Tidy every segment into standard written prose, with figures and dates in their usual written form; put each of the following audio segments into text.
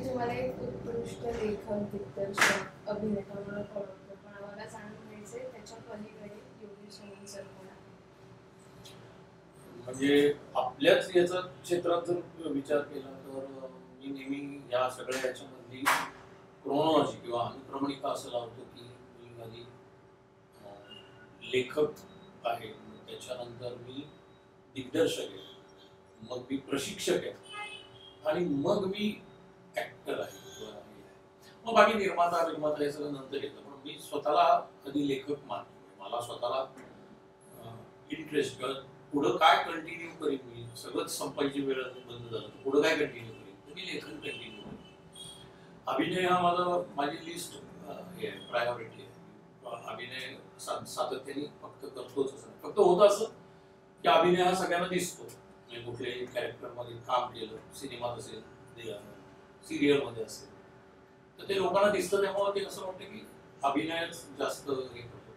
म्हणजे मला एक उत्कृष्ट लेखक, दिग्दर्शक, अभिनेता म्हणून ओळखतो, पण आम्हाला जाणून घ्यायचंय त्याच्या पलीकडे योगेश अनंत सर कोण आहे. म्हणजे आपल्याच याचा क्षेत्रात जर विचार केला तर मी नेहमी या सगळ्या याच्यामधली क्रोनॉलॉजी किंवा अनुक्रमणिका असं लावतो की मी आधी लेखक आहे, त्याच्यानंतर मी दिग्दर्शक आहे, मग मी प्रशिक्षक आहे आणि मग मी ऍक्टर आहे, मग बाकी निर्माता हे सगळं नंतर येतं. पण मी स्वतःला कधी लेखक मानतो. मला स्वतःला इंटरेस्ट किंवा पुढं काय कंटिन्यू करीन, मी सगळंच संपायची वेळ बंद झालं तर पुढं काय कंटिन्यू करीन, तर मी लेखन कंटिन्यू करेन. अभिनय हा माझी लिस्ट हे प्रायोरिटी आहे. अभिनय सातत्याने फक्त करतोच असं, फक्त होतं असं की अभिनय हा सगळ्यांना दिसतो. म्हणजे कुठल्याही कॅरेक्टर मध्ये काम केलं, सिनेमात असेल, सिरियल मध्ये असेल, तर ते लोकांना दिसतं. त्यामुळे ते असं वाटतं की अभिनयच जास्त हे करतो.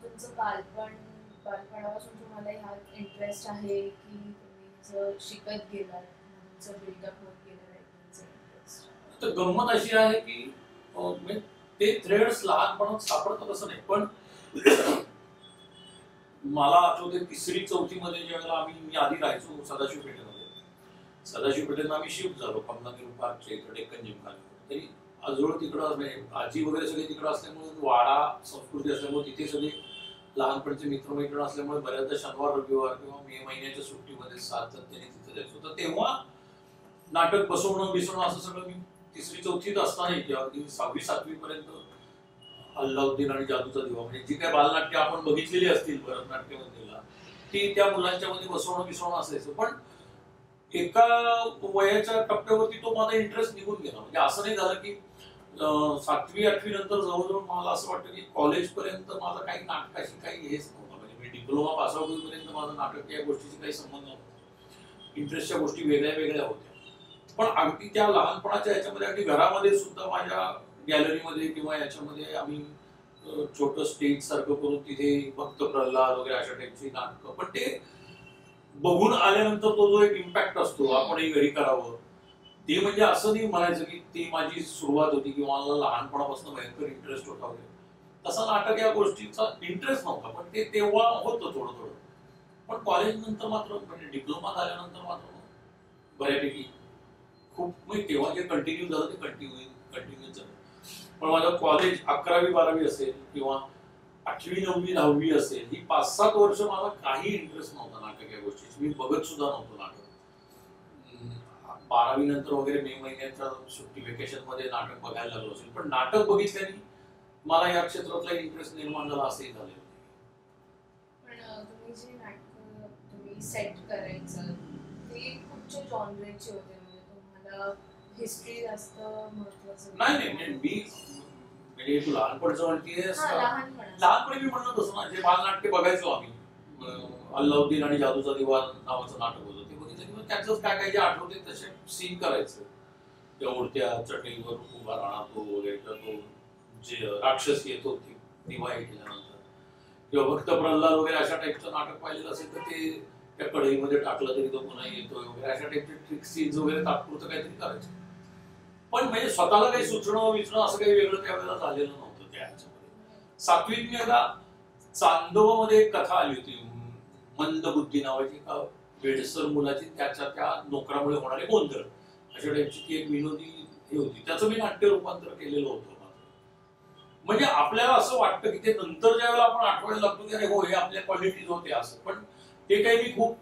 तुमचं बालपणापासून तुम्हाला ह्यात इंटरेस्ट आहे की तुम्ही शिकत गेलात, तुमचं बिल्डअप होत गेलं इंटरेस्ट? तर गंमत अशी आहे की ते थ्रेड्स लहानपणात सापडतात असं नाही, पण मला आठवते 3री-4थी मध्ये ज्यावेळेला मी आधी राहायचो सदाशिव पेठेमध्ये. सदाशिव पेठेनं आम्ही शिफ्ट झालो कमलानेहरू पार्कच्या इकडे डेक्कन जिमखाना. तरी आजोळ तिकडं आजी वगैरे सगळे तिकडं असल्यामुळे वाडा संस्कृती असल्यामुळे तिथे सगळे लहानपणचे मित्रमैत्रिण असल्यामुळे बऱ्याचदा शनिवार रविवार किंवा मे महिन्याच्या सुट्टीमध्ये सातत्याने तिथे जायचो. तर तेव्हा नाटक बसवणं बिसवणं असं सगळं मी 3री-4थीत असताना किंवा अगदी 6वी-7वी पर्यंत अल्लाउद्दीन आणि जादूचा दिवा म्हणजे जी काय बालनाट्य आपण बघितलेली असतील भरतनाट्यमधला, ती त्या मुलांच्या मध्ये बसवणं बिसवणं असायचं. पण एका वयाच्या टप्प्यावरती तो माझा इंटरेस्ट निघून गेला. म्हणजे असं नाही झालं की 7वी-8वी नंतर जवळजवळ मला असं वाटतं की कॉलेज पर्यंत माझा काही नाटकाशी काही हेच नव्हतं. म्हणजे मी डिप्लोमा पासआउट होईपर्यंत माझा नाटक या गोष्टीशी काही संबंध नव्हता. इंटरेस्टच्या गोष्टी वेगळ्या वेगळ्या होत्या. पण अगदी त्या लहानपणाच्या याच्यामध्ये अगदी घरामध्ये सुद्धा माझ्या गॅलरीमध्ये किंवा याच्यामध्ये आम्ही छोटं स्टेज सारखं करून तिथे भक्त प्रल्हाद वगैरे अशा टाईपची नाटकं. पण ते बघून आल्यानंतर तो जो एक इम्पॅक्ट असतो आपणही घरी करावं, ते म्हणजे असं नाही म्हणायचं की ती माझी सुरुवात होती किंवा मला लहानपणापासून भयंकर इंटरेस्ट होता वगैरे. तसा नाटक या गोष्टीचा इंटरेस्ट नव्हता, पण ते तेव्हा होतं थोडं थोडं. पण कॉलेज नंतर मात्र म्हणजे डिप्लोमा झाल्यानंतर मात्र बऱ्यापैकी खूप म्हणजे तेव्हा जे कंटिन्यू झालं ते कंटिन्यू झालं. पण माझं कॉलेज 11वी-12वी असेल किंवा 8वी-9वी-10वी असेल, ही 5-7 वर्ष मला काही इंटरेस्ट नव्हता नाटक या गोष्टीची. मी बघत सुद्धा नव्हतो नाटक. 12वी नंतर वगैरे मे महिन्याच्या सुट्टी वेकेशन मध्ये नाटक बघायला लागलो असेल, पण नाटक बघितल्याने मला या क्षेत्रातला इंटरेस्ट निर्माण झाला असंही झालेलं. पण तुम्ही जे नाटक तुम्ही सेट करायचं ते कुठच्या जॉनरचे होते? म्हणजे तुम्हाला हिस्ट्री जास्त महत्त्वाचं? नाही मी म्हणजे तू लहानपणचं म्हणतेस, लहानपणी मी म्हणत असतो ना, जे बालनाट्य बघायचो आम्ही, अल्लाउद्दीन आणि जादूचा दिवा नावाचं नाटक होतं, ते बघितलं किंवा त्याच काय काय जे आठवते तसे सीन करायचं. त्या उडत्या चटईवर उभा राहणार तो वगैरे, तो जे राक्षस येतो दिवा हे केल्यानंतर, किंवा भक्त प्रल्हाद वगैरे अशा टाईपचं नाटक पाहिलेलं असेल तर ते त्या कढईमध्ये टाकलं तरी तो पुन्हा येतोय वगैरे अशा टाईपचे ट्रिक सीन्स वगैरे तात्पुरतं काहीतरी करायचं. पण म्हणजे स्वतःला काही सुचणं विचणं असं काही वेगळं त्यावेळेला झालेलं नव्हतं त्या ह्याच्यामध्ये. 7वीत मी एकदा चांदोबामध्ये एक कथा आली होती, मंदबुद्धी नावाची, एका वेडसर मुलाची त्याच्या त्या नोकरामुळे होणारे गोंधळ अशा टाईपची ती एक विनोदी हे होती. त्याचं मी नाट्य रूपांतर केलेलं होतं. म्हणजे आपल्याला असं वाटतं की ते नंतर ज्या वेळेला आपण आठवायला लागतो की अरे हो हे आपल्या क्वालिटीज होते असं, पण ते काही मी खूप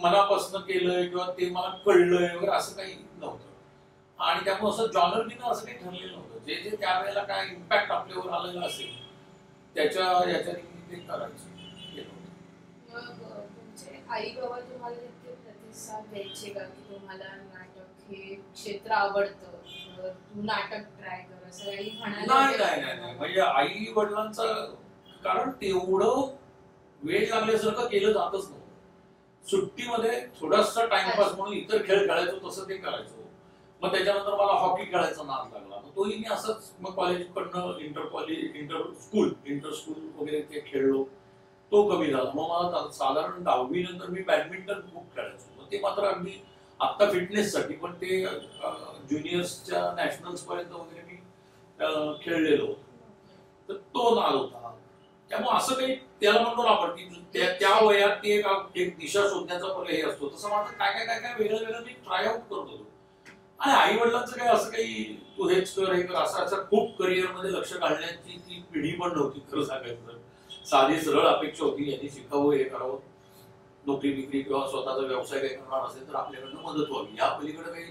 मनापासून केलंय किंवा ते मला कळलंय वगैरे असं काही नव्हतं. आणि त्यामुळे असं जॉनरनं असं काही ठरलेलं नव्हतं. जे जे त्यावेळेला काय इम्पॅक्ट आपल्यावर आलेला असेल त्याच्या याच्याने ते करायचं. मग तुमचे आई बाबा तुम्हाला इतके प्रतिसाद द्यायचे का की तुम्हाला नाटक हे क्षेत्र आवडतं, तू नाटक ट्राय कर, असं काही म्हणायला? नाही म्हणजे आई वडिलांचा, कारण तेवढं वेळ लागल्यासारखं केलं जातच नव्हतं. सुट्टीमध्ये थोडासा टाइमपास म्हणून इतर खेळ खेळायचो तसं ते करायचो. मग त्याच्यानंतर मला हॉकी खेळायचा नाद लागला, मग तोही मी असंच मग कॉलेजकडनं इंटर स्कूल वगैरे ते खेळलो, तो कमी झाला. मग मला साधारण 10वी नंतर मी बॅडमिंटन खूप खेळायचो. मग ते मात्र अगदी आता फिटनेससाठी, पण ते ज्युनियर्सच्या नॅशनल्स पर्यंत वगैरे मी खेळलेलो होतो. तर तो नाद होता. त्यामुळे असं काही त्याला म्हणतो ना आपण की त्या वयात ते एक दिशा शोधण्याचा पर्याय असतो, तसं माझं काय काय काय काय वेगळं वेगळं मी ट्राय आउट करत होतो. आणि आई वडिलांचं काय असं काही तू हेच कर हे कर असं खूप करिअरमध्ये लक्ष घालण्याची ती पिढी पण नव्हती खरं सांगायचं तर. साधी सरळ अपेक्षा होती यांनी शिकावं हे करावं, नोकरी बिकरी किंवा स्वतःचा व्यवसाय काही करणार असेल तर आपल्याकडनं मदत व्हावी, या पलीकडे काही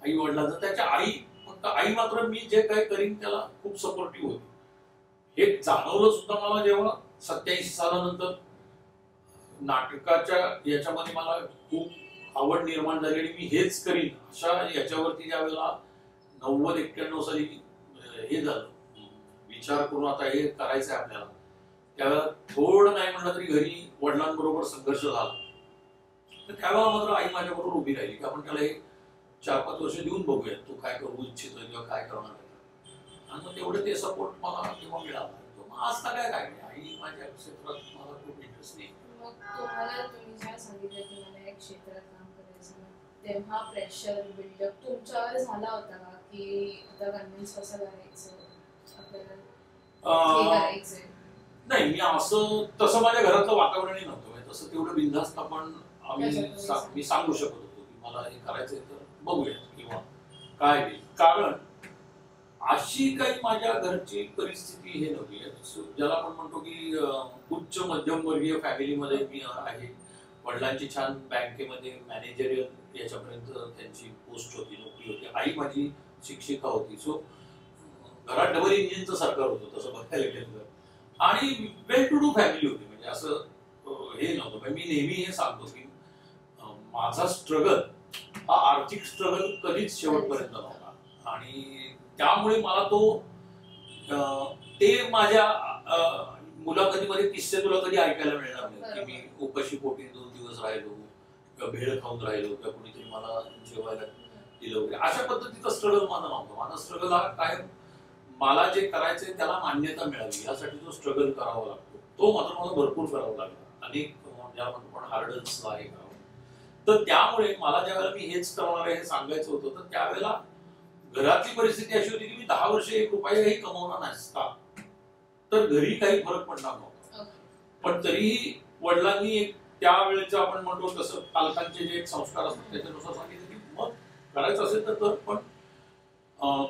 आई वडिलांचं. त्याच्या आई फक्त आई मात्र मी जे काही करीन त्याला खूप सपोर्टिव्ह होती. हे जाणवलं सुद्धा मला जेव्हा 87 सालानंतर नाटकाच्या याच्यामध्ये मला खूप आवड निर्माण झाली आणि मी हेच करीन अशा याच्यावरती ज्या वेळेला 90-91 साली हे झालं, विचार करून आता हे करायचंय आपल्याला, त्यावेळेला थोडं नाही म्हणलं तरी घरी वडिलांबरोबर संघर्ष झाला. तर त्यावेळेला मात्र आई माझ्याबरोबर उभी राहिली की आपण त्याला एक 4-5 वर्ष देऊन बघूया तू काय करू इच्छितोय किंवा काय करणार आहे. आणि मग तेवढं ते सपोर्ट मला तेव्हा मिळाला. मग आज काय काय नाही, आई माझ्या क्षेत्रात मला खूप इंटरेस्ट नाही. मग तुम्हाला तुम्ही ज्या सांगितलं की मला एक क्षेत्रात काम करायचं, तेव्हा प्रेशर बिल्डअप तुमच्यावर झाला होता का की आता कन्व्हिन्स कसं करायचं आपल्याला करायचंय? नाही, मी असं तसं माझ्या घरातलं वातावरणही नव्हतं. म्हणजे तसं तेवढं बिनधास्त आपण मी सांगू शकत होतो की मला हे करायचंय तर बघूया किंवा काय होईल. कारण अशी काही माझ्या घरची परिस्थिती हे नव्हती, ज्याला आपण म्हणतो की उच्च मध्यमवर्गीय फॅमिलीमध्ये मी आहे. वडिलांची छान बँकेमध्ये मॅनेजरियल याच्यापर्यंत त्यांची पोस्ट होती, नोकरी होती. आई माझी शिक्षिका होती. सो घरात डबल इंजिनचं सरकार होतं तसं बघायला गेलं तर. आणि वेल टू डू फॅमिली होती. म्हणजे असं हे नव्हतं. मी नेहमी हे सांगतो की माझा स्ट्रगल हा आर्थिक स्ट्रगल कधीच शेवटपर्यंत नव्हता. आणि त्यामुळे मला ते माझ्या मुलाखतीमध्ये किस्से तुला कधी ऐकायला मिळणार नाही की मी उपाशी पोटी 2 दिवस राहिलो किंवा भेळ खाऊन राहिलो किंवा कुणीतरी मला जेवायला दिलं वगैरे. अशा पद्धतीचा स्ट्रगल माझा नव्हता. माझा स्ट्रगल हा काय, मला जे करायचंय त्याला मान्यता मिळावी यासाठी जो स्ट्रगल करावा लागतो तो मात्र मला भरपूर करावा लागला. अनेक ज्याला म्हणतो पण हार्डल्सला हे करावं. तर त्यामुळे मला ज्यावेळेला मी हेच करणार आहे हे सांगायचं होतं, तर त्यावेळेला घरातली परिस्थिती अशी होती की मी 10 वर्ष 1 रुपयाही कमवणार नसता तर घरी काही फरक पडणार नव्हता. पण तरीही वडिलांनी एक त्यावेळेचं आपण म्हणतो तसं पालकांचे जे एक संस्कार असतात त्याच्यानुसार सांगितलं की मग करायचं असेल तर कर, पण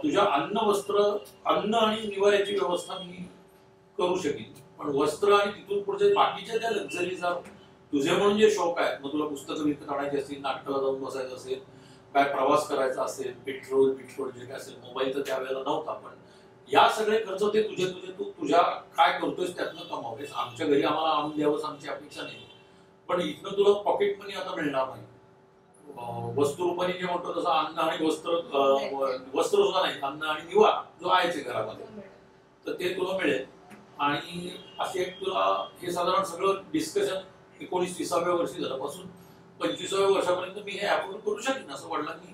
तुझ्या अन्न आणि निवाऱ्याची व्यवस्था मी करू शकेन, पण वस्त्र आणि तिथून पुढचे बाकीच्या त्या लक्झरीचा तुझे म्हणून जे शौक आहेत, मग तुला पुस्तकं विकत आणायची असतील, नाटकाला जाऊन बसायचं असेल, काय प्रवास करायचा असेल, पेट्रोल जे काय असेल, मोबाईल तर त्यावेळेला नव्हता, पण या सगळे खर्च ते तू तुझ्या काय करतोयस त्यातनं कमावेस. आमच्या घरी आम्हाला आणून द्यावंच आमची अपेक्षा नाही, पण इथनं तुला पॉकेट मनी आता मिळणार नाही. वस्तुरूपाने जे म्हणतो तसं अन्न आणि वस्त्र सुद्धा नाही, अन्न आणि निवारा जो आहे घरामध्ये तर ते तुला मिळेल. आणि असे एक तुला हे साधारण सगळं डिस्कशन 19-20व्या वर्षी झाल्यापासून 25व्या वर्षापर्यंत मी हे अफोर्ड करू शकेन असं वडिलांनी.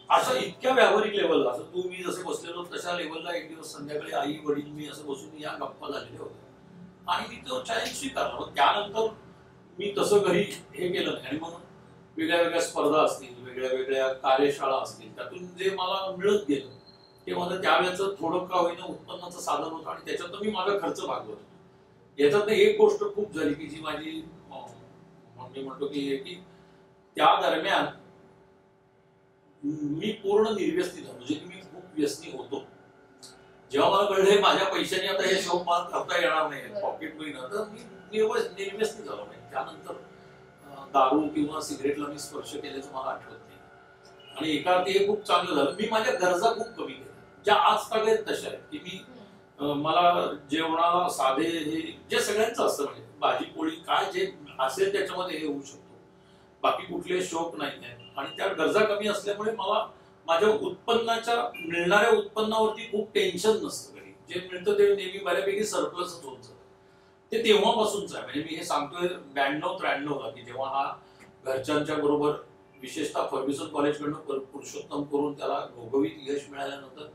असं इतक्या व्यावहारिक लेवलला, असं तू मी जसे बसलेलो तशा लेवलला एक दिवस संध्याकाळी आई वडील मी असं बसून या गप्पा झालेल्या होत्या आणि मी तो चॅलेंज स्वीकारला. मग त्यानंतर मी तसं घरी हे केलं नाही आणि मग वेगळ्या वेगळ्या स्पर्धा असतील, वेगळ्या वेगळ्या कार्यशाळा असतील, त्यातून जे मला मिळत गेलं ते माझं त्यावेळेचं थोडं का होईना उत्पन्नाचं साधन होतं आणि त्याच्यातून मी माझा खर्च भागवत होतो. याच्यातनं एक गोष्ट खूप झाली की जी माझी म्हणजे म्हणतो की त्या दरम्यान मी पूर्ण निर्व्यसनी झालो. म्हणजे की मी खूप व्यसनी होतो. जेव्हा मला कळलं माझ्या पैशाने आता हे शौक मला करता येणार नाही, पॉकेट मनी ना, तर मी निर्व्यसनी झालो. त्यानंतर दारू किंवा सिगरेटला मी स्पर्श केल्याचं मला आठवत नाही. आणि एका अर्थी हे खूप चांगलं झालं. मी माझ्या गरजा खूप कमी केल्या ज्या आज तागेत तशा आहेत की मी मला जेवणाला साधे हे जे सगळ्यांचं असतं म्हणजे भाजी पोळी काय जे असेल त्याच्यामध्ये हे होऊ शकतो, बाकी कुठले शौक नाही आहेत. आणि त्या गरजा कमी असल्यामुळे मला माझ्या मिळणाऱ्या उत्पन्नावरती खूप टेन्शन नसतं. घरी जे मिळतं ते नेहमी बऱ्यापैकी सरप्लसच होत जातं. ते तेव्हापासूनच आहे. म्हणजे मी हे सांगतोय 92-93ला की जेव्हा हा घरच्यांच्या बरोबर विशेषतः फर्ग्युसन कॉलेजकडनं पुरुषोत्तम करून त्याला घवघवीत यश मिळाल्यानंतर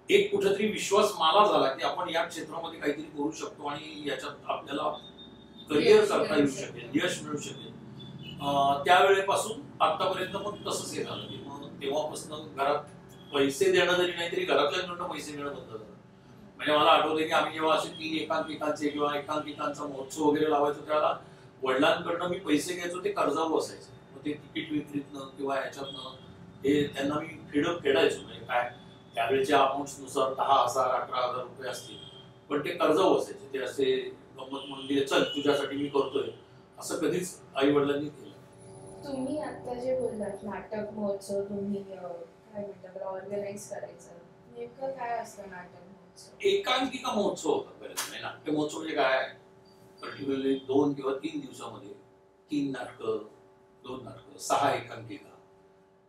एक कुठेतरी विश्वास मला झाला की आपण या क्षेत्रामध्ये काहीतरी करू शकतो आणि याच्यात आपल्याला करिअर करता येऊ शकेल, यश मिळू शकेल. त्यावेळेपासून आतापर्यंत मग तसंच हे झालं की मग तेव्हापासून घरात पैसे देणं जरी नाही तरी घरातल्यांकडून पैसे देणं बंद झालं. म्हणजे मला आठवतंय की आम्ही जेव्हा असे 3 एकांकिकांचे किंवा एकांकिकांचा महोत्सव वगैरे लावायचो त्यावेळेला वडिलांकडनं मी पैसे घ्यायचो ते कर्जावर असायचे. मग ते तिकीट विक्रीतनं किंवा ह्याच्यातनं हे त्यांना मी फेडायचो. म्हणजे काय त्यावेळेच्या अमाऊंट्सनुसार 10,000 11,000 रुपये असतील पण ते कर्जावर असायचे. ते असे गंमत म्हणून दिले चल तुझ्यासाठी मी करतोय असं कधीच आई वडिलांनी केलं. तुम्ही आता जे बोललात नाटक महोत्सव तुम्ही काय म्हणतात ऑर्गनाईज करायचं, नेमकं काय असतं नाटक महोत्सव? एकांकिका महोत्सव होता बरेच. नाट्य महोत्सव म्हणजे काय पर्टिक्युलरली 2 किंवा 3 दिवसामध्ये 3 नाटकं 2 नाटकं 6 एकांकिका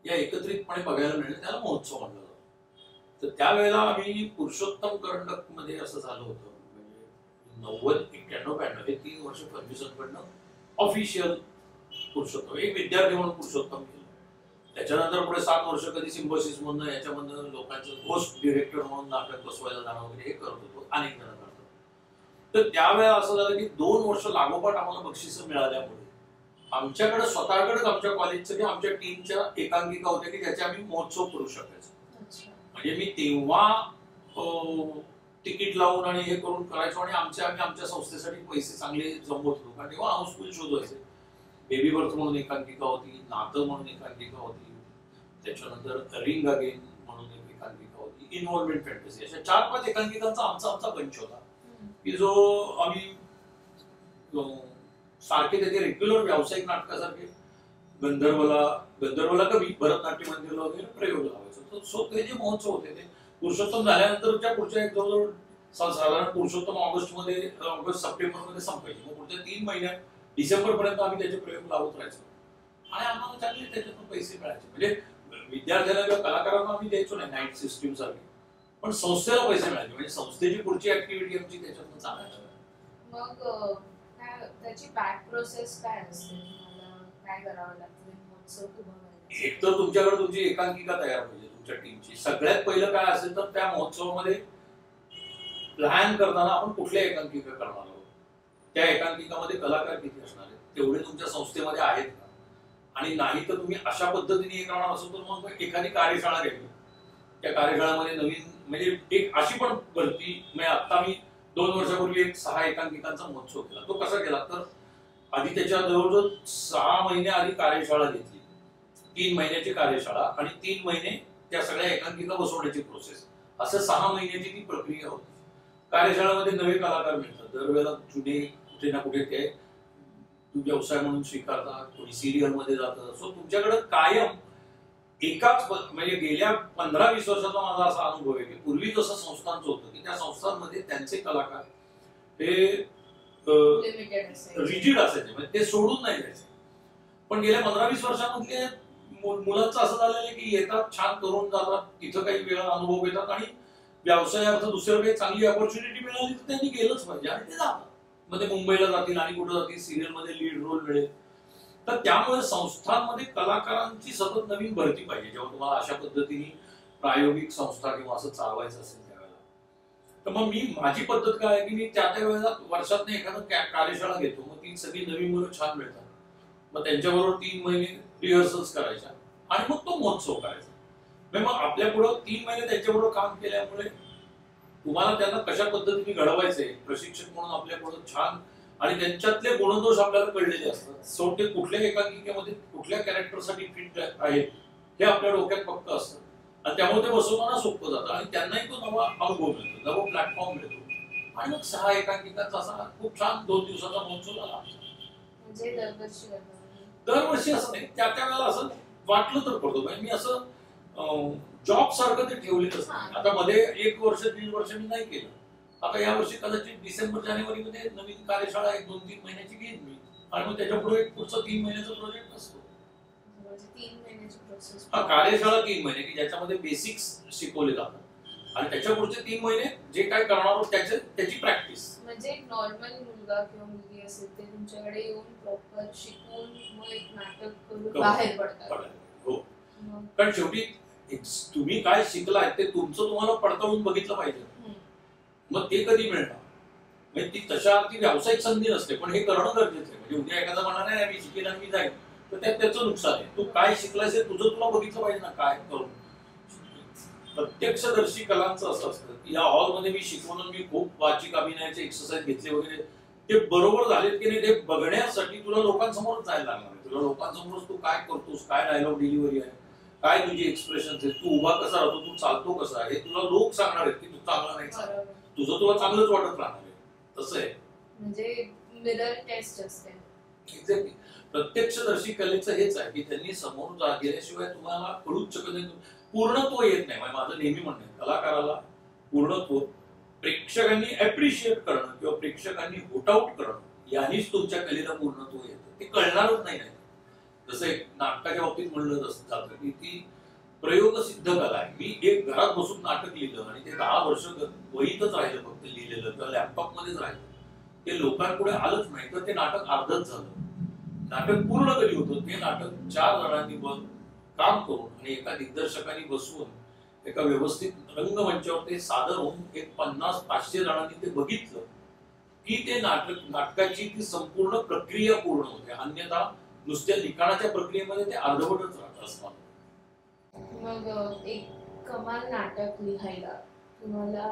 या एकत्रितपणे बघायला मिळेल त्याला महोत्सव म्हणलं जातं. तर त्यावेळेला आम्ही पुरुषोत्तम करंडक मध्ये असं झालं होतं. म्हणजे 90 91 92 हे 3 वर्ष फर्ग्युसनकडनं ऑफिशियल पुरुषोत्तम एक विद्यार्थी म्हणून पुरुषोत्तम केलं. त्याच्यानंतर पुढे 7 वर्ष कधी सिम्बॉसिस मधनं याच्यामधनं लोकांचं होस्ट डिरेक्टर म्हणून नाटक बसवायला जाणं वगैरे हे करत होतो. अनेक जण करतात. तर त्यावेळेला असं झालं की 2 वर्ष लागोपाठ आम्हाला बक्षिसं मिळाल्यामुळे आमच्याकडे स्वतःकडेच आमच्या कॉलेजचं किंवा आमच्या टीमच्या एकांकिका होत्या की ज्याचे आम्ही महोत्सव करू शकायचो. म्हणजे मी तेव्हा तिकीट लावून आणि हे करून करायचो आणि आम्ही आमच्या संस्थेसाठी पैसे चांगले जमवत होतो. कारण तेव्हा हाऊसफुल शोध व्हायचे. बेबी बर्थ म्हणून एकांकिका होती, नातं म्हणून एकांकिका होती, त्याच्यानंतर रिंग अगेन म्हणून एक एकांकिका होती, इन्व्हॉल्वमेंट फॅन्टसी, अशा 4-5 एकांकिकांचा आमचा बंच होता की जो आम्ही सारखे त्याचे रेग्युलर व्यावसायिक नाटकासारखे गंधर्वला कवी भरतनाट्य मंदिरला वगैरे प्रयोग लावायचो. सो ते जे महोत्सव होते ते पुरुषोत्तम झाल्यानंतरच्या पुढच्या एक जवळजवळ साधारण पुरुषोत्तम ऑगस्ट सप्टेंबर मध्ये संपायचे. मग पुढच्या 3 महिन्यात डिसेंबर पर्यंत आम्ही त्याचे प्रयोग लावत राहायचो आणि आम्हाला चांगले त्याच्यातून पैसे मिळायचे. म्हणजे विद्यार्थ्यांना किंवा कलाकारांना आम्ही द्यायचो नाही नाईट सिस्टीम सारखी, पण संस्थेला पैसे मिळायचे. म्हणजे संस्थेची पुढची ऍक्टिव्हिटी आमची त्याच्यातून चालायची. मग त्याची बॅक प्रोसेस काय असते? तुम्हाला काय करावं लागतं महोत्सव तुम्हाला? एक तर तुमच्याकडे तुमची एकांकिका तयार पाहिजे तुमच्या टीमची. सगळ्यात पहिलं काय असेल तर त्या महोत्सवामध्ये प्लॅन करताना आपण कुठल्या एकांकिका करणार आहोत, त्या एकांकिकामध्ये कलाकार किती असणार आहेत, तेवढे तुमच्या संस्थेमध्ये आहेत का, आणि नाही तर तुम्ही अशा पद्धतीने हे करणार असेल तर मग एखादी कार्यशाळा घ्यावी. त्या कार्यशाळेमध्ये नवीन म्हणजे एक अशी पण भरती म्हणजे आता मी 2 वर्षापूर्वी एक 6 एकांकिकांचा महोत्सव केला. तो कसा केला तर आधी त्याच्या जवळजवळ 6 महिने आधी कार्यशाळा घेतली, 3 महिन्याची कार्यशाळा आणि 3 महिने त्या सगळ्या एकांकिका बसवण्याची प्रोसेस, असं 6 महिन्याची ती प्रक्रिया होती. कार्यशाळेमध्ये नवे कलाकार मिळतात. दरवेळेला जुने कुठे ना कुठे ते व्यवसाय म्हणून स्वीकारतात, कोणी सिरियल मध्ये जातं. सो तुमच्याकडे कायम एकाच म्हणजे गेल्या 15-20 वर्षाचा माझा असा अनुभव आहे की पूर्वी जसं संस्थांचं होतं की त्या संस्थांमध्ये त्यांचे कलाकार हे रिजिड असायचे, म्हणजे ते सोडून नाही जायचे. पण गेल्या 15-20 वर्षांमध्ये मुलांचं असं झालेलं आहे की येतात, छान करून जातात, तिथं काही वेळा अनुभव घेतात आणि व्यवसायार्थ दुसरं काही चांगली ऑपॉर्च्युनिटी मिळाली तर त्यांनी गेलंच पाहिजे आणि ते जातात. मग ते मुंबईला जातील आणि कुठं जातील, सिरियल मध्ये लीड रोल मिळेल. तर त्यामुळे संस्थांमध्ये कलाकारांची सतत नवीन भरती पाहिजे. जेव्हा तुम्हाला अशा पद्धतीने प्रायोगिक संस्था किंवा असं चालवायचं असेल त्यावेळेला. तर मग माझी पद्धत काय आहे की मी त्या वेळेला वर्षात एखादं कार्यशाळा घेतो. मग ती सगळी नवीन मुलं छान मिळतात, मग त्यांच्याबरोबर 3 महिने रिहर्सल्स करायच्या आणि मग तो महोत्सव करायचा. मग आपल्या पुढं 3 महिने त्यांच्याबरोबर काम केल्यामुळे तुम्हाला त्यांना कशा पद्धतीने घडवायचंय प्रशिक्षक म्हणून आपल्या पुढं छान, आणि त्यांच्यातले गुणदोष आपल्याला कळलेले असतात. सो ते कुठल्या एकांकिकेमध्ये कुठल्या कॅरेक्टरसाठी फिट आहेत हे आपल्या डोक्यात फक्त असतं आणि त्यामुळे ते बसवताना सोपं जातं आणि त्यांनाही तो नवा अनुभव मिळतो, नवा प्लॅटफॉर्म मिळतो. आणि मग 6 एकांकिकांचा असा खूप छान 2 दिवसाचा महोत्सव झाला. म्हणजे दरवर्षी असं नाही, त्या वेळेला असं वाटलं तर करतो. मी असं जॉब सारखं ते ठेवलेलंच नाही. आता मध्ये 1 वर्ष 1.5 वर्ष मी नाही केलं. आता या वर्षी कदाचित डिसेंबर-जानेवारी मध्ये नवीन कार्यशाळा 1-2-3 महिन्याची घेईन मी आणि मग त्याच्या पुढे पुढचा 3 महिन्याचा प्रोजेक्ट असतो. 3 महिन्याची प्रोसेस. हा, कार्यशाळा 3 महिने की ज्याच्यामध्ये बेसिक्स शिकवले जातात आणि त्याच्या पुढचे 3 महिने जे काय करणार आहोत त्याची प्रॅक्टिस. म्हणजे एक नॉर्मल मुलगा किंवा मुलगी असेल ते तुमच्याकडे येऊन प्रॉपर शिकून मग एक नाटक करून बाहेर पडतात. हो, कारण शेवटी तुम्ही काय शिकलाय ते तुमचं तुम्हाला पडताळून बघितलं पाहिजे. मग ते कधी मिळणार? म्हणजे ती तशा ती व्यावसायिक संधी नसते, पण हे करणं गरजेचं आहे. म्हणजे उद्या एखादा म्हणणार नाही मी शिकेल आणि मी जाईल, तर त्याचं नुकसान आहे. तू काय शिकलायस तुझं तुला बघितलं पाहिजे ना, काय करून. प्रत्यक्षदर्शी कलांचं असं असतं की या हॉलमध्ये मी शिकवून मी खूप वाचिक अभिनयाचे एक्सरसाइज घेतले वगैरे, ते बरोबर झालेत की नाही ते बघण्यासाठी तुला लोकांसमोरच जायला लागणार आहे. तुला लोकांसमोरच तू काय करतोस, काय डायलॉग डिलिव्हरी आहे, काय तुझी एक्सप्रेशन आहे, तू उभा कसा राहतो, तू चालतो कसा, हे तुला लोक सांगणार आहेत की तू चांगला नाही चालत. तुझं तुला चांगलंच वाटत राहणार आहे. तसं आहे, म्हणजे मिरर टेस्ट असते. एक्झॅक्टली. प्रत्यक्षदर्शी कलेचं हेच आहे की त्यांनी समोर गेल्याशिवाय तुम्हाला कळूच शकत नाही, पूर्णत्व येत नाही. माझं नेहमी म्हणणं आहे, कलाकाराला पूर्णत्व प्रेक्षकांनी अप्रिशिएट करणं किंवा प्रेक्षकांनी व्होट आउट करणं यांनीच तुमच्या कलेला पूर्णत्व येतं. ते कळणारच नाही. जसं एक नाटकाच्या बाबतीत म्हणलं जातं की ती प्रयोगसिद्ध कला आहे. मी एक घरात बसून नाटक लिहिलं आणि ते 10 वर्ष वहीतच राहिलं, फक्त लिहिलेलं किंवा लॅपटॉप मध्येच राहिलं, ते लोकांपुढे आलंच नाही, तर ते नाटक अर्धच झालं. नाटक पूर्ण कधी होतं ते नाटक 4 जणांनी काम करून आणि एका दिग्दर्शकांनी बसवून एका व्यवस्थित रंगमंचावर ते सादर होऊन एक 50-500 जणांनी ते बघितलं की ते नाटकाची ती संपूर्ण प्रक्रिया पूर्ण होते. अन्यथा नुसत्या लिखाणाच्या प्रक्रियेमध्ये ते अर्धवटच राहत असतात. मग एक कमाल नाटक लिहायला तुम्हाला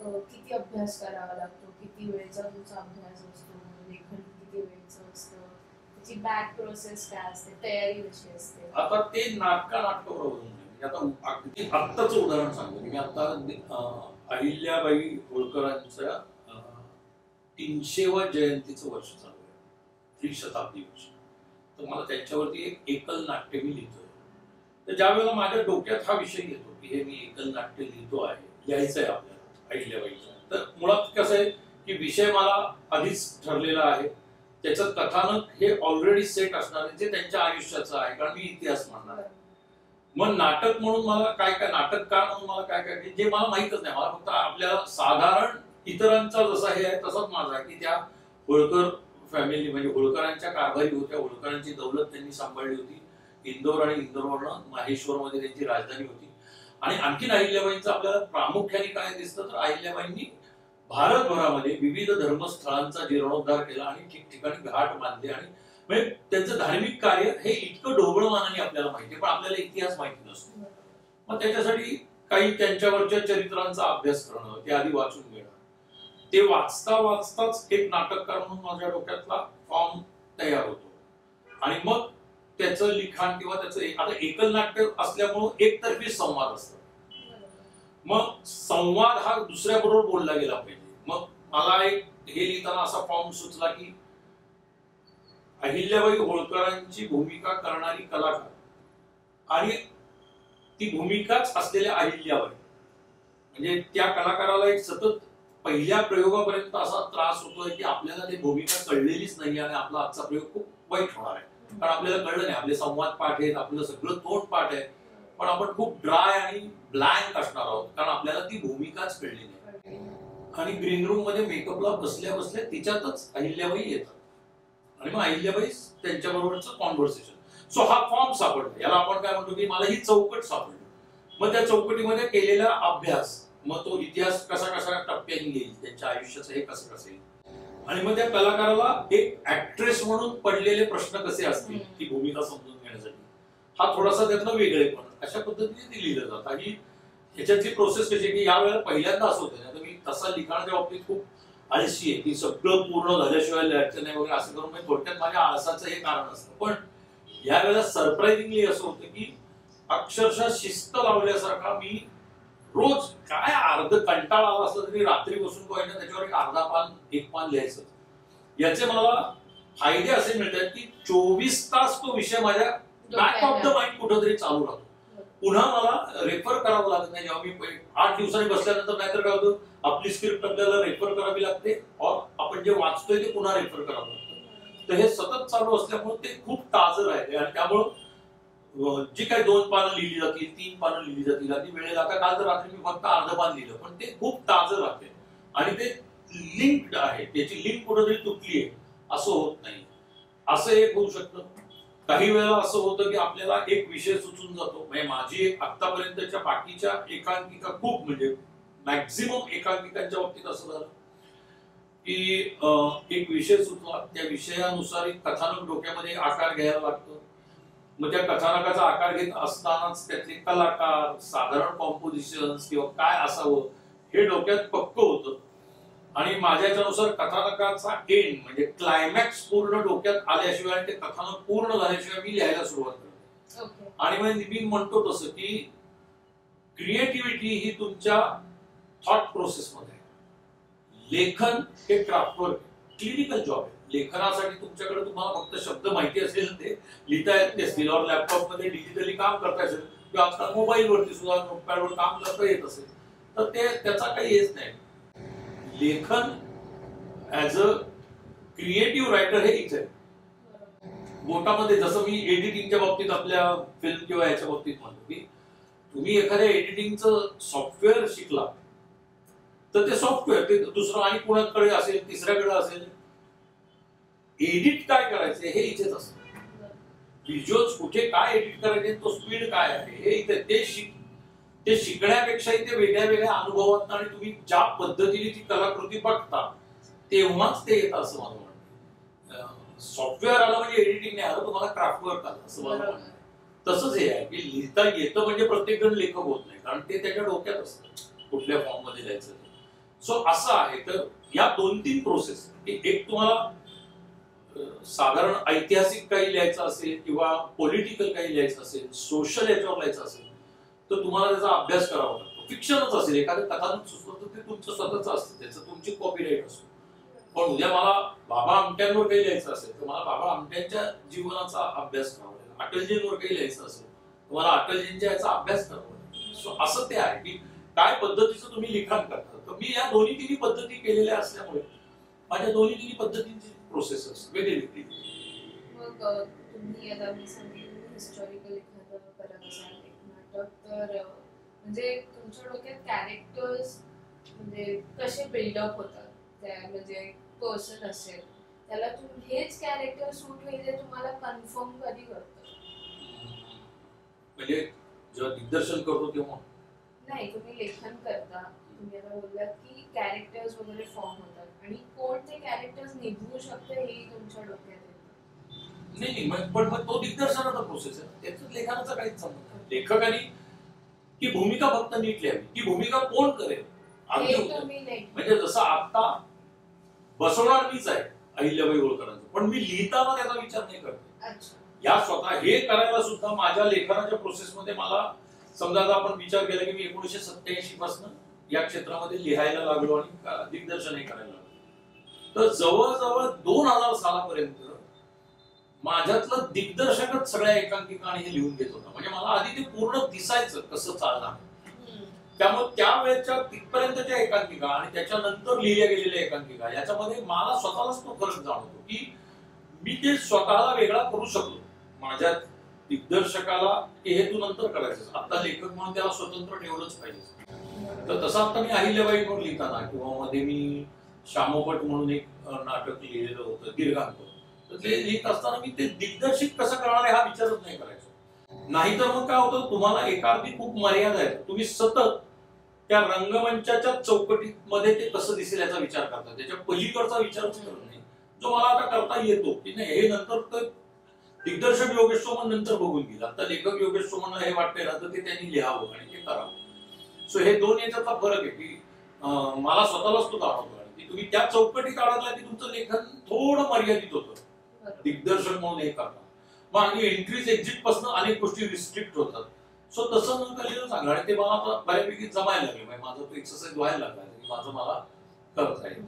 किती अभ्यास करावा लागतो, किती वेळचा तुमचा अभ्यास असतो, लेखन किती वेळचं असतं, त्याची बॅक प्रोसेस काय असते, तयारी कशी असते? आता ते नाटकाबरोबर आता अगदी आत्ताचं उदाहरण सांगतो. मी आता अहिल्याबाई होळकरांच्या 300व्या जयंतीचं वर्ष चालू आहे, त्रिशताब्दी वर्ष. तर मला त्याच्यावरती एक एकल नाट्य मी लिहितोय. तर ज्या वेळेला माझ्या डोक्यात हा विषय येतो की हे मी एकल नाट्य लिहितो आहे, लिहायचं आहे आपल्याला अहिल्याबाईचं, तर मुळात कसं आहे की विषय मला आधीच ठरलेला आहे, त्याचं कथानक हे ऑलरेडी सेट असणार आहे, जे त्यांच्या आयुष्याचं आहे, कारण मी इतिहास म्हणणार आहे. मग नाटक म्हणून मला काय काय, नाटककार म्हणून मला काय काय, जे मला माहितच नाही. मला फक्त आपल्याला साधारण इतरांचा जसा हे आहे तसाच माझा आहे की त्या होळकर फॅमिली म्हणजे होळकरांच्या कारभारी होत्या, होळकरांची दौलत त्यांनी सांभाळली होती. इंदोर आणि इंदोरवरनं माहेश्वरमध्ये त्यांची राजधानी होती. आणि आणखीन अहिल्याबाईंचं आपल्याला प्रामुख्याने काय दिसतं, तर अहिल्याबाईंनी भारतभरामध्ये विविध धर्मस्थळांचा जीर्णोद्धार केला आणि ठिकठिकाणी घाट बांधले. आणि म्हणजे त्यांचं धार्मिक कार्य हे इतकं ढोबळमानाने आपल्याला माहिती आहे, पण आपल्याला इतिहास माहिती नसतो. मग त्याच्यासाठी काही त्यांच्यावरच्या चरित्रांचा अभ्यास करणं, ते आधी वाचून घेणं, ते वाचता वाचताच एक नाटककार म्हणून माझ्या डोक्यातला फॉर्म तयार होतो. आणि मग त्याचं लिखाण किंवा त्याचं आता एकल नाट्य असल्यामुळं एकतर्फी संवाद असतात. मग संवाद हा दुसऱ्या बरोबर बोलला गेला पाहिजे. मग मला एक हे लिहिताना असा फॉर्म सुचला की अहिल्याबाई होळकरांची भूमिका करणारी कलाकार आणि ती भूमिकाच असलेल्या अहिल्याबाई, म्हणजे त्या कलाकाराला एक सतत पहिल्या प्रयोगापर्यंत असा त्रास होतोय की आपल्याला ती भूमिका कळलेलीच नाही आणि आपला आजचा प्रयोग खूप वाईट होणार आहे. कारण आपल्याला कळलं नाही, आपले संवाद पाठ आहेत, आपलं सगळं तोंड पाठ आहे, पण आपण खूप ड्राय आणि ब्लँक असणार आहोत कारण आपल्याला ती भूमिकाच कळली नाही. आणि ग्रीन रूम मध्ये मेकअपला बसल्या बसल्या तिच्यातच अहिल्याबाई येतात आणि मग अहिल्याबाई त्यांच्या बरोबरचं कॉन्व्हर्सेशन. सो हा फॉर्म सापडला, याला आपण काय म्हणतो की मला ही चौकट सापडली. मग त्या चौकटीमध्ये केलेला अभ्यास, मग तो इतिहास कसा कसा टप्प्याने येईल, त्यांच्या आयुष्याचं हे कसं कसं येईल, आणि मग त्या कलाकाराला एक ऍक्ट्रेस म्हणून पडलेले प्रश्न कसे असतील ती भूमिका समजून घेण्यासाठी, हा थोडासा त्यातला वेगळेपण अशा पद्धतीने ती लिहिलं जातं. आणि ह्याच्यातली प्रोसेस कशी की या वेळेला पहिल्यांदा असं होतं ना, मी तसा लिखाणाच्या बाबतीत खूप आळशी आहे की सगळं पूर्ण झाल्याशिवाय लिहायचं नाही वगैरे असं करून, म्हणजे थोडक्यात माझ्या आळसाचं हे कारण असतं. पण या वेळेला सरप्राइझिंगली असं होतं की अक्षरशः शिस्त लावल्यासारखा मी रोज काय अर्ध कंटाळा आला असला तरी रात्री बसून पाहिजे त्याच्यावर एक अर्धा पान एक पान लिहायचं. याचे मला फायदे असे मिळतात की 24 तास तो विषय माझ्या बॅक ऑफ द माइंड कुठंतरी चालू राहतो. पुन्हा मला रेफर करावं लागत नाही. जेव्हा मी 8 दिवसांनी बसल्यानंतर नाहीतर काय होतं, आपली स्क्रिप्ट आपल्याला रेफर करावी लागते और आपण जे वाचतोय ते पुन्हा रेफर करावं लागतं. तर हे सतत चालू असल्यामुळे ते खूप ताजं राहिले आणि त्यामुळं जी काही 2 पानं लिहिली जातील, 3 पानं लिहिली जातील, आणि वेळेला आता काल तर रात्री मी फक्त अर्ध पान लिहिलं, पण ते खूप ताजं राहते आणि ते लिंक्ड आहे, त्याची लिंक कुठेतरी तुटली आहे असं होत नाही. असं एक होऊ शकतं. काही वेळेला असं होतं की आपल्याला एक विषय सुचून जातो. म्हणजे माझी एक आतापर्यंतच्या बाकीच्या एकांकिका खूप, म्हणजे मॅक्झिमम एकांकिकांच्या बाबतीत असं झालं की एक विषय सुचला, त्या विषयानुसार एक कथानक डोक्यामध्ये आकार घ्यायला लागतं. मग त्या कथानकाचा आकार घेत असतानाच त्यातले कलाकार, साधारण कॉम्पोजिशन किंवा काय असावं हे डोक्यात पक्क होतं. आणि माझ्या याच्यानुसार कथानकाचा एंड म्हणजे क्लायमॅक्स पूर्ण डोक्यात आल्याशिवाय ते कथानक पूर्ण झाल्याशिवाय मी लिहायला सुरुवात करतो. आणि मग मी म्हणतो तसं की क्रिएटिव्हिटी ही तुमच्या थॉट प्रोसेस मध्ये आहे. लेखन हे क्राफ्टवर्क क्लिनिकल जॉब आहे. लेखनासाठी तुमच्याकडे तुम्हाला फक्त शब्द माहिती असेल ते लिहिता येत असतील और लॅपटॉप मध्ये डिजिटली काम करता असेल किंवा आजकाल मोबाईल वरती सुद्धा नोटपॅडवर काम करता येत असेल तर ते त्याचा काही हेच नाही. लेखन ऍज अ क्रिएटिव्ह रायटर हे इथे बोटामध्ये, जसं मी एडिटिंगच्या बाबतीत आपल्या फिल्म किंवा याच्या बाबतीत म्हणतो की तुम्ही एखाद्या एडिटिंगचं सॉफ्टवेअर शिकला तर ते सॉफ्टवेअर ते दुसरं आणि कुणाकडे असेल, तिसऱ्याकडे असेल. एडिट काय करायचे हे इथेच असतं. व्हिज्युअल्स कुठे काय एडिट करायचे, तो स्पीड काय आहे हे इथे ते शिकण्यापेक्षाही ते वेगळ्या वेगळ्या अनुभवात आणि तुम्ही ज्या पद्धतीने ती कलाकृती बघता तेव्हाच ते येतं असं मला वाटतं. सॉफ्टवेअर आलं म्हणजे एडिटिंग नाही आलं, तुम्हाला क्राफ्टवर्क आलं असं मला वाटतं. तसंच हे आहे की लिहिता येतं म्हणजे प्रत्येक जण लेखक होत नाही, कारण ते त्याच्या डोक्यात असतं कुठल्या फॉर्म मध्ये लिहायचं. सो असं आहे. तर या 2-3 प्रोसेस, एक तुम्हाला साधारण ऐतिहासिक काही लिहायचं असेल किंवा पॉलिटिकल काही लिहायचं असेल, सोशल याच्यावर लिहायचं असेल तर तुम्हाला त्याचा अभ्यास करावा लागतो. फिक्शनच असेल, एखादं कथानक सुचलं तर ते तुमचं स्वतःच असतं, त्याचं तुमची कॉपीराईट असतो. पण उद्या मला बाबा आमट्यांवर काही लिहायचं असेल तर मला बाबा आमट्यांच्या जीवनाचा अभ्यास करावा लागेल. अटलजींवर काही लिहायचं असेल तर मला अटलजींच्या याचा अभ्यास करावा लागेल. सो असं ते आहे की काय पद्धतीचं तुम्ही लिखाण करता. तर मी या 2-3 पद्धती केलेल्या असल्यामुळे माझ्या 2-3 पद्धतींची प्रोसेस वेगळी. मग तुम्ही आता मी सांगितलं हिस्टॉरिकल एखादं करत असाल नाटक तर म्हणजे तुमच्या डोक्यात कॅरेक्टर्स म्हणजे कसे बिल्डअप होतात, त्या म्हणजे पर्सन असेल त्याला तुम्ही हेच कॅरेक्टर सूट होईल ते तुम्हाला कन्फर्म कधी करतं? म्हणजे जेव्हा दिग्दर्शन करतो तेव्हा नाही, तुम्ही लेखन करता, तुम्ही आता बोललात की कॅरेक्टर्स वगैरे फॉर्म होतात आणि कोणते कॅरेक्टर्स निभवू शकते हे तुमच्या डोक्यात येतं. नाही, पण मग तो दिग्दर्शनाचा प्रोसेस आहे, त्याच्यात लेखनाचा काहीच संबंध नाही. लेखकाने ती भूमिका फक्त नीट लिहावी. ती भूमिका कोण करेल म्हणजे जसं आता बसवणार मीच आहे अहिल्याबाई होळकरांचं, पण मी लिहिताना त्याचा विचार नाही करत. या स्वतः हे करायला सुद्धा माझ्या लेखनाच्या प्रोसेसमध्ये मला समजा आता आपण विचार केला की मी 1987 पासून या क्षेत्रामध्ये लिहायला लागलो आणि दिग्दर्शनही करायला लागलो, तर जवळजवळ 2000 सालापर्यंत माझ्यातलं दिग्दर्शकच सगळ्या एकांकिका आणि हे लिहून घेत होता. म्हणजे मला आधी ते पूर्ण दिसायचं कसं चालणार. त्यामुळे त्यावेळेच्या तिथपर्यंतच्या एकांकिका आणि त्याच्यानंतर लिहिल्या गेलेल्या एकांकिका याच्यामध्ये मला स्वतःलाच तो फरक जाणवतो की मी ते स्वतःला वेगळा करू शकलो. माझ्या दिग्दर्शकाला हे तू नंतर करायचं, आता लेखक म्हणून त्याला स्वतंत्र ठेवलंच पाहिजे. तर तसं आता मी अहिल्याबाईंवर लिहिताना किंवा मध्ये मी श्यामोपट म्हणून एक नाटक लिहिलेलं होतं दीर्घांत, तर ते लिहित असताना मी ते दिग्दर्शित कसं करणार आहे हा विचारच नाही करायचो. नाहीतर मग काय होतं, तुम्हाला एखादी खूप मर्यादा आहे, तुम्ही सतत त्या रंगमंचाच्या चौकटीमध्ये ते कसं दिसेल याचा विचार करता, त्याच्या पलीकडचा विचारच करत नाही जो मला आता करता येतो की नाही. हे नंतर तर दिग्दर्शक योगेश सोमन नंतर बघून घेईल. आता लेखक योगेश सोमनला हे वाटतंय ना तर ते त्यांनी लिहावं आणि ते करावं. सो हे दोन याच्यातला फरक आहे की मला स्वतःलाच तो जाणवतो की तुम्ही त्या चौकटीत अडकला की तुमचं लेखन थोडं मर्यादित होतं दिग्दर्शक म्हणून हे करता. मग आणि एंट्रीज एक्झिट पासून अनेक गोष्टी रिस्ट्रिक्ट होतात. सो तसं न केलेलं चांगलं आणि ते मला आता बऱ्यापैकी जमायला लागले. म्हणजे माझं तो एक्सरसाइज व्हायला लागला की माझं मला करता येईल.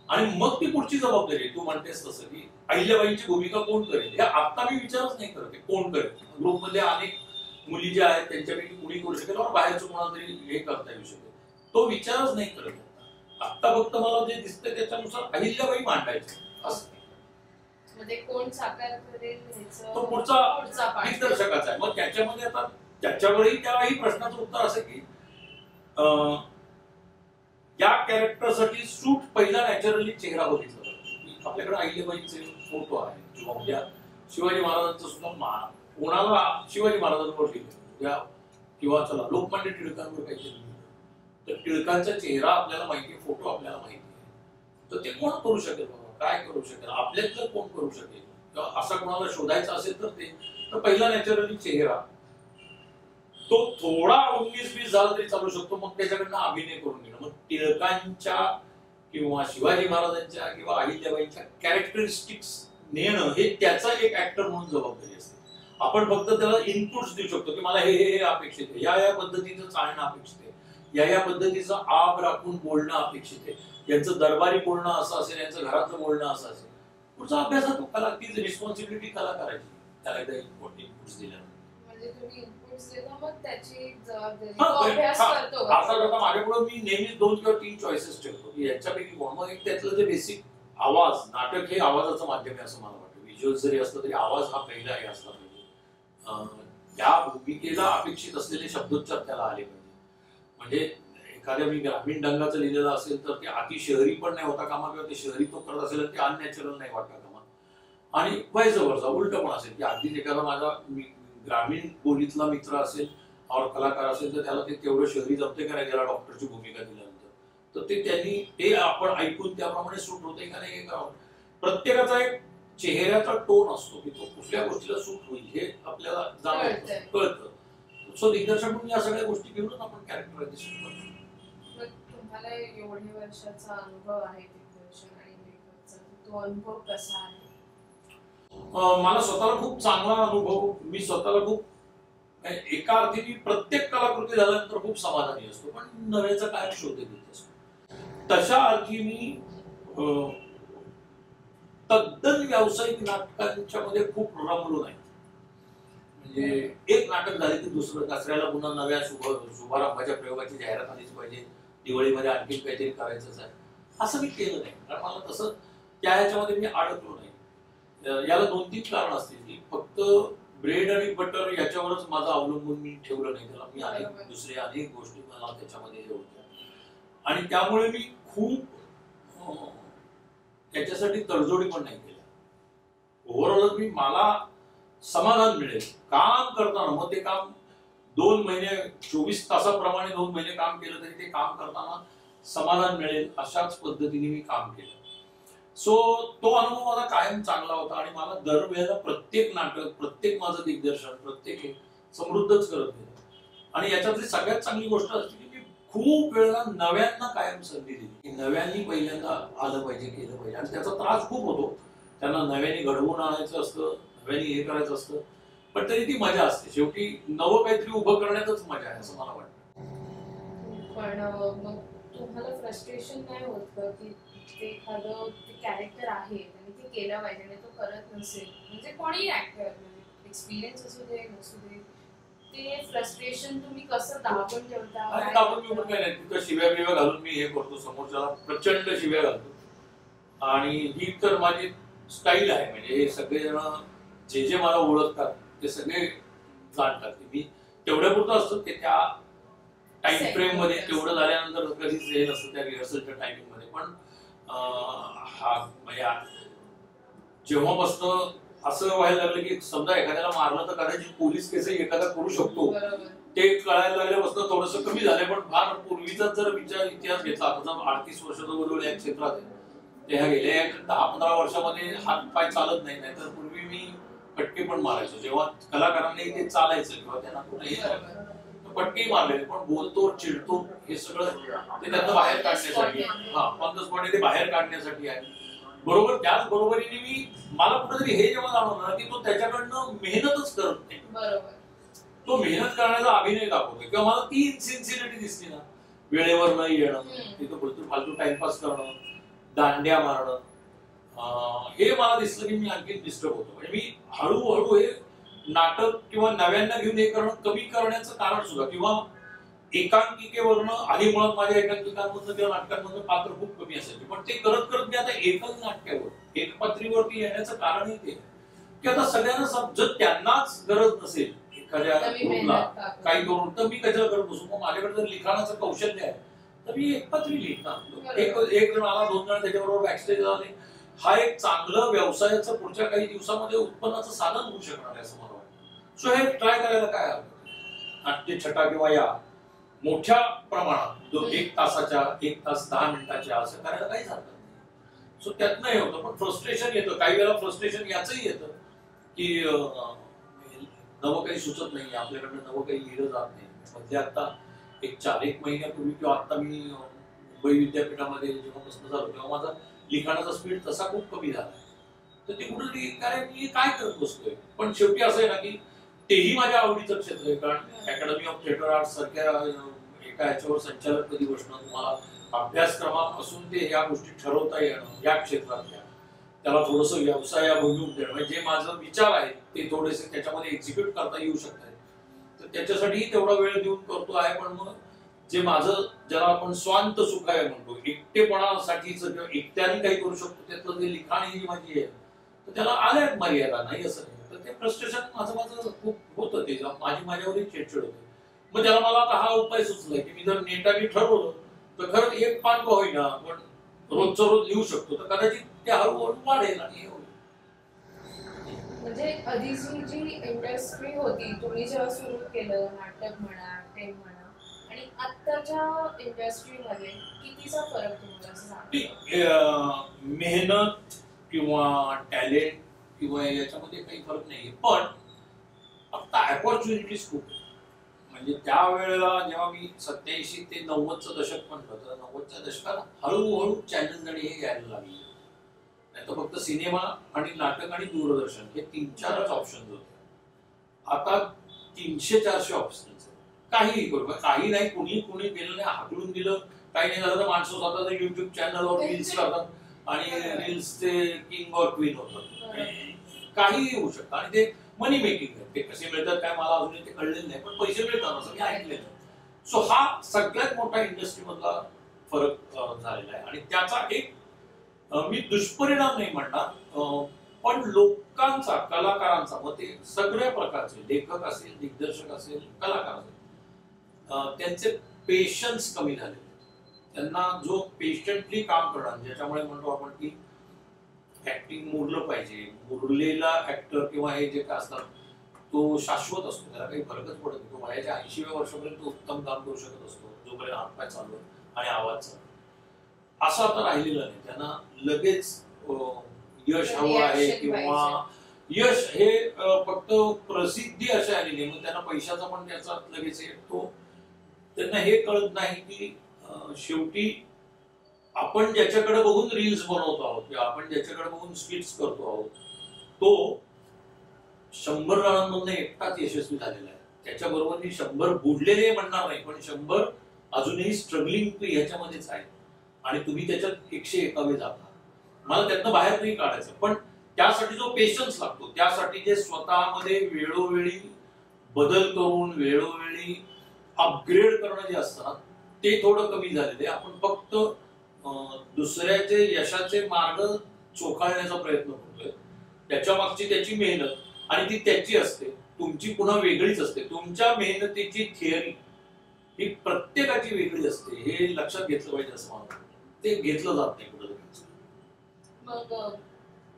आणि मग ती पुढची जबाबदारी तू म्हणतेस तसं की अहिल्याबाईंची भूमिका कोण करेल हे आता मी विचारच नाही करत कोण करेल. ग्रुपमध्ये अनेक मुली ज्या आहेत त्यांच्यापैकी कुणी करू शकेल किंवा बाहेरचं कोणाला तरी हे करता येऊ शकेल, तो विचारच नाही करत. आता फक्त मला जे दिसतंय त्याच्यानुसार अहिल्याबाई मांडायचे असं. कोण साकार करेल तो पुढचा दिग्दर्शकाचा आहे. मग त्याच्यामध्ये आता त्याच्यावरही त्याही प्रश्नाचं उत्तर असं की या कॅरेक्टरसाठी सूट पहिला नॅचरली चेहरा बघितला जातो. आपल्याकडे अहिल्याबाईंचे फोटो आहे किंवा उद्या शिवाजी महाराजांचं सुद्धा कोणाला शिवाजी महाराजांवर लिहिलं किंवा चला लोकमान्य टिळकांवर काहीतरी लिहिलं तर टिळकांचा चेहरा आपल्याला माहिती आहे, फोटो आपल्याला माहिती आहे, तर ते कोण करू शकेल, काय करू शकेल, आपल्यातलं कोण करू शकेल किंवा असं कोणाला शोधायचं असेल तर ते तर पहिला नॅचरली चेहरा तो थोडा 19-20 झाला तरी चालू शकतो, मग त्याच्याकडनं अभिनय करून घेणं. मग टिळकांच्या किंवा शिवाजी महाराजांच्या किंवा अहिल्याबाईंच्या कॅरेक्टरिस्टिक्स नेणं हे त्याचा एक ऍक्टर म्हणून जबाबदारी असते. आपण फक्त त्याला इनपुट्स देऊ शकतो की मला हे हे अपेक्षित आहे, या पद्धतीचं चालणं अपेक्षित आहे, या पद्धतीचं आब राखून बोलणं अपेक्षित आहे, यांचं दरबारी बोलणं असं असेल, यांचं घरातलं बोलणं असं असेल. पुढचा अभ्यास हा तो कला, तीच रिस्पॉन्सिबिलिटी कलाकाराची, त्याला एकदा इनपुट्स दिल्या. म्हणजे तुम्ही इनपुट्स देता मग त्याची जबाबदारी अभ्यास करतो. आता माझ्याकडे मी नेहमीच 2 किंवा 3 चॉईसेस ठेवतो की याच्यापैकी कोण. मग एक त्यातलं जे बेसिक आवाज, नाटक हे आवाजाचं माध्यम आहे असं मला वाटतं. व्हिज्युअल जरी असलं तरी आवाज हा पहिला हे असला पाहिजे. त्या भूमिकेला अपेक्षित असलेले शब्दोच्चार त्याला आले पाहिजे. म्हणजे एखाद्या मी ग्रामीण ढंगाचं लिहिलेलं असेल तर ते अति शहरी पण नाही होता कामा, किंवा ते शहरी तो करत असेल ते अननॅचरल नाही वाटता कामा. आणि व्हाईस वर्सा उलट पण असेल की अगदीच एखादा माझा ग्रामीण बोलीतला मित्र असेल और कलाकार असेल तर त्याला ते तेवढं शहरी जमते का नाही, त्याला डॉक्टरची भूमिका दिल्यानंतर, तर ते त्यांनी ते आपण ऐकून त्याप्रमाणे सूट होते का नाही हे करावं. प्रत्येकाचा एक चेहऱ्याचा टोन असतो की तो कुठल्या गोष्टीला सूट होईल हे आपल्याला जाणवतं, कळतं. सो दिग्दर्शक म्हणून या सगळ्या गोष्टी घेऊनच आपण कॅरेक्टरायझेशन करतो. तुम्हाला एवढे वर्षाचा अनुभव आहे दिग्दर्शन आणि मेकअपचा, तो अनुभव कसा आहे? मला स्वतःला खूप चांगला अनुभव, मी स्वतःला खूप एका अर्थी प्रत्येक कलाकृती झाल्यानंतर खूप समाधानी असतो, पण नव्याचा काय शोध घेत असतो. तशा अर्थी मी तद्दन व्यावसायिक नाटकांच्या मध्ये खूप रमलो नाही. म्हणजे एक नाटक झाले की दुसरं, दसऱ्याला पुन्हा नव्या शुभारंभाच्या प्रयोगाची जाहिरात आलीच पाहिजे, दिवाळीमध्ये आणखी काहीतरी करायचंच आहे, असं मी केलं नाही. कारण मला तसं त्या ह्याच्यामध्ये मी अडकलो नाही. याला 2-3 कारण असतील की फक्त ब्रेड आणि बटर याच्यावरच माझं अवलंबून मी ठेवलं नाही त्याला. मी अनेक गोष्टी मला त्याच्यामध्ये हे होत्या आणि त्यामुळे मी खूप त्याच्यासाठी तडजोडी पण नाही केल्या. ओव्हरऑल मला समाधान मिळेल काम करताना. मग ते काम 2 महिने 24 तासाप्रमाणे 2 महिने काम केलं तरी ते काम करताना समाधान मिळेल अशाच पद्धतीने मी काम केलं. सो तो अनुभव माझा कायम चांगला होता आणि मला दरवेळेला प्रत्येक नाटक, प्रत्येक माझं दिग्दर्शन, प्रत्येक हे समृद्धच करत गेलं. आणि याच्यातली सगळ्यात चांगली गोष्ट असते की मी खूप वेळा नव्यांना कायम संधी दिली की नव्यांनी पहिल्यांदा आलं पाहिजे, केलं पाहिजे. आणि त्याचा त्रास खूप होतो, त्यांना नव्याने घडवून आणायचं असतं, नव्याने हे करायचं असतं, पण तरी ती मजा असते. शेवटी नवं काहीतरी उभं करण्यातच मजा आहे असं मला वाटतं. पण मग तुम्हाला फ्रस्ट्रेशन नाही होत का की ते एखादं कॅरेक्टर आहे आणि ते केलं पाहिजे आणि तो करत नसेल, म्हणजे कोणी ऍक्टर, म्हणजे एक्सपिरियन्स असू दे नसू दे, ते फ्रस्ट्रेशन तुम्ही कसं दाबून ठेवता? दाबून घेऊन काय नाही, तिथं शिव्या बिव्या घालून मी हे करतो, समोरच्याला प्रचंड शिव्या घालतो. आणि ही तर माझी स्टाईल आहे. म्हणजे हे सगळेजण जे मला ओळखतात ते सगळे जाणतात की मी तेवढ्या पुरतं असतं की त्या टाइम फ्रेम मध्ये तेवढं झाल्यानंतर कधीच हे नसतं त्या रिहर्सलच्या टायमिंग मध्ये. पण हा म्हणजे जेव्हापासून असं व्हायला लागलं की समजा एखाद्याला मारलं तर कदाचित पोलीस केस एखादा करू शकतो, ते कळायला लागल्यापासून थोडंसं कमी झालंय. पण फार पूर्वीचा जर विचार इतिहास घेतला, आता 38 वर्षाचा बरोबर या क्षेत्रात आहे, ते ह्या गेल्या 10-15 वर्षामध्ये हात पाय चालत नाही. नाहीतर पूर्वी मी फटके पण मारायचो जेव्हा कलाकारांनी ते चालायचं किंवा त्यांना कुठे पटके मारले. पण बोलतो, चिडतो, हे सगळं ते त्यांना बाहेर काढण्यासाठी, ऑन द स्पॉट ते बाहेर काढण्यासाठी आहे. बरोबर त्याच बरोबरीने मी मला कुठेतरी हे जेव्हा जाणवलं की तो त्याच्याकडनं मेहनतच करत नाही, तो मेहनत करण्याचा अभिनय दाखवतो, किंवा मला ती इन्सिन्सिरिटी दिसली ना, वेळेवर न येणं, तिथं फालतू टाइमपास करणं, दांड्या मारणं, हे मला दिसलं की मी आणखी डिस्टर्ब होतो. म्हणजे मी हळूहळू हे नाटक किंवा नव्यांना घेऊन हे करणं कमी करण्याचं कारण सुद्धा, किंवा एकांकिकेवरनं आधी मुळात माझ्या एकांकिकांमधनं किंवा नाटकांमधनं पात्र खूप कमी असायचे. पण ते करत करत मी आता एकच नाटकावर एकपात्रीवरती येण्याचं कारणही ते की आता सगळ्यांना जर त्यांनाच गरज नसेल एखाद्या ग्रुपला काही करून, तर मी कशाला करत बसू. मग माझ्याकडे जर लिखाणाचं कौशल्य आहे तर मी एकपात्री लिहित ना. एक जण आला, 2 जण त्याच्याबरोबर बॅकस्टेज आले, हा एक चांगलं व्यवसायाचं पुढच्या काही दिवसामध्ये उत्पन्नाचं साधन होऊ शकणार आहे असं मला वाटतं. सो हे ट्राय करायला काय हवं. नाट्यछटा किंवा या मोठ्या प्रमाणात 1 तासाच्या 1 तास 10 मिनिटाच्या असं करायला काहीच हरकत नाही. सो त्यातनं हे होतं. पण फ्रस्ट्रेशन येतं काही वेळेला. फ्रस्ट्रेशन याचंही येतं की नवं काही सुचत नाही, आपल्याकडनं नवं काही लिहिलं जात नाही. म्हणजे आता एक 4-1 महिन्यापूर्वी किंवा आता मी मुंबई विद्यापीठामध्ये जेव्हापासून झालो तेव्हा माझा लिखाणाचा स्पीड तसा खूप कमी झाला. तर ते कुठेतरी काय मी काय करत बसतोय. पण शेवटी असं आहे ना की तेही माझ्या आवडीचं क्षेत्र आहे. कारण अकॅडमी ऑफ थिएटर आर्ट्स सारख्या एका ह्याच्यावर संचालक कधी बसणं, तुम्हाला अभ्यासक्रमापासून ते या गोष्टी ठरवता येणं या क्षेत्रातल्या, त्याला थोडंसं व्यवसायाभिमुख देणं, म्हणजे जे माझं विचार आहे ते थोडेसे त्याच्यामध्ये एक्झिक्यूट करता येऊ शकतात. तर त्याच्यासाठीही तेवढा वेळ देऊन करतो आहे. पण मग जे माझं ज्याला आपण स्वांत सुख आहे म्हणतो, एकटेपणासाठीच किंवा एकट्याने काही करू शकतो त्यातलं जे लिखाण ही माझी आहे, तर त्याला आल्या मर्यादा नाही असं नाही. तर ते फ्रस्ट्रेशन माझं खूप होतं, ते माझ्यावरही चिडचिड होते. मग त्याला मला आता हा उपाय सुचलाय की मी जर नेटाने ठरवलं तर खरं एक पान का होईना पण रोजचं रोज लिहू शकतो, तर कदाचित ते हळूहळू वाढेल आणि हे होईल. म्हणजे आधीची जी इंडस्ट्री होती, तुम्ही जेव्हा सुरू केलं नाटक म्हणा, ऍक्टिंग म्हणा, आणि आत्ताच्या इंडस्ट्रीमध्ये कितीचा फरक तुम्हाला असं जाणवतो? मेहनत किंवा टॅलेंट किंवा याच्यामध्ये काही फरक नाहीये, पण आता अपॉर्च्युनिटीज खूप. म्हणजे त्यावेळेला जेव्हा मी 87 ते 90चं दशक म्हटलं, तर 90च्या दशकात हळूहळू चॅनल आणि हे यायला लागले. नाही तर फक्त सिनेमा आणि नाटक आणि दूरदर्शन हे 3-4च ऑप्शन होते. आता 300-400 ऑप्शन्स. काहीही करू, काही नाही, कुणी केलं नाही, हाकलून दिलं, काही नाही झालं तर माणसं स्वतःचा युट्यूब चॅनलवर रील्स करतात आणि रील्सचे किंग और क्वीन होतात. काहीही होऊ शकतं आणि ते मनी मेकिंग आहे. ते कसे मिळतात काय मला अजून ते कळलेलं नाही, पण पैसे मिळतात असं मी ऐकलेलं. सो हा सगळ्यात मोठा इंडस्ट्रीमधला फरक झालेला आहे. आणि त्याचा एक मी दुष्परिणाम नाही म्हणणार, पण लोकांचा, कलाकारांचा, मग ते सगळ्या प्रकारचे लेखक असेल, दिग्दर्शक असेल, कलाकार असेल, त्यांचे पेशन्स कमी झाले. त्यांना जो पेशंटली काम करणं, ज्याच्यामुळे म्हणतो आपण की ऍक्टिंग मुरलं पाहिजे, मुरलेला ऍक्टर किंवा हे जे काय असतात तो शाश्वत असतो, त्याला काही फरकच पडत नाही. तो वयाच्या 80व्या वर्षापर्यंत उत्तम काम करू शकत असतो, जोपर्यंत हातपाय चालू आणि आवाज चालू. असं आता राहिलेलं नाही. त्यांना लगेच यश हवं आहे किंवा यश हे फक्त प्रसिद्धी अशी आलेली आहे, मग त्यांना पैशाचा पण त्याचा लगेच येतो. त्यांना हे कळत नाही की शेवटी आपण ज्याच्याकडे बघून रील्स बनवतो आहोत किंवा आपण ज्याच्याकडे बघून स्किट्स करतो आहोत, तो 100 जणांमधून एकटाच यशस्वी झालेला आहे. त्याच्याबरोबर मी 100 बुडलेले म्हणणार नाही, पण 100 अजूनही स्ट्रगलिंग ह्याच्यामध्येच आहे आणि तुम्ही त्याच्यात 101वे जाता. मला त्यातनं बाहेर नाही काढायचं, पण त्यासाठी जो पेशन्स लागतो, त्यासाठी जे स्वतःमध्ये वेळोवेळी बदल करून वेळोवेळी अपग्रेड करणं जे असतं ते थोडं कमी झालेलं आहे. आपण फक्त दुसऱ्याचे यशाचे मार्ग चोखाळण्याचा प्रयत्न करतोय. त्याच्या मागची त्याची मेहनत आणि ती त्याची असते, तुमची पुन्हा वेगळीच असते. तुमच्या मेहनतीची थिअरी ही प्रत्येकाची वेगळी असते, हे लक्षात घेतलं पाहिजे असं मला वाटतं. ते घेतलं जात नाही कुठं. मग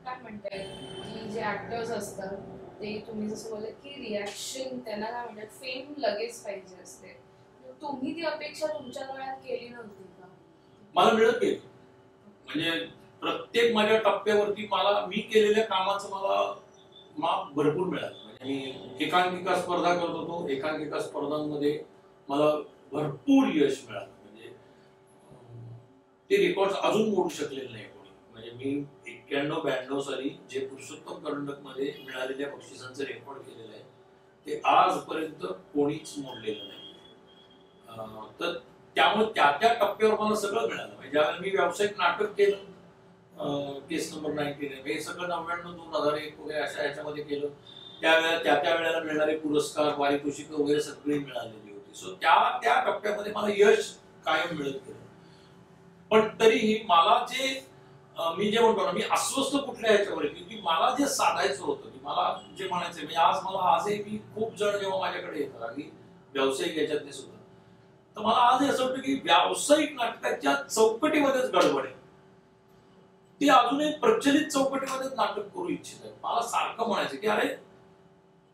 काय म्हणताय की जे ऍक्टर्स असतात ते तुम्ही जसं बोलत की रिॲक्शन, त्यांना काय म्हणतात फेम लगेच पाहिजे असते, तुम्ही ती अपेक्षा तुमच्या काळात केली नव्हती का? मला मिळत गेली. म्हणजे प्रत्येक माझ्या टप्प्यावरती मी केलेल्या कामाचं मला माप भरपूर मिळालं. म्हणजे मी एकांकिका स्पर्धा करत होतो, एकांकिका स्पर्धांमध्ये मला भरपूर यश मिळालं. म्हणजे ते रेकॉर्ड अजून मोडू शकलेले नाही कोणी. म्हणजे मी 91-92 साली जे पुरुषोत्तम करंडक मध्ये मिळालेल्या बक्षिसांचं रेकॉर्ड केलेलं आहे ते आजपर्यंत कोणीच मोडलेलं नाही. तर त्यामुळे त्या टप्प्यावर मला सगळं मिळालं. म्हणजे ज्यावेळेला मी व्यावसायिक नाटक केलं, केस नंबर 99, हे सगळं 99, 2001 वगैरे अशा ह्याच्यामध्ये केलं, त्यावेळेला त्या वेळेला मिळणारे पुरस्कार, पारितोषिक वगैरे सगळी मिळालेली होती. सो त्या टप्प्यामध्ये मला यश कायम मिळत गेलं. पण तरीही मला जे मी जे म्हणतो ना, मी अस्वस्थ कुठल्या ह्याच्यावर की मला जे साधायचं होतं, की मला जे म्हणायचं, म्हणजे आजही मी खूप जण जेव्हा माझ्याकडे येतात आणि व्यावसायिक याच्यातले सुद्धा, तर मला आज असं वाटतं की व्यावसायिक नाटकाच्या चौकटीमध्येच गडबड आहे. ती अजूनही प्रचलित चौकटीमध्येच नाटक करू इच्छित आहे. मला सारखं म्हणायचं की अरे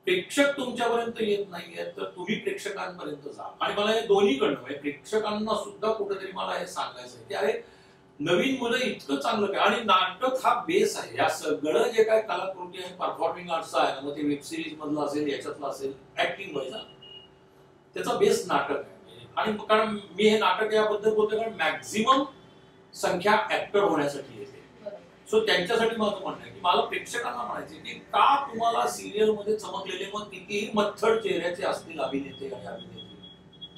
प्रेक्षक तुमच्यापर्यंत येत नाहीये तर तुम्ही प्रेक्षकांपर्यंत जा. आणि मला हे दोन्हीकडनं, म्हणजे प्रेक्षकांना सुद्धा कुठेतरी मला हे सांगायचं आहे की अरे नवीन मुलं इतकं चांगलं काय, आणि नाटक हा बेस आहे. या सगळं जे काय कलाकृती आहे परफॉर्मिंग आर्टचा आहे, मग ते वेब सिरीज मधलं असेल, याच्यातलं असेल, ऍक्टिंग व्हायचा, त्याचा बेस नाटक आहे. आणि कारण मी हे नाटक याबद्दल बोलतो कारण मॅक्झिमम संख्या ऍक्टर होण्यासाठी येते. सो त्यांच्यासाठी माझं म्हणणं आहे की मला प्रेक्षकांना म्हणायचे की का तुम्हाला सिरियल मध्ये चमकलेले मग कितीही मत्थड चेहऱ्याचे असतील अभिनेते आणि अभिनेत्री,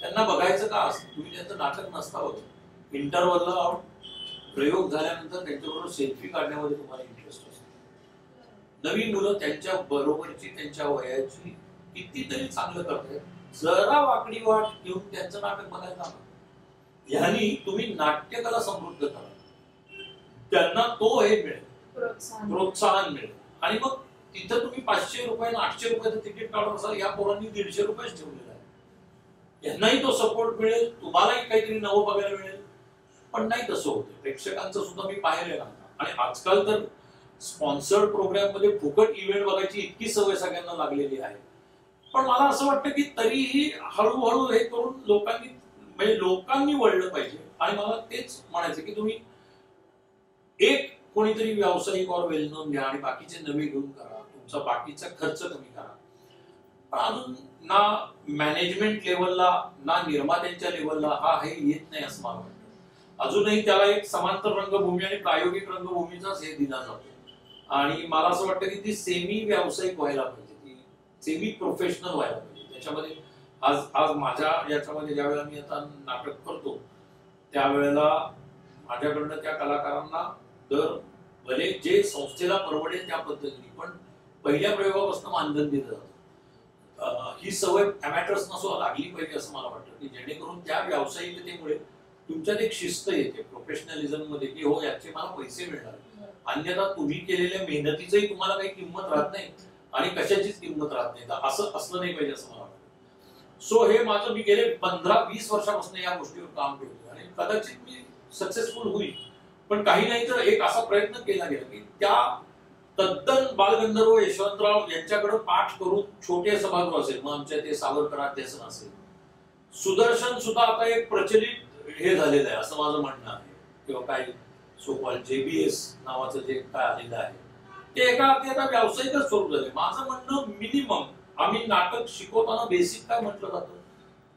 त्यांना बघायचं का असतं? तुम्ही त्यांचं नाटक नसता होतं. इंटरव्हलला प्रयोग झाल्यानंतर त्यांच्याबरोबर सेल्फी काढण्यामध्ये तुम्हाला इंटरेस्ट असतो. नवीन मुलं त्यांच्या बरोबरची, त्यांच्या वयाची कितीतरी चांगलं करतात, जरा वाकडी वाट घेऊन त्यांचं नाटक बघायला ह्यानी तुम्ही नाट्यकला समृद्ध करा, त्यांना तो हे मिळेल, प्रोत्साहन मिळेल. आणि मग तिथं तुम्ही 500 रुपयानं 800 रुपयाचं तिकीट काढून असाल, या पोरांनी 150 रुपयेच ठेवलेला आहे, यांनाही तो सपोर्ट मिळेल, तुम्हालाही काहीतरी नवं बघायला मिळेल. पण नाही तसं होतं. प्रेक्षकांचं सुद्धा मी पाहिलंय ना, आणि आजकाल तर स्पॉन्सर्ड प्रोग्राम मध्ये फुकट इव्हेंट बघायची इतकी सवय सगळ्यांना लागलेली आहे. पण मला असं वाटतं की तरीही हळूहळू हे करून लोकांनी, म्हणजे लोकांनी वळलं पाहिजे. आणि मला तेच म्हणायचं की तुम्ही एक कोणीतरी व्यावसायिक और वेल नोन घ्या आणि बाकीचे नवे घेऊन करा, तुमचा बाकीचा खर्च कमी करा. पण अजून ना मॅनेजमेंट लेवलला ना निर्मात्यांच्या लेवलला हा हे येत नाही असं मला वाटतं. अजूनही त्याला एक समांतर रंगभूमी आणि प्रायोगिक रंगभूमीचाच हे दिला जातो. आणि मला असं वाटतं की ती सेमी व्यावसायिक व्हायला पाहिजे, ती सेमी प्रोफेशनल व्हायला पाहिजे. त्याच्यामध्ये आज आज माझ्या याच्यामध्ये ज्यावेळेला मी आता नाटक करतो त्यावेळेला माझ्याकडनं त्या कलाकारांना दर भले जे संस्थेला परवडेल त्या पद्धतीने, पण पहिल्या प्रयोगापासून मानधन दिलं जातं. ही सवय अमॅटर्सना सुद्धा लागली पाहिजे असं मला वाटतं, की जेणेकरून त्या व्यावसायिकतेमुळे तुमच्यात एक शिस्त येते प्रोफेशनलिझम मध्ये, की हो याचे मला पैसे मिळणार. अन्यथा तुम्ही केलेल्या मेहनतीचंही तुम्हाला काही किंमत राहत नाही आणि कशाचीच किंमत राहत नाही. तर असं असलं नाही पाहिजे असं मला वाटतं. सो हे माझं, मी गेले 15-20 वर्षापासून या गोष्टीवर काम करतोय आणि कदाचित मी सक्सेसफुल होईल. पण काही नाही तर एक असा प्रयत्न केला गेला की त्या तद्दन बालगंधर्व यशवंतराव यांच्याकडे पाठ करून छोटे सभागृह असेल, मग आमच्या ते सावरकर अध्यासन असेल, सुदर्शन सुद्धा आता एक प्रचलित हे झालेलं आहे असं माझं म्हणणं आहे. किंवा काय सोकॉल JBS नावाचं जे काय आलेलं आहे ते एका अर्थी आता व्यावसायिकच स्वरूप झाले. माझं म्हणणं मिनिमम आम्ही नाटक शिकवताना बेसिक काय म्हटलं जातं,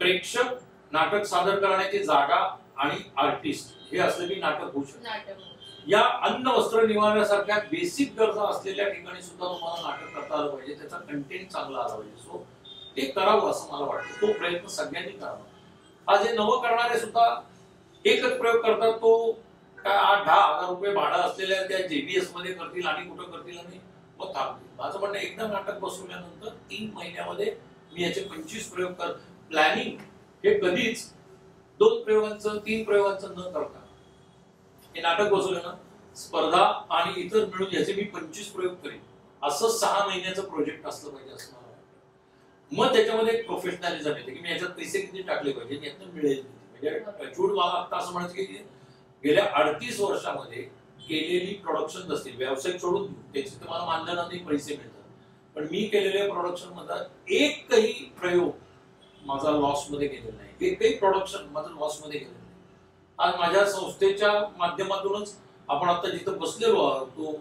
प्रेक्षक, नाटक सादर करण्याची जागा आणि आर्टिस्ट हे असलं की नाटक होऊ शकतं. या अन्न वस्त्र निवारण्यासारख्या बेसिक गरजा असलेल्या ठिकाणी सुद्धा तुम्हाला नाटक करता आलं पाहिजे, त्याचा कंटेंट चांगला आला पाहिजे. सो ते करावं असं मला वाटतं. तो प्रयत्न सगळ्यांनी करावा. आज हे नवं करणारे सुद्धा एकच प्रयोग करतात, तो काय 8-10 हजार रुपये भाडं असलेल्या त्या JBS मध्ये करतील आणि कुठं करतील आणि मग थांबतील. माझं म्हणणं एकदा नाटक बसवल्यानंतर 3 महिन्यामध्ये मी याचे 25 प्रयोग कर. प्लॅनिंग हे कधीच 2 प्रयोगांचं 3 प्रयोगांचं न करता हे नाटक बसवलं ना, स्पर्धा आणि इतर मिळून याचे मी 25 प्रयोग करेन असं 6 महिन्याचं प्रोजेक्ट असलं पाहिजे असं मला वाटतं. मग त्याच्यामध्ये एक प्रोफेशनलिझम येते की मी याच्यात पैसे किती टाकले पाहिजे, यातनं मिळेल. म्हणजे चूड मला आता असं म्हणायचं की गेल्या 38 वर्षामध्ये केलेली प्रोडक्शन असतील, व्यावसायिक सोडून त्याचे तुम्हाला मानधनाने पैसे मिळतात, पण मी केलेल्या प्रोडक्शन मध्ये एकही प्रयोग माझा लॉस मध्ये गेलेला नाही, एकही प्रोडक्शन माझं लॉस मध्ये गेलेलं नाही. आज माझ्या संस्थेच्या माध्यमातूनच आपण आता जिथं बसलेलो आहोत तो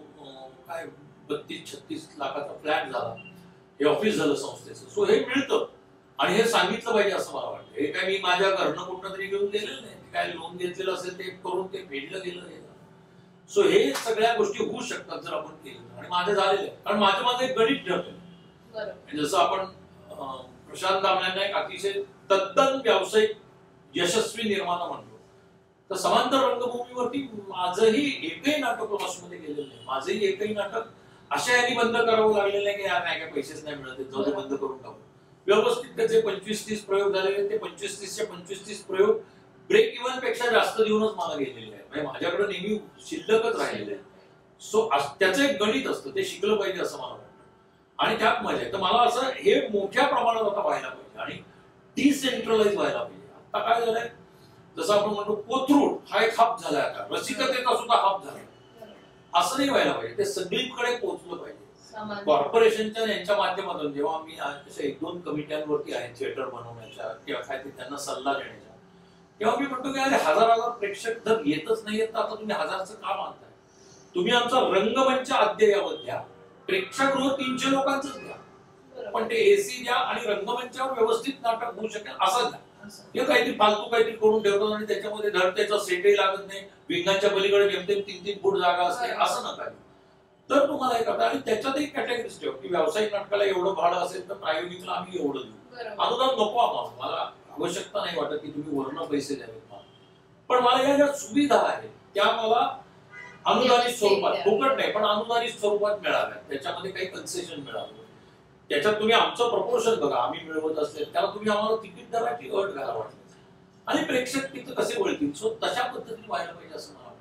काय 32-36 लाखाचा फ्लॅट झाला, हे ऑफिस झालं संस्थेचं. सो हे मिळतं आणि हे सांगितलं पाहिजे असं मला वाटतं. हे काय मी माझ्या घरनं कुठं तरी घेऊन गेलेलं नाही, काय लोन घेतलेलं असेल ते करून ते फेडलं गेलं. सो हे सगळ्या गोष्टी होऊ शकतात जर आपण केलं, आणि माझं झालेलं आहे. कारण माझं एक गणित ठरतं. जसं आपण प्रशांत दामल्यांना एक अतिशय तद्दन व्यावसायिक यशस्वी निर्माता म्हणतो, तर समांतर रंगभूमीवरती माझंही एकही नाटक लॉसमध्ये गेलेलं नाही. माझंही एकही नाटक अशा याने बंद करावं लागलेलं नाही की यार नाही काय पैसेच नाही मिळत, जाऊ बंद करून टाकू. व्यवस्थित त्याचे 25-30 प्रयोग झालेले, ते 25-30चे 25-30 प्रयोग ब्रेक इव्हन पेक्षा जास्त देऊनच मला गेलेले आहे. म्हणजे माझ्याकडे नेहमी शिल्लकच राहिलेले आहे. सो त्याचं एक गणित असतं, ते शिकलं पाहिजे असं मला वाटतं आणि त्यात मजा आहे. तर मला असं हे मोठ्या प्रमाणात आता व्हायला पाहिजे आणि डिसेंट्रलाइज व्हायला पाहिजे. आता काय झालंय, जसं आपण म्हणतो कोथरूड हा एक हब झालाय, आता रसिकतेचा सुद्धा हब झालाय. असं नाही व्हायला पाहिजे, ते सगळीकडे पोहोचलं पाहिजे. कॉर्पोरेशनच्या यांच्या माध्यमातून जेव्हा आम्ही अशा 1-2 कमिट्यांवरती आहे थिएटर बनवण्याच्या किंवा काय ते त्यांना सल्ला देण्याच्या, तेव्हा मी म्हणतो की अरे हजार प्रेक्षक जर येतच नाहीयेत तर आता तुम्ही 1000चं का मानताय? तुम्ही आमचा रंगमंच अद्ययावत द्या, प्रेक्षागृह 300 लोकांचंच द्या, पण ते एसी द्या आणि रंगमंचावर व्यवस्थित नाटक होऊ शकेल असं द्या. हे काहीतरी फालतू काहीतरी करून ठेवतात आणि त्याच्यामध्ये धड त्याचा सेटही लागत नाही, विंगांच्या पलीकडे जेमतेम 3-3 फूट जागा असते, असं नका. तर तुम्हाला हे करता. आणि त्याच्यात एक कॅटेगरीज ठेव की व्यावसायिक नाटकाला एवढं भाडं असेल तर प्रायोगिकला आम्ही एवढं देऊ. अनुदान नको आम्हाला, मला आवश्यकता नाही वाटत की तुम्ही वर्ण पैसे द्यावेत मला, पण मला या ज्या सुविधा आहेत त्या मला अनुदानित स्वरूपात, फुकट नाही पण अनुदानित स्वरूपात मिळाव्यात, त्याच्यामध्ये काही कन्सेशन मिळावं. त्याच्यात तुम्ही आमचं प्रपोर्शन बघा, आम्ही मिळवत असेल त्याला तुम्ही आम्हाला तिकीट दराची अट घाला वाटत आणि प्रेक्षक तिथं कसे वळतील. सो तशा पद्धतीने व्हायला पाहिजे असं मला वाटतं.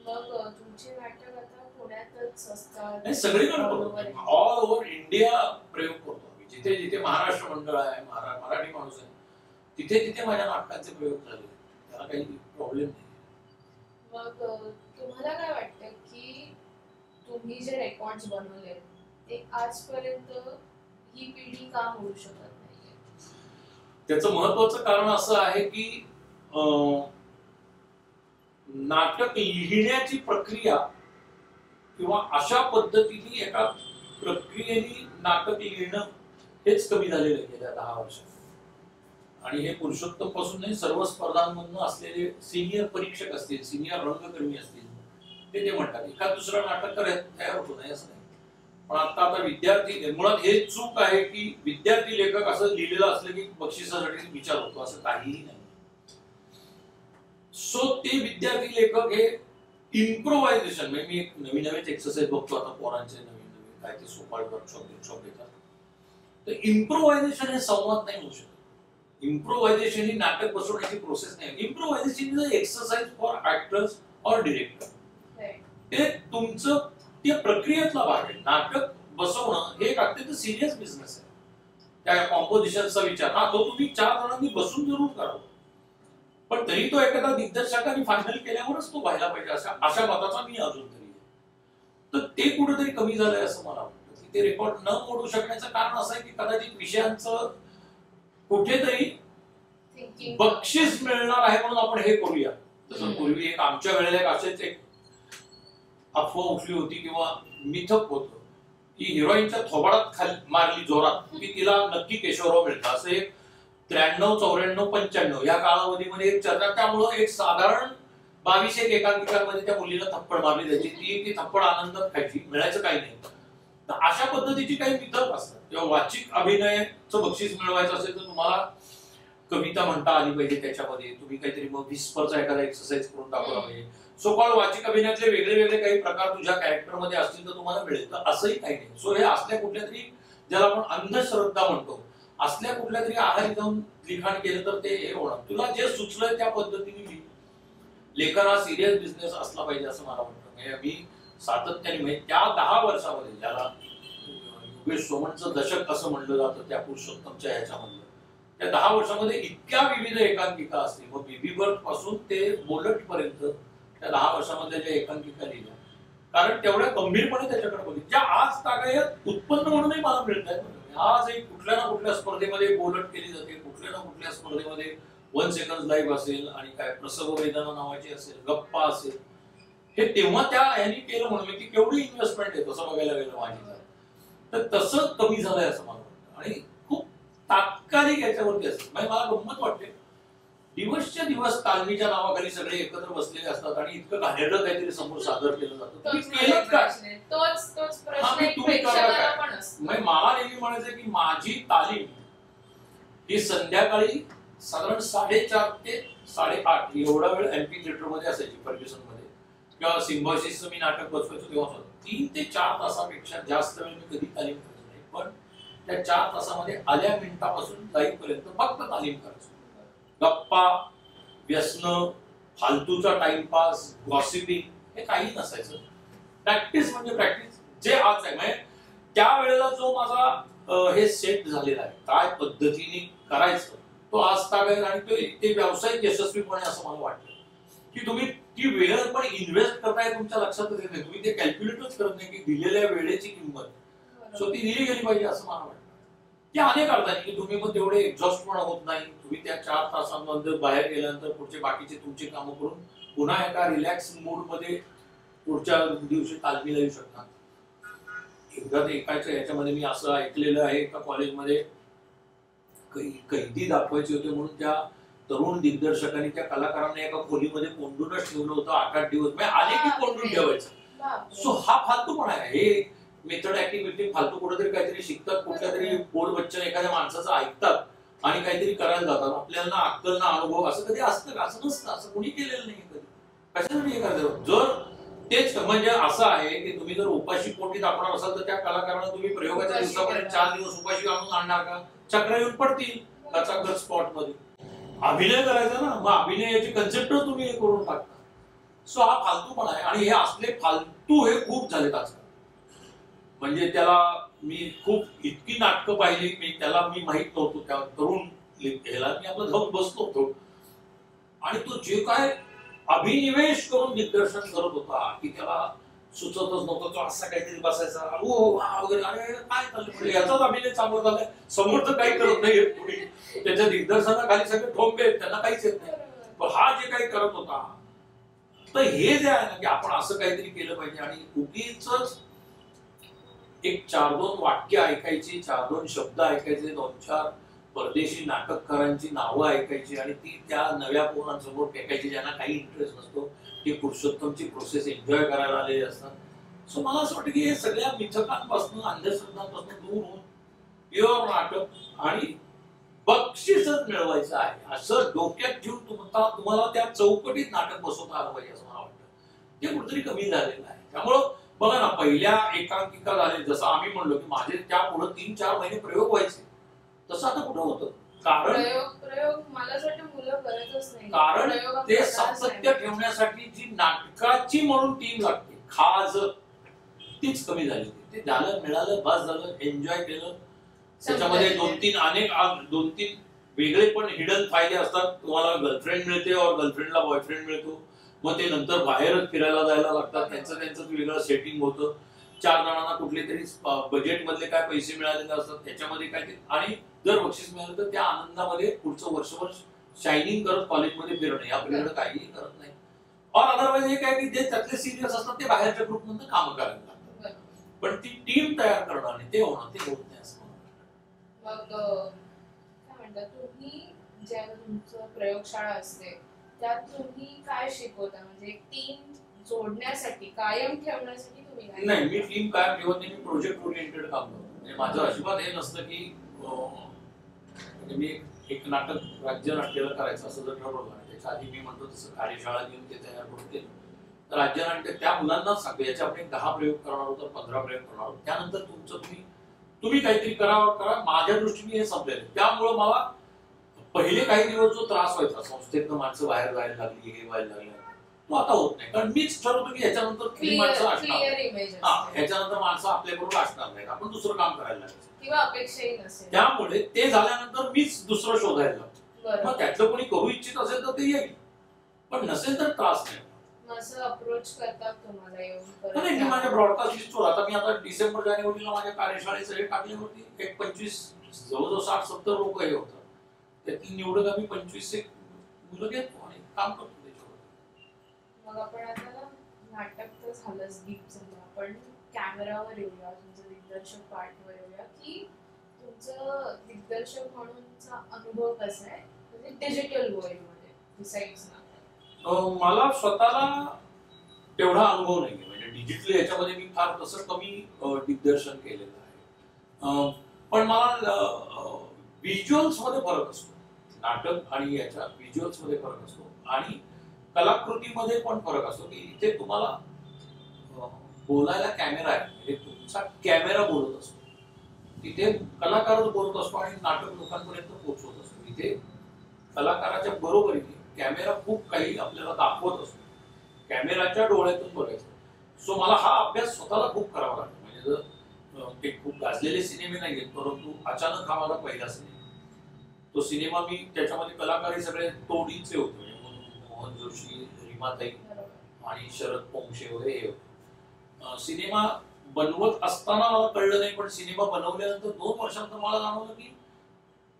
मग तुमचे नाटक आता पुण्यातच असतात? सगळीकडे ऑल ओव्हर इंडिया प्रयोग करतो आम्ही. जिथे जिथे महाराष्ट्र मंडळ आहे, मराठी माणूस आहे, तिथे तिथे माझ्या नाटकांचे प्रयोग झाले, त्याला काही प्रॉब्लेम नाही. मग तुम्हाला काय वाटतं की तुम्ही जे रेकॉर्ड्स बनवले ते आजपर्यंत ही पिढी का होऊ शकत नाहीये? त्याचं महत्वाचं कारण असं आहे की नाटक लिहिण्याची प्रक्रिया किंवा अशा पद्धतीने एका प्रक्रियेने नाटक लिहिणं हेच कमी झालेलं आहे गेल्या 10 वर्षात. आणि हे पुरुषोत्तम पासून नाही, सर्व स्पर्धांमधून असलेले सिनियर परीक्षक असतील, सिनियर रंगकर्मी असतील, ते म्हणतात एखाद दुसरं नाटक तयार होतो नाही असं नाही. पण आता विद्यार्थी, मुळात हे चूक आहे की विद्यार्थी लेखक असं लिहिलेलं असलं की बक्षिसासाठी विचार होतो, असं काहीही नाही. सो ते विद्यार्थी लेखक हे इम्प्रोव्हायझेशन, म्हणजे मी एक नवीन एक्सरसाइज बघतो आता पोरांचे नवीन काय ते सोपाळ वर्कशॉप देतात, तर इम्प्रोव्हायझेशन हे संवाद नाही होऊ शकत. इम्प्रोव्हायझेशन ही नाटक बसवण्याची प्रोसेस नाही. Improvisation is exercise for actors और डिरेक्टर. ते तुमचं त्या प्रक्रियेतला भाग आहे. नाटक बसवणं हे एक अत्यंत सिरियस बिझनेस आहे. त्या कॉम्पोजिशनचा विचार तो तुम्ही 4 जणांनी बसून जरूर करावं, पण तरी तो एखादा दिग्दर्शकाने फायनल केल्यावरच तो व्हायला पाहिजे अशा मताचा मी अजून तरी आहे. तर ते कुठेतरी कमी झालंय असं मला वाटतं. की ते रेकॉर्ड न मोडू शकण्याचं कारण असं आहे की कदाचित विषयांचं कुठेतरी बक्षीस मिळणार आहे म्हणून आपण हे करूया. जसं पूर्वी एक आमच्या वेळेला एक असेच एक अफवा उठली होती किंवा मिथक होतं की हिरोईनच्या थोबाडात खाली मारली जोरात की तिला नक्की केशवराव मिळतं, असं एक 93, 94, 95 या कालावधीमध्ये एक चर्चा. त्यामुळं एक साधारण 22 एकांकिकांमध्ये त्या मुलीला थप्पड मारली जायची, ती थप्पड आनंदात खायची, मिळायचं काही नाही. तर अशा पद्धतीची काही मिथक असतात. किंवा वाचिक अभिनयाचं बक्षीस मिळवायचं असेल तर तुम्हाला कविता म्हणता आली पाहिजे, त्याच्यामध्ये तुम्ही काहीतरी मग विस्परचा एखादा एक्सरसाइज करून दाखवला पाहिजे. सोकॉल्ड वाचिक अभिनयातले वेगळे वेगळे काही प्रकार तुझ्या कॅरेक्टरमध्ये असतील तर तुम्हाला मिळेल, तर असंही काही नाही. सो हे असल्या कुठल्या तरी, ज्याला आपण अंधश्रद्धा म्हणतो, असल्या कुठल्या तरी आहारी जाऊन लिखाण केलं तर ते हे होणार. तुला जे सुचलंय त्या पद्धतीने लिही. लेखन हा सिरियस बिझनेस असला पाहिजे असं मला वाटतं. म्हणजे मी सातत्याने, म्हणजे त्या 10 वर्षामध्ये, ज्याला योगेश सोमणचं दशक असं म्हणलं जातं त्या पुरुषोत्तमच्या ह्याच्यामधलं, त्या 10 वर्षामध्ये इतक्या विविध एकांकिका असतील. मग बेबी बर्थ पासून ते बोलट पर्यंत त्या 10 वर्षामध्ये ज्या एकांकिका लिहिल्या, कारण तेवढ्या गंभीरपणे त्याच्याकडे बघितलं, ज्या आज तागायत उत्पन्न म्हणूनही मला मिळत आहेत. आज एक कुठल्या ना कुठल्या स्पर्धेमध्ये बोलट केली जाते, कुठल्या ना कुठल्या स्पर्धेमध्ये 1 सेकंड लाईव्ह असेल आणि काय प्रसव वेदना नावाची असेल, गप्पा असेल. हे तेव्हा त्या ह्यांनी केलं म्हणून ती केवढी इन्व्हेस्टमेंट आहे तसं बघायला गेलं माझी. तर तसं कमी झालंय असं मला वाटतं आणि खूप तात्कालिक याच्यावरती असतं. म्हणजे मला गंमत वाटते, दिवसच्या दिवस तालमीच्या नावाखाली सगळे एकत्र बसलेले असतात आणि इतकं घाणेरडं काहीतरी समोर सादर केलं जातं. तुम्ही केलं काय? मला नेहमी म्हणायचं की माझी तालीम ही संध्याकाळी साधारण 4:30 ते 8:30 एवढा वेळ एमपी थिएटर मध्ये असायची, फर्ग्युसन मध्ये किंवा सिम्बॉसिसचं मी नाटक बसवायचो तेव्हा 3 ते 4 तासापेक्षा जास्त वेळ मी कधी तालीम करायचो नाही. पण त्या 4 तासामध्ये आल्या मिनिटापासून जाईपर्यंत फक्त तालीम करायचो. गप्पा, व्यसन, फालतूचा टाइमपास, गॉसिपिंग हे काही नसायचं. प्रॅक्टिस म्हणजे प्रॅक्टिस. जे आज आहे म्हणजे त्यावेळेला जो माझा हे सेट झालेला आहे, काय पद्धतीने करायचं, तो आज तागायत आणि ते व्यावसायिक यशस्वीपणे असं मला वाटतं की तुम्ही ती वेळ पण इन्व्हेस्ट करताय, तुमच्या लक्षातच येत नाही. तुम्ही ते कॅल्क्युलेटच करत नाही की दिलेल्या वेळेची किंमत. सो ती दिली गेली पाहिजे असं मला वाटतं. ते अनेक अर्थाने की तुम्ही पण तेवढे एक्झॉस्ट पण होत नाही. तुम्ही त्या 4 तासांमध्ये बाहेर गेल्यानंतर पुढचे बाकीचे तुमचे कामं करून पुन्हा एका रिलॅक्स मूड मध्ये पुढच्या दिवशी तालमीला येऊ शकता. एकदा ते एकाच्या याच्यामध्ये मी असं ऐकलेलं आहे, एका कॉलेजमध्ये कैदी दाखवायचे होते म्हणून त्या तरुण दिग्दर्शकांनी त्या कलाकारांना एका खोलीमध्ये कोंडूनच ठेवलं होतं 8-8 दिवस. म्हणजे आलेखी कोंडून ठेवायचं. सो हा फालतूपणा आहे. हे मेथड ऍक्टिव्हिटी फालतू कुठेतरी काहीतरी शिकतात, कुठल्या तरी बोल बच्चन एखाद्या माणसाचं ऐकतात आणि काहीतरी करायला जातात. आपल्याला अक्कल ना अनुभव असं कधी असतं का? असं नसतं. असं कोणी केलेलं नाही कधी. कशासाठी हे करायचं? जर तेच म्हणजे असं आहे की तुम्ही जर उपाशी पोटी दाखवणार असाल तर त्या कलाकारांना तुम्ही प्रयोगाच्या दिवसापर्यंत 4 दिवस उपाशी आणून आणणार का? चक्र येऊन पडतील कचाकच स्पॉट मध्ये. अभिनय करायचा ना, मग अभिनयाची कन्सेप्टच तुम्ही हे करून टाकता. सो हा फालतूपणा आहे आणि हे असले फालतू हे खूप झालेत आजकाल. म्हणजे त्याला मी खूप इतकी नाटकं पाहिली, मी माहित नव्हतो त्या तरुण ह्याला मी आपलं जाऊन बसलो होतो आणि तो जे काय अभिनिवेश करून दिग्दर्शन करत होता की त्याला सुचतच नव्हतं. तो असा काहीतरी बसायचा वगैरे. अरे काय चाललं याचाच अभिनय चांगला झालाय, समोर तर काही करत नाही कोणी. त्याच्या दिग्दर्शनाखाली सगळे ठोंबे आहेत, त्यांना काहीच येत नाही. पण हा जे काही करत होता, तर हे जे आहे ना की आपण असं काहीतरी केलं पाहिजे आणि उगीच एक 4-2 वाक्य ऐकायची, 4-2 शब्द ऐकायचे, 2-4 परदेशी नाटककारांची नावं ऐकायची आणि ती त्या नव्या पोरांसमोर फेकायची ज्यांना काही इंटरेस्ट नसतो. ते पुरुषोत्तमची प्रोसेस एन्जॉय करायला आलेले असतात. सो मला असं वाटतं की हे सगळ्या मिथकांपासून, अंधश्रद्धांपासून दूर होऊन प्युअर नाटक आणि बक्षीसच मिळवायचं आहे असं डोक्यात घेऊन तुम्हाला त्या चौकटीत नाटक बसवता आलं पाहिजे असं मला वाटतं. ते कुठेतरी कमी झालेलं आहे. त्यामुळं बघा ना, पहिल्या एकांकिका झाले जसं आम्ही म्हणलो की माझे त्या पुढे 3-4 महिने प्रयोग व्हायचे, तसं आता कुठं होतं? कारण मला असं वाटतं मुलं करतच नाही. कारण ते सातत्य ठेवण्यासाठी जी नाटकाची म्हणून टीम लागते, खाज तीच कमी झाली. ते झालं, मिळालं, बस झालं, एन्जॉय केलं. त्याच्यामध्ये 2-3 वेगळे पण हिडन फायदे असतात. तुम्हाला गर्लफ्रेंड मिळते और गर्लफ्रेंडला बॉयफ्रेंड मिळतो. मग ते नंतर बाहेरच फिरायला जायला लागतात. त्यांचं वेगळं सेटिंग होतं. 4 जणांना कुठले तरी बजेट मधले काय पैसे मिळालेले असतात, त्याच्यामध्ये काय ते आणि जर बक्षीस मिळालं तर त्या आनंदामध्ये पुढचं वर्षभर शायनिंग करत कॉलेजमध्ये फिरणं, या पलीकडे काहीही करत नाही. और अदरवाईज हे काय की जे त्यातले सिरियस असतात ते बाहेरच्या ग्रुपमधून कामं करायला लागतात. पण ती टीम तयार करणं आणि ते होणं ते होत नाही असं मग काय म्हणतात तुम्ही ज्यावेळेला तुमचं प्रयोगशाळा असते त्यात तुम्ही काय शिकवता? म्हणजे टीम जोडण्यासाठी, कायम ठेवण्यासाठी तुम्ही काय? नाही, मी टीम कायम ठेवत नाही. मी प्रोजेक्ट ओरिएंटेड काम करतो. म्हणजे माझं अजिबात हे नसतं की म्हणजे मी एक नाटक राज्य नाट्याला करायचं असं जर ठरवलं आणि त्याच्या आधी मी म्हणतो तसं कार्यशाळा घेऊन ते तयार करून केलं तर राज्य नाट्य त्या मुलांनाच सांगतो याचे आपण 10 प्रयोग करणार आहोत, 15 प्रयोग करणार आहोत. त्यानंतर तुम्ही काहीतरी करा. माझ्या दृष्टीने हे संपलेलं. त्यामुळं मला पहिले काही दिवस जो त्रास व्हायचा, संस्थेतनं माणसं बाहेर जायला लागली, हे व्हायला लागलं, तो आता होत नाही. कारण मीच ठरवतो की ह्याच्यानंतर माणसं असणार, ह्याच्यानंतर माणसं आपल्याबरोबर असणार नाहीत, आपण दुसरं काम करायला लागायचं किंवा अपेक्षाही नसेल. त्यामुळे ते झाल्यानंतर मीच दुसरं शोधायला लागतो. मग त्यातलं कोणी करू इच्छित असेल तर ते येईल, पण नसेल तर त्रास नाही. असं अप्रोच करतात तुम्हाला येऊन? नाही, मी माझ्या ब्रॉडकास्ट लिस्टवर आता डिसेंबर-जानेवारीला माझ्या कार्यशाळेचं हे टाकल्यावरती एक 25 जवळजवळ 60-70 लोक हे होतात. त्यातली निवडक आम्ही 25 मुलं घेतो आणि काम करतो त्याच्यावर. मग आपण आता नाटक तर झालंच, डीप झालं, आपण कॅमेरावर येऊया, तुमचं दिग्दर्शक पार्टवर येऊया की तुमचं दिग्दर्शक म्हणूनचा अनुभव कसा आहे म्हणजे डिजिटल वर्ल्डमध्ये डिसाइड्स ना? मला स्वतःला तेवढा अनुभव नाहीये. म्हणजे डिजिटली याच्यामध्ये मी फार तसं कमी दिग्दर्शन केलेलं आहे. पण मला व्हिज्युअल्स मध्ये फरक असतो. नाटक आणि याच्या व्हिज्युअल्स मध्ये फरक असतो आणि कलाकृतीमध्ये पण फरक असतो की इथे तुम्हाला बोलायला कॅमेरा आहे, म्हणजे तुमचा कॅमेरा बोलत असतो. तिथे कलाकारच बोलत असतो आणि नाटक लोकांपर्यंत पोहोचवत असतो. इथे कलाकाराच्या बरोबरीने कॅमेरा खूप काही आपल्याला दाखवत असतो. कॅमेराच्या डोळ्यातून बघायचं. सो मला हा अभ्यास स्वतःला खूप करावा लागतो. म्हणजे जर ते खूप गाजलेले सिनेमे नाही आहेत, परंतु अचानक हा माझा पहिला सिनेमा. तो सिनेमा मी त्याच्यामध्ये कलाकार सगळे तोडीचे होते. मोहन जोशी, रीमाताई आणि शरद पोंक्षे वगैरे हे होते. सिनेमा बनवत असताना मला कळलं नाही, पण सिनेमा बनवल्यानंतर 2 वर्षांनंतर मला जाणवलं की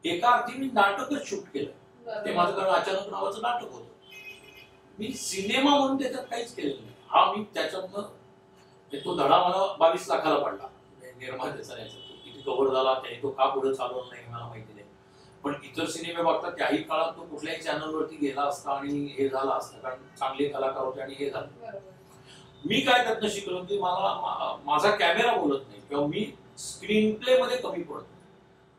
एका अर्थी मी नाटकच शूट केलं. ते माझं कारण अचानक नावाचं नाटक होतं. मी सिनेमा म्हणून त्याच्यात काहीच केलेलं नाही. हा मी त्याच्यातनं तो धडा मला 22 लाखाला पडला निर्मात्याचा. तो किती कव्हर झाला, त्याने तो का पुढे चालवला नाही मला माहिती नाही. पण इतर सिनेमे बघता त्याही काळात तो कुठल्याही चॅनलवरती गेला असता आणि हे झाला असता, कारण चांगले कलाकार होते आणि हे झालं. मी काय त्यातनं शिकलो की मला माझा कॅमेरा बोलत नाही किंवा मी स्क्रीन प्ले मध्ये कमी पडतो.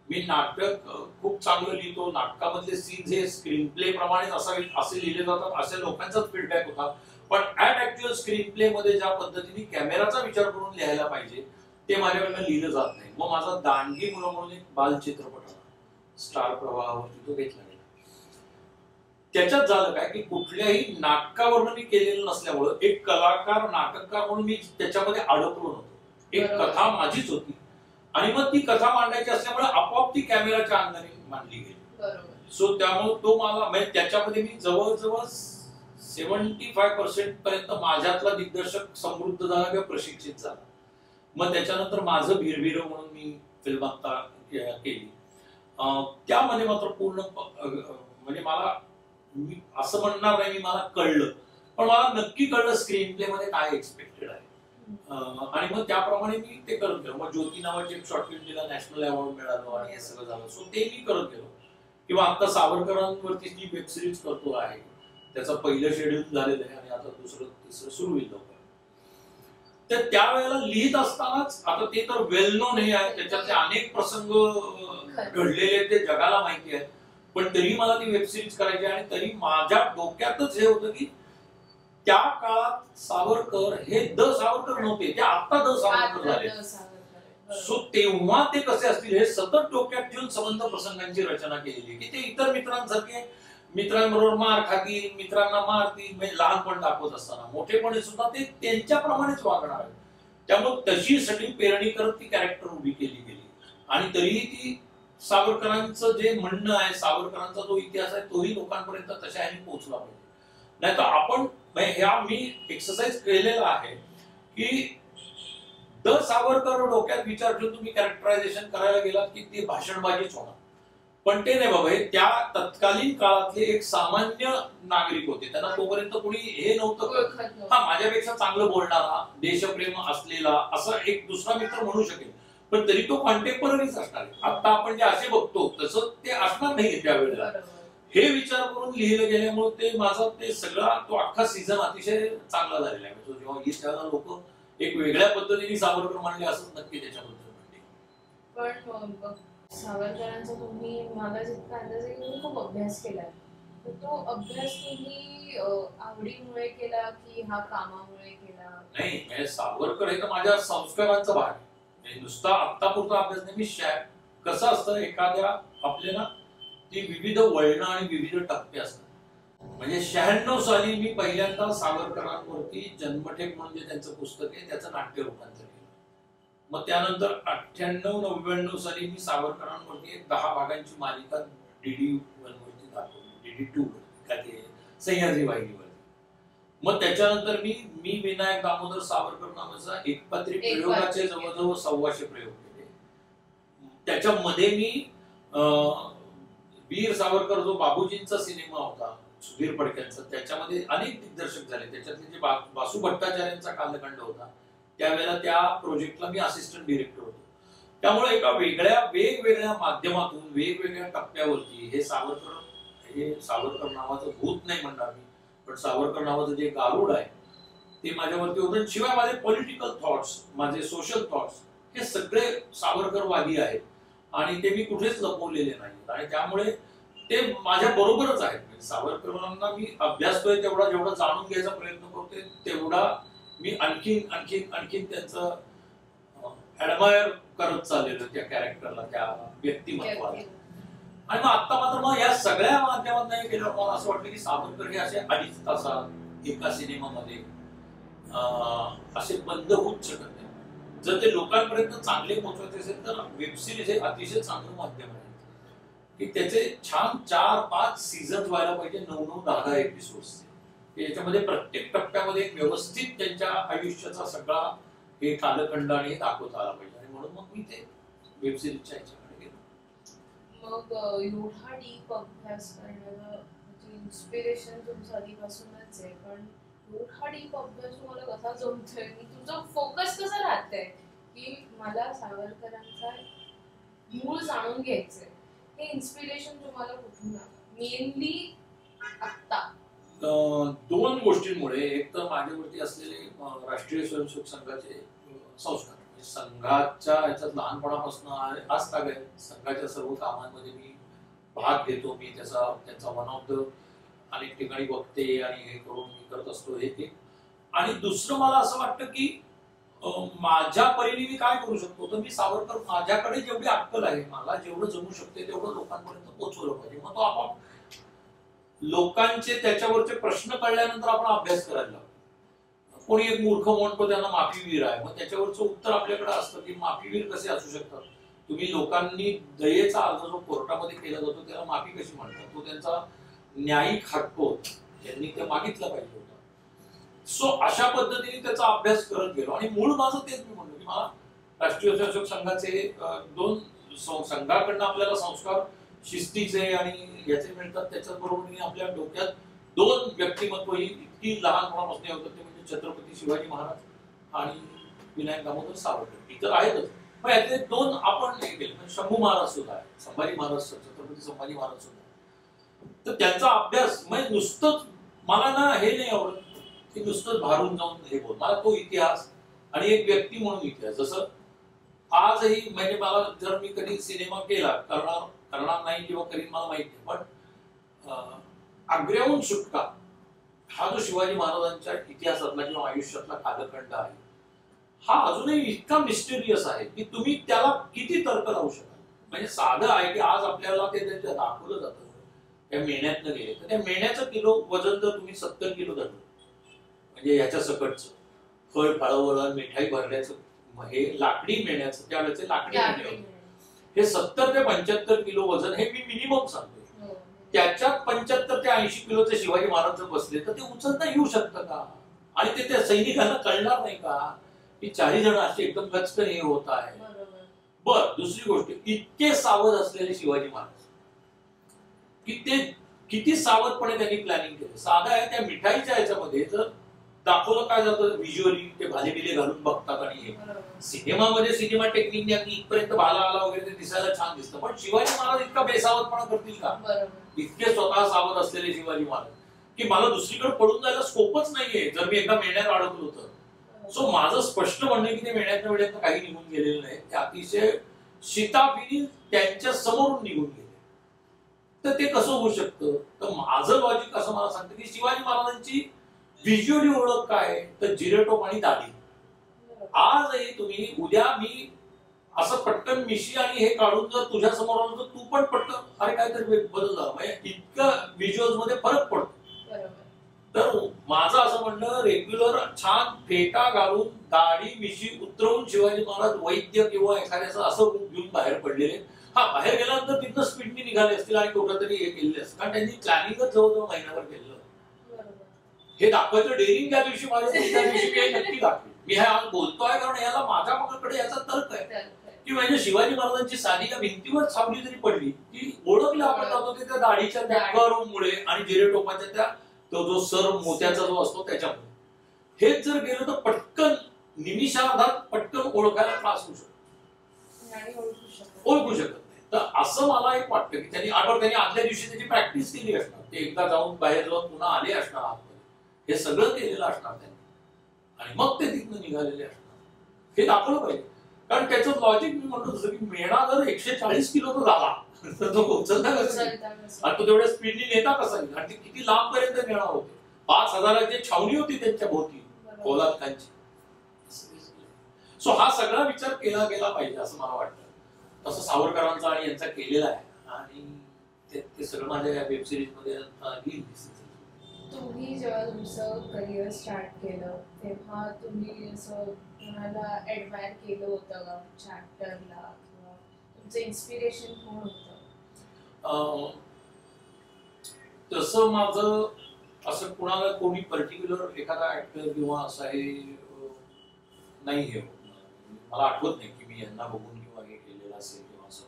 मी नाटक खूप चांगलं लिहितो, नाटकामधले सीन्स हे स्क्रीन प्ले प्रमाणेच असे लिहिले जातात असे लोकांचाच फीडबॅक होता. पण ऍट ऍक्च्युअल स्क्रीन प्ले मध्ये ज्या पद्धतीने कॅमेराचा विचार करून लिहायला पाहिजे ते माझ्याकडनं लिहिलं जात नाही. मग माझा दांडगी मुलं म्हणून एक बाल चित्रपट होता, स्टार प्रवाहावरती तो घेतला गेला. त्याच्यात झालं काय की कुठल्याही नाटकावरून मी केलेलं नसल्यामुळं एक कलाकार नाटककार म्हणून मी त्याच्यामध्ये अडकलो नव्हतो. एक कथा माझीच होती आणि मग ती कथा मांडायची असल्यामुळे आपोआप ती कॅमेराच्या अंगाने मांडली गेली. सो त्यामुळे तो मला म्हणजे त्याच्यामध्ये मी जवळजवळ 75% पर्यंत माझ्यातला दिग्दर्शक समृद्ध झाला किंवा प्रशिक्षित झाला. मग त्याच्यानंतर माझं भिरभिर म्हणून मी फिल्म आता केली. त्यामध्ये मात्र पूर्ण म्हणजे मला मी असं म्हणणार नाही मी मला कळलं, पण मला नक्की कळलं स्क्रीन प्ले मध्ये काय एक्सपेक्टेड आहे. आणि मग त्याप्रमाणे मी ते करत गेलो. मग ज्योती नावाची एक शॉर्ट फिल्म तिला नॅशनल अवॉर्ड मिळालं आणि हे सगळं झालं. सो ते मी करत गेलो. किंवा आता सावरकरांवरती जी वेब सिरीज करतो आहे त्याचं पहिलं शेड्यूल झालेलं आहे आणि आता दुसरं तिसरं सुरू होईल लवकर. तर त्यावेळेला लिहित असतानाच आता ते तर वेल नोन हे आहे, त्याच्यातले अनेक प्रसंग घडलेले ते जगाला माहिती आहे. पण तरी मला ती वेब सिरीज करायची आणि तरी माझ्या डोक्यातच हे होतं की त्या काळात सावरकर हे द सावरकर नव्हते, ते आता द सावरकर झाले. सो तेव्हा ते कसे असतील हे सतत डोक्यात ठेवून संबंध प्रसंगांची रचना केलेली की ते इतर मित्रांसारखे मित्रांबरोबर मार खातील, मित्रांना मारतील, म्हणजे लहानपण दाखवत असताना मोठेपणी सुद्धा ते त्यांच्याप्रमाणेच वागणार आहे. त्यामुळे तशी सगळी पेरणी करत ती कॅरेक्टर उभी केली गेली. आणि तरीही ती सावरकरांचं जे म्हणणं आहे, सावरकरांचा जो इतिहास आहे तोही लोकांपर्यंत तशा ह्याने पोहोचला पाहिजे. नाही तर आपण ह्या मी एक्सरसाइज केलेला आहे की द सावरकर डोक्यात विचार ठेवून तुम्ही कॅरेक्टरायझेशन करायला गेलात की ते भाषणबाजीच होणार. पण ते नाही बाबा, हे त्या तत्कालीन काळातले एक सामान्य नागरिक होते, त्यांना तोपर्यंत कोणी हे नव्हतं. हा माझ्यापेक्षा चांगलं बोलणारा, देशप्रेम असलेला असा एक दुसरा मित्र म्हणू शकेल, पण तरी तो कॉन्टेम्पररीच असणार आहे. आता आपण जे असे बघतो तसं ते असणार नाही त्यावेळेला. हे विचार करून लिहिलं गेल्यामुळे ते माझा ते सगळा तो अख्खा सीझन अतिशय चांगला झालेला आहे. तो जेव्हा ही त्याला लोक एक वेगळ्या पद्धतीने सावरकर मांडले असंच नक्की त्याच्याबद्दल म्हणते. पण सावरकरांचा तुम्ही मला जितका अंदाज आहे की तुम्ही खूप अभ्यास केलाय, तर तो अभ्यास तुम्ही आवडीमुळे केला की हा कामामुळे केला? नाही, सावरकर हे तर माझ्या संस्कारांचा भाग आहे. नुसता आत्तापुरता अभ्यास नाही. मी कसं असतं एखाद्या आपल्याला ती विविध वळणं आणि विविध टप्पे असतात. म्हणजे 96 साली मी पहिल्यांदा सावरकरांवरती जन्मठेप म्हणजे त्यांचं पुस्तक आहे त्याचं नाट्य रूपांतर केलं. मग त्यानंतर 98-99 साली मी सावरकरांवरती एक 10 भागांची मालिका DD 1 वरती दाखवली, DD 2 का ते सह्याद्री वाहिनीवरती. मग त्याच्यानंतर मी विनायक दामोदर सावरकर नावाचा एकपात्री प्रयोगाचे जवळजवळ 125 प्रयोग केले. त्याच्यामध्ये मी वीर सावरकर जो बाबूजींचा सिनेमा होता सुधीर फडक्यांचा, त्याच्यामध्ये अनेक दिग्दर्शक झाले. त्याच्यातले जे बासू भट्टाचार्यांचा कालखंड होता त्यावेळेला त्या प्रोजेक्टला मी असिस्टंट डिरेक्टर होतो. त्यामुळे एका वेगवेगळ्या माध्यमातून वेगवेगळ्या टप्प्यावरती हे सावरकर नावाचं भूत नाही म्हणणार मी, पण सावरकर नावाचं जे गारुड आहे ते माझ्यावरती होतं. शिवाय माझे पॉलिटिकल थॉट्स, माझे सोशल थॉट्स हे सगळे सावरकरवादी आहेत आणि ते मी कुठेच लपवलेले नाहीत. आणि त्यामुळे ते माझ्या बरोबरच आहेत. सावरकरांना मी अभ्यासतोय तेवढा, जेवढा जाणून घ्यायचा प्रयत्न करतोय तेवढा मी आणखीन त्यांचं ऍडमायर करत चाललेलो त्या कॅरेक्टरला, त्या व्यक्तिमत्वाला. आणि मग आता मात्र मग या सगळ्या माध्यमात नाही केलं मला असं वाटलं की सावरकर हे असे 2.5 तासात एका सिनेमामध्ये असे बंद होऊच शकत नाही. जर ते लोकांपर्यंत चांगले पोहोचवायचे असेल तर वेब सिरीज हे अतिशय चांगलं माध्यम आहे की त्याचे छान 4-5 सीझन व्हायला पाहिजे, 9-10 एपिसोड्स. याच्यामध्ये प्रत्येक टप्प्यामध्ये व्यवस्थित त्यांच्या आयुष्याचा सगळा हे कालखंड आणि हे दाखवता आला पाहिजे, आणि म्हणून मग मी ते वेब सिरीजच्या ह्याच्याकडे गेलो. मग एवढा डीप अभ्यास करण्याला इन्स्पिरेशन तुमचं आधीपासूनच आहे, पण एवढा डीप अभ्यास तुम्हाला कसा जमतोय, तुमचा फोकस कसा राहतंय की मला सावरकरांचा मूळ जाणून घ्यायचंय, हे इन्स्पिरेशन तुम्हाला कुठून आलं मेनली आत्ता? दोन गोष्टींमुळे. एक तर माझ्यावरती असलेले राष्ट्रीय स्वयंसेवक संघाचे संस्कार, म्हणजे संघाच्या ह्याच्यात लहानपणापासून आज ताग आहे. संघाच्या सर्व कामांमध्ये मी भाग घेतो, मी त्यांचा वन ऑफ द अनेक ठिकाणी बघते आणि हे करून मी करत असतो हे एक. आणि दुसरं मला असं वाटतं की माझ्या परीने मी काय करू शकतो, तर मी सावरकर, माझ्याकडे जेवढी अक्कल आहे, मला जेवढं जमू शकते तेवढं लोकांपर्यंत पोहोचवलं पाहिजे. मग तो आपण लोकांचे त्याच्यावरचे प्रश्न कळल्यानंतर आपण अभ्यास करायला लागतो. कोणी एक मूर्ख म्हणतो त्यांना माफीवीर आहे, मग त्याच्यावरचं उत्तर आपल्याकडे असतं की माफीवीर कसे असू शकतात. तुम्ही लोकांनी दयेचा अर्ज जो कोर्टामध्ये केला जातो त्याला माफी कशी म्हणतात, तो त्यांचा न्यायिक हक्क होता, त्यांनी ते मागितलं पाहिजे होतं. सो अशा पद्धतीने त्याचा अभ्यास करत गेलो, आणि मूळ माझं तेच मी म्हणलो की मला राष्ट्रीय स्वयंसेवक संघाचे दोन संघाकडनं आपल्याला संस्कार शिस्तीचे आणि याचे मिळतात, त्याच्याच बरोबरीने आपल्या डोक्यात दोन व्यक्तिमत्व ही इतकी लहानपणापासून होतात, ते म्हणजे छत्रपती शिवाजी महाराज आणि विनायक दामोदर सावरकर. इतर आहेतच, पण यातले दोन आपण हे केले. शंभू महाराज सुद्धा आहे, संभाजी महाराज, छत्रपती संभाजी महाराज सुद्धा. तर त्यांचा अभ्यास म्हणजे नुसतंच मला ना हे नाही आवडत की नुसतंच भारून जाऊन हे बोल, मला तो इतिहास आणि एक व्यक्ती म्हणून इतिहास. जसं आजही म्हणजे मला जर मी कधी सिनेमा केला, करणार नाही किंवा करीन मला माहित नाही, पण आग्र्याहून सुटका हा जो शिवाजी महाराजांच्या इतिहासातला किंवा आयुष्यातला कालखंड आहे, हा अजूनही इतका मिस्टेरियस आहे की तुम्ही त्याला किती तर्क लावू शकाल. म्हणजे साधं आहे की आज आपल्याला ते त्यांच्या दाखवलं जातं, त्या मेण्यातनं गेले तर त्या मेण्याचं किलो वजन जर तुम्ही 70 किलो धरलं, म्हणजे याच्या सकटचं फळ फळवळ मिठाई भरल्याचं, हे लाकडी मेण्याचं, त्यावेळेचे लाकडी मेणे होते, हे 70 ते 75 किलो वजन हे मी मिनिमम सांगतो. त्याच्यात 75 ते 80 किलोचे शिवाजी महाराज जर बसले तर ते उचलता येऊ शकतं का? आणि ते त्या सैनिकांना कळणार नाही का की 40 जण असे एकदम गचकन हे होत आहे. बर, दुसरी गोष्ट, इतके सावध असलेले शिवाजी महाराज की ते किती सावधपणे त्यांनी प्लॅनिंग केलं. साधा आहे, त्या मिठाईच्या ह्याच्यामध्ये जर दाखवलं काय जातं व्हिज्युअली, ते भाले बिले घालून बघतात, आणि हे सिनेमामध्ये सिनेमा टेक्निक इथपर्यंत भाला आला वगैरे ते दिसायला छान दिसतं, पण शिवाजी महाराज इतका बेसावधपणा करतील का? इतके स्वतः सावध असलेले शिवाजी महाराज की मला दुसरीकडे पडून जायला स्कोपच नाहीये जर मी एकदा मेण्यात अडकलो तर. सो माझं स्पष्ट म्हणणं की ते मेण्यातनं काही निघून गेलेलं नाही, ते अतिशय शिताफीने त्यांच्या समोरून निघून गेले. तर ते कसं होऊ शकतं? तर माझं लॉजिक असं मला सांगतं की शिवाजी महाराजांची व्हिज्युअली ओळख काय, तर जिरेटोप आणि दाढी. आजही तुम्ही, उद्या मी असं पटकन मिशी आणि हे काढून जर तुझ्या समोर आलो तर तू पण पटकन अरे काहीतरी बदल झाला, म्हणजे इतकं व्हिज्युअल्स मध्ये फरक पडतो. तर माझं असं म्हणणं, रेग्युलर छान फेटा घालून दाढी मिशी उतरवून शिवाजी महाराज वैद्य किंवा एखाद्याचं असं रूप घेऊन बाहेर पडलेले. हा, बाहेर गेल्यानंतर तिथं स्पीडनी निघाले असतील आणि कुठं तरी हे केलेले असतील, कारण त्यांनी प्लॅनिंगच जवळजवळ महिनाभर केलेलं. हे दाखवायचं डेअरिंग त्या दिवशी माझ्या त्या दिवशी काही नक्की दाखवेल. मी हे आज बोलतोय कारण याला माझ्या मनाकडे याचा तर्क आहे की म्हणजे शिवाजी महाराजांची साधी या भिंतीवर सावली जरी पडली की ओळखलं आपण जातो ते त्या दाढीच्या त्या कर्वमुळे आणि जिरेटोपाच्या त्या तो जो सर मोत्याचा जो असतो त्याच्यामुळे. हेच जर गेलं तर पटकन निमिषार्धात पटकन ओळखायला त्रास होऊ शकतो, ओळखू शकत नाही. तर असं मला एक वाटतं की त्यांनी आदल्या दिवशी त्याची प्रॅक्टिस केली असणार, ते एकदा जाऊन बाहेर जाऊन पुन्हा आले असणार आतमध्ये, हे सगळं केलेलं असणार त्यांनी, आणि मग ते तिथनं निघालेले असणार. हे दाखवलं पाहिजे, कारण त्याचं लॉजिक मी म्हणतो जसं की मेणा जर 140 किलो तो झाला तर तो उचलता कसा, आणि तो तेवढ्या स्पीडनी नेता कसा, आणि ते किती लांब पर्यंत नेणार होते. 5,000ची छावणी होती त्यांच्या भोवती पोलादखांची. सो हा सगळा विचार केला गेला पाहिजे असं मला वाटतं. तसं सावरकरांचा आणि यांचा केलेला आहे, आणि ते सगळं माझ्या या वेब सिरीज मध्ये येईल. तुम्ही जेव्हा तुमचं करिअर स्टार्ट केलं तेव्हा तुम्ही असं कोणाला ऍडमायर केलं होतं का, चॅप्टरला, किंवा तुमचं इन्स्पिरेशन कोण होतं? तसं माझं असं कोणाला कोणी पर्टिक्युलर एखादा ऍक्टर किंवा असं हे नाही हे मला आठवत नाही की मी यांना बघून किंवा हे केलेलं असेल किंवा असं.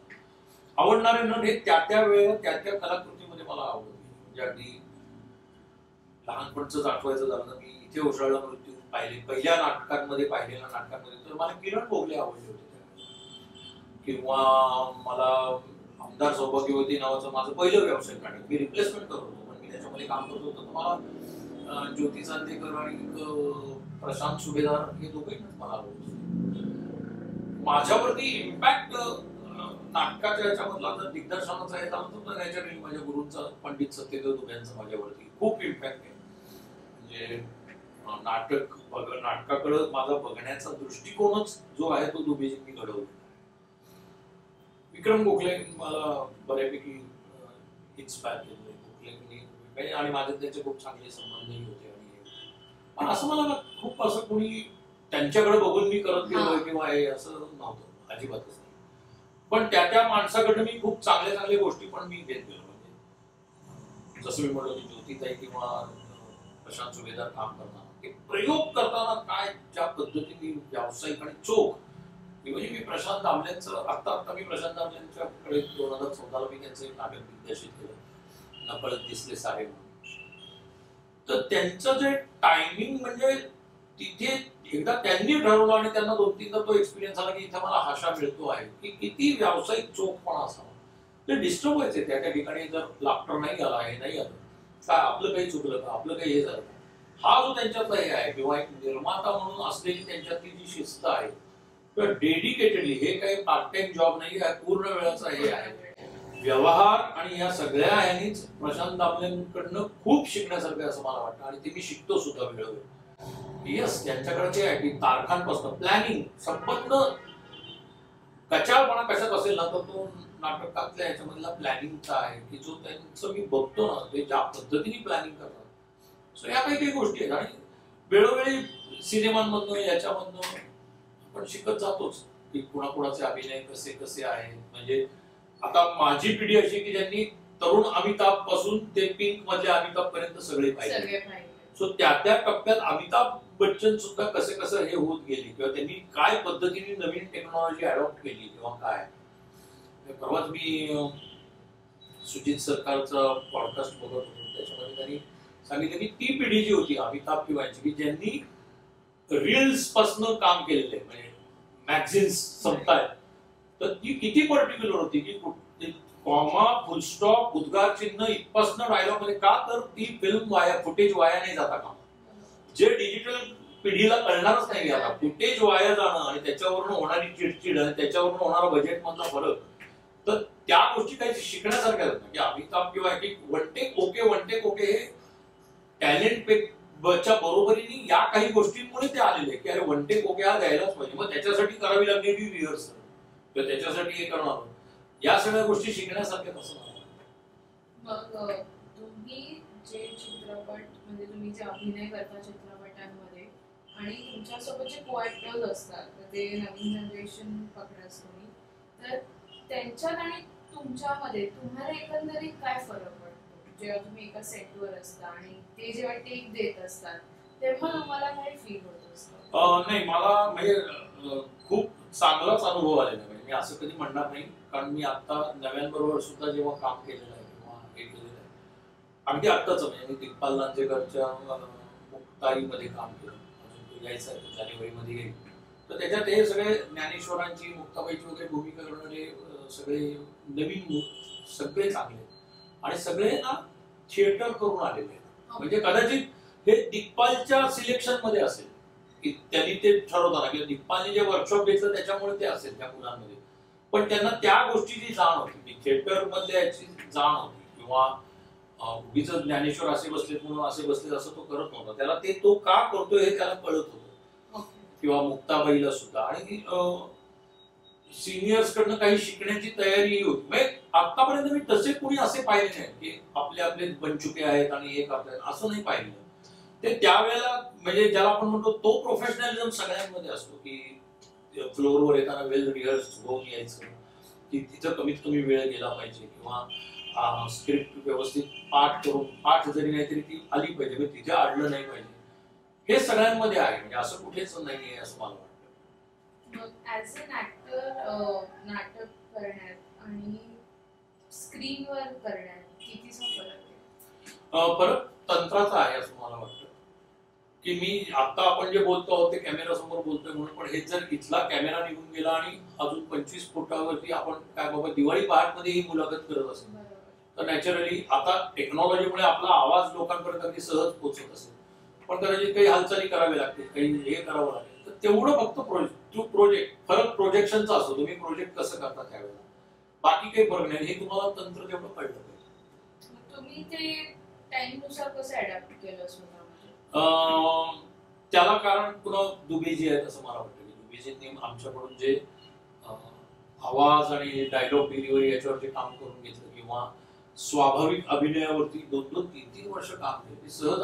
आवडणारे नट हे त्या त्या वेळेला त्या त्या कलाकृतीमध्ये मला आवडत नाही. म्हणजे अगदी लहानपणच आठवायचं झालं तर मी इथे उसळला मृत्यू पाहिले, पहिल्या नाटकांमध्ये पाहिलेल्या नाटकांमध्ये तर मला किरण भोगले आवडले होते किंवा मला आमदार सौभाग्यवती नावाचं माझं पहिलं व्यावसायिक नाटक, मी रिप्लेसमेंट करत होतो पण मी त्याच्यामध्ये काम करत होतो, तर मला ज्योती चांदेकर आणि प्रशांत सुभेदार हे दोघे मला आवडत. माझ्यावरती इम्पॅक्ट नाटकाच्या याच्यामधला जर दिग्दर्शनाचा आहे तर याच्या माझ्या गुरूंचा पंडित सत्यदेव दुबेंचा माझ्यावरती खूप इम्पॅक्ट आहे. म्हणजे नाटकाकडे माझा बघण्याचा दृष्टिकोनच जो आहे तो दुबेजींनी घडवला. विक्रम गोखले मला बऱ्यापैकी इन्स्पायर केले आणि माझे त्यांचे खूप चांगले संबंधही होते. आणि असं मला खूप असं कोणी त्यांच्याकडे बघून मी करत गेलोय किंवा हे असं नव्हतं, अजिबातच नाही. पण त्या त्या माणसाकडे मी खूप चांगल्या चांगल्या गोष्टी पण मी घेत गेलो. म्हणजे जसं मी म्हणलो की ज्योतिताई किंवा प्रशांत सुभेदार काम करताना प्रयोग करताना काय ज्या पद्धतीने व्यावसायिक आणि चोख, म्हणजे मी प्रशांत दामलेंचं आता मी प्रशांत दामलेंच्याकडे 2014 मी त्यांचं एक नाटक दिग्दर्शित केलं, नकळत दिसले सारे म्हणून. तर त्यांचं जे टायमिंग म्हणजे तिथे एकदा त्यांनी ठरवलं आणि त्यांना 2-3दा तो एक्सपिरियन्स आला की इथे मला आशा मिळतो आहे की किती व्यावसायिक चोखपणा असावा. ते डिस्टर्ब व्हायचे त्या त्या ठिकाणी जर लाफ्टर नाही आला, हे नाही आलं काय, आपलं काही चुकलं का, आपलं काही हे झालं. हा जो त्यांच्यातला हे आहे किंवा एक निर्माता म्हणून असलेली त्यांच्यातली जी शिस्त आहे किंवा डेडिकेटेडली, हे काही पार्ट टाइम जॉब नाही आहे, पूर्ण वेळाचा हे आहे व्यवहार. आणि या सगळ्या ह्यांनीच प्रशांत दामलेंकडनं खूप शिकण्यासारखं असं मला वाटतं आणि ते मी शिकतो सुद्धा वेळोवेळी. येस, त्यांच्याकडे ते आहे की तारखांपासून प्लॅनिंग संपन्न कचाळपणा कशात असेल ना तर तो नाटकातल्या ह्याच्यामधला प्लॅनिंगचा आहे की जो त्यांचं मी बघतो ना ते ज्या पद्धतीने प्लॅनिंग करतात. सो या काही गोष्टी आहेत आणि वेळोवेळी सिनेमांमधनं याच्यामधनं आपण शिकत जातोच की कुणाकुणाचे अभिनय कसे कसे आहेत. म्हणजे आता माझी पिढी अशी की ज्यांनी तरुण अमिताभ पासून ते पिंक मधल्या अमिताभ पर्यंत सगळे पाहिले. सो त्या त्या टप्प्यात अमिताभ बच्चन सुद्धा कसे कसं हे होत गेली किंवा त्यांनी काय पद्धतीने नवीन टेक्नॉलॉजी अडॉप्ट केली किंवा काय. परवाच मी सुजित सरकारचा पॉडकास्ट बघत होतो, त्याच्यामध्ये त्यांनी सांगितलं की ती पिढी जी होती अमिताभ किंवा की ज्यांनी रील्स पासून काम केलेलं आहे, म्हणजे मॅगझिन्स संपतायत, तर ती किती पर्टिक्युलर होती की कॉमा, फुलस्टॉप, उद्गार चिन्ह इथपासून डायलॉग मध्ये का, तर ती फिल्म फुटेज वाया नाही जाता का, जे डिजिटल पिढीला कळणारच नाही. आता फुटेज वाया जाणं आणि त्याच्यावरून होणारी चिडचिड आणि त्याच्यावरून होणारा बजेट मधला फरक, तर त्या गोष्टी काही शिकण्यासारख्या की अमिताभ किंवा वन टेक ओके हे टॅलेंट च्या बरोबरीने या काही गोष्टींमुळे ते आलेले की अरे वन टेक ओके हा द्यायलाच पाहिजे, मग त्याच्यासाठी करावी लागलेली रिहर्सल किंवा त्याच्यासाठी हे करणार, या सगळ्या गोष्टी शिकण्यासारख्या कसं. मग तुम्ही जे चित्रपट म्हणजे तुम्ही जे अभिनय करता चित्रपटांमध्ये आणि तुमच्यासोबत जे को-ऍक्टर्स असतात ते नवीन जनरेशन पकडाच तुम्ही, तर त्यांच्यात आणि तुमच्यामध्ये तुम्हाला एकंदरीत काय फरक पडतो जेव्हा तुम्ही एका सेटवर असता आणि ते जेव्हा टेक देत असतात तेव्हा तुम्हाला काय फील होत असतं? नाही, मला म्हणजे खूप चांगलाच अनुभव आलेला आहे. मी असं कधी म्हणणार नाही, कारण मी आता नव्यांबरोबर सुद्धा जेव्हा काम केलेलं आहे किंवा हे केलेलं आहे, अगदी आत्ताच म्हणजे मी दिग्पाल लांजेकरच्या मुक्ताईमध्ये काम केलं, अजून तो यायचा आहे, जानेवारीमध्ये येईल. तर त्याच्यात हे सगळे ज्ञानेश्वरांची, मुक्ताबाईची वगैरे भूमिका करणारे सगळे नवीन, सगळे चांगले आणि सगळे ना थिएटर करून आलेले आहेत. म्हणजे कदाचित हे दिग्पालच्या सिलेक्शन मध्ये असेल की त्यांनी ते ठरवताना किंवा दिग्पालने जे वर्कशॉप घेतलं त्याच्यामुळे ते असेल त्या मुलांमध्ये, पण त्यांना त्या गोष्टीची जाण होती, थिएटर मध्ये याची जाण होती किंवा उगीच ज्ञानेश्वर असे बसलेत म्हणून असे बसलेत असं तो करत नव्हता. त्याला ते तो का करतोय हे त्याला कळत होतं. किंवा मुक्ताबाईला सुद्धा आणि सिनियर्स कडनं काही शिकण्याची तयारी होती. म्हणजे आतापर्यंत मी तसे कोणी असे पाहिले नाही की आपले आपले बनचुके आहेत आणि हे करतायत, असं नाही पाहिलं. ते त्यावेळेला म्हणजे ज्याला आपण म्हणतो तो प्रोफेशनलिझम सगळ्यांमध्ये असतो की फ्लोअरवर येताना वेल रिहर्स होऊन यायचं, की तिथं कमीत कमी वेळ गेला पाहिजे किंवा स्क्रिप्ट व्यवस्थित पाठ करून, पाठ जरी नाही तरी ती आली पाहिजे, तिथे अडलं नाही पाहिजे. हे सगळ्यांमध्ये आहे, म्हणजे असं कुठेच नाहीये असं मला वाटतं. मग ऍज अन ऍक्टर नाटक करण्यात आणि स्क्रीनवर करण्यात कितीचा फरक आहे? फरक तंत्राचा आहे असं मला वाटतं. की मी आता आपण जे बोलतो आहोत ते कॅमेरा समोर बोलतोय म्हणून, पण हे जर इथला कॅमेरा निघून गेला आणि अजून 25 फुटावरती आपण काय बाबा दिवाळी पहाटमध्ये ही मुलाखत करत असेल तर नॅचरली आता टेक्नॉलॉजीमुळे आपला आवाज लोकांपर्यंत अगदी सहज पोहोचत असेल, पण कदाचित काही हालचाली करावी लागतील, काही हे करावं लागेल, तर तेवढं फक्त प्रोजेक्ट फरक प्रोजेक्शनचा असतो. तुम्ही प्रोजेक्ट कसं करता त्यावेळेला, बाकी काही फरक नाही. हे तुम्हाला तंत्र तेवढं कळलं पाहिजे. तुम्ही ते टाइमनुसार कसं अडॅप्ट केलं स्वतःमध्ये? त्याला कारण पुन्हा दुबेजी आहेत असं मला वाटतं की दुबेजींनी आमच्याकडून जे आवाज आणि डायलॉग डिलिव्हरी याच्यावर जे काम करून घेतलं किंवा स्वाभाविक अभिनयावरती 2-2, 3-3 वर्ष काम केलं. सहज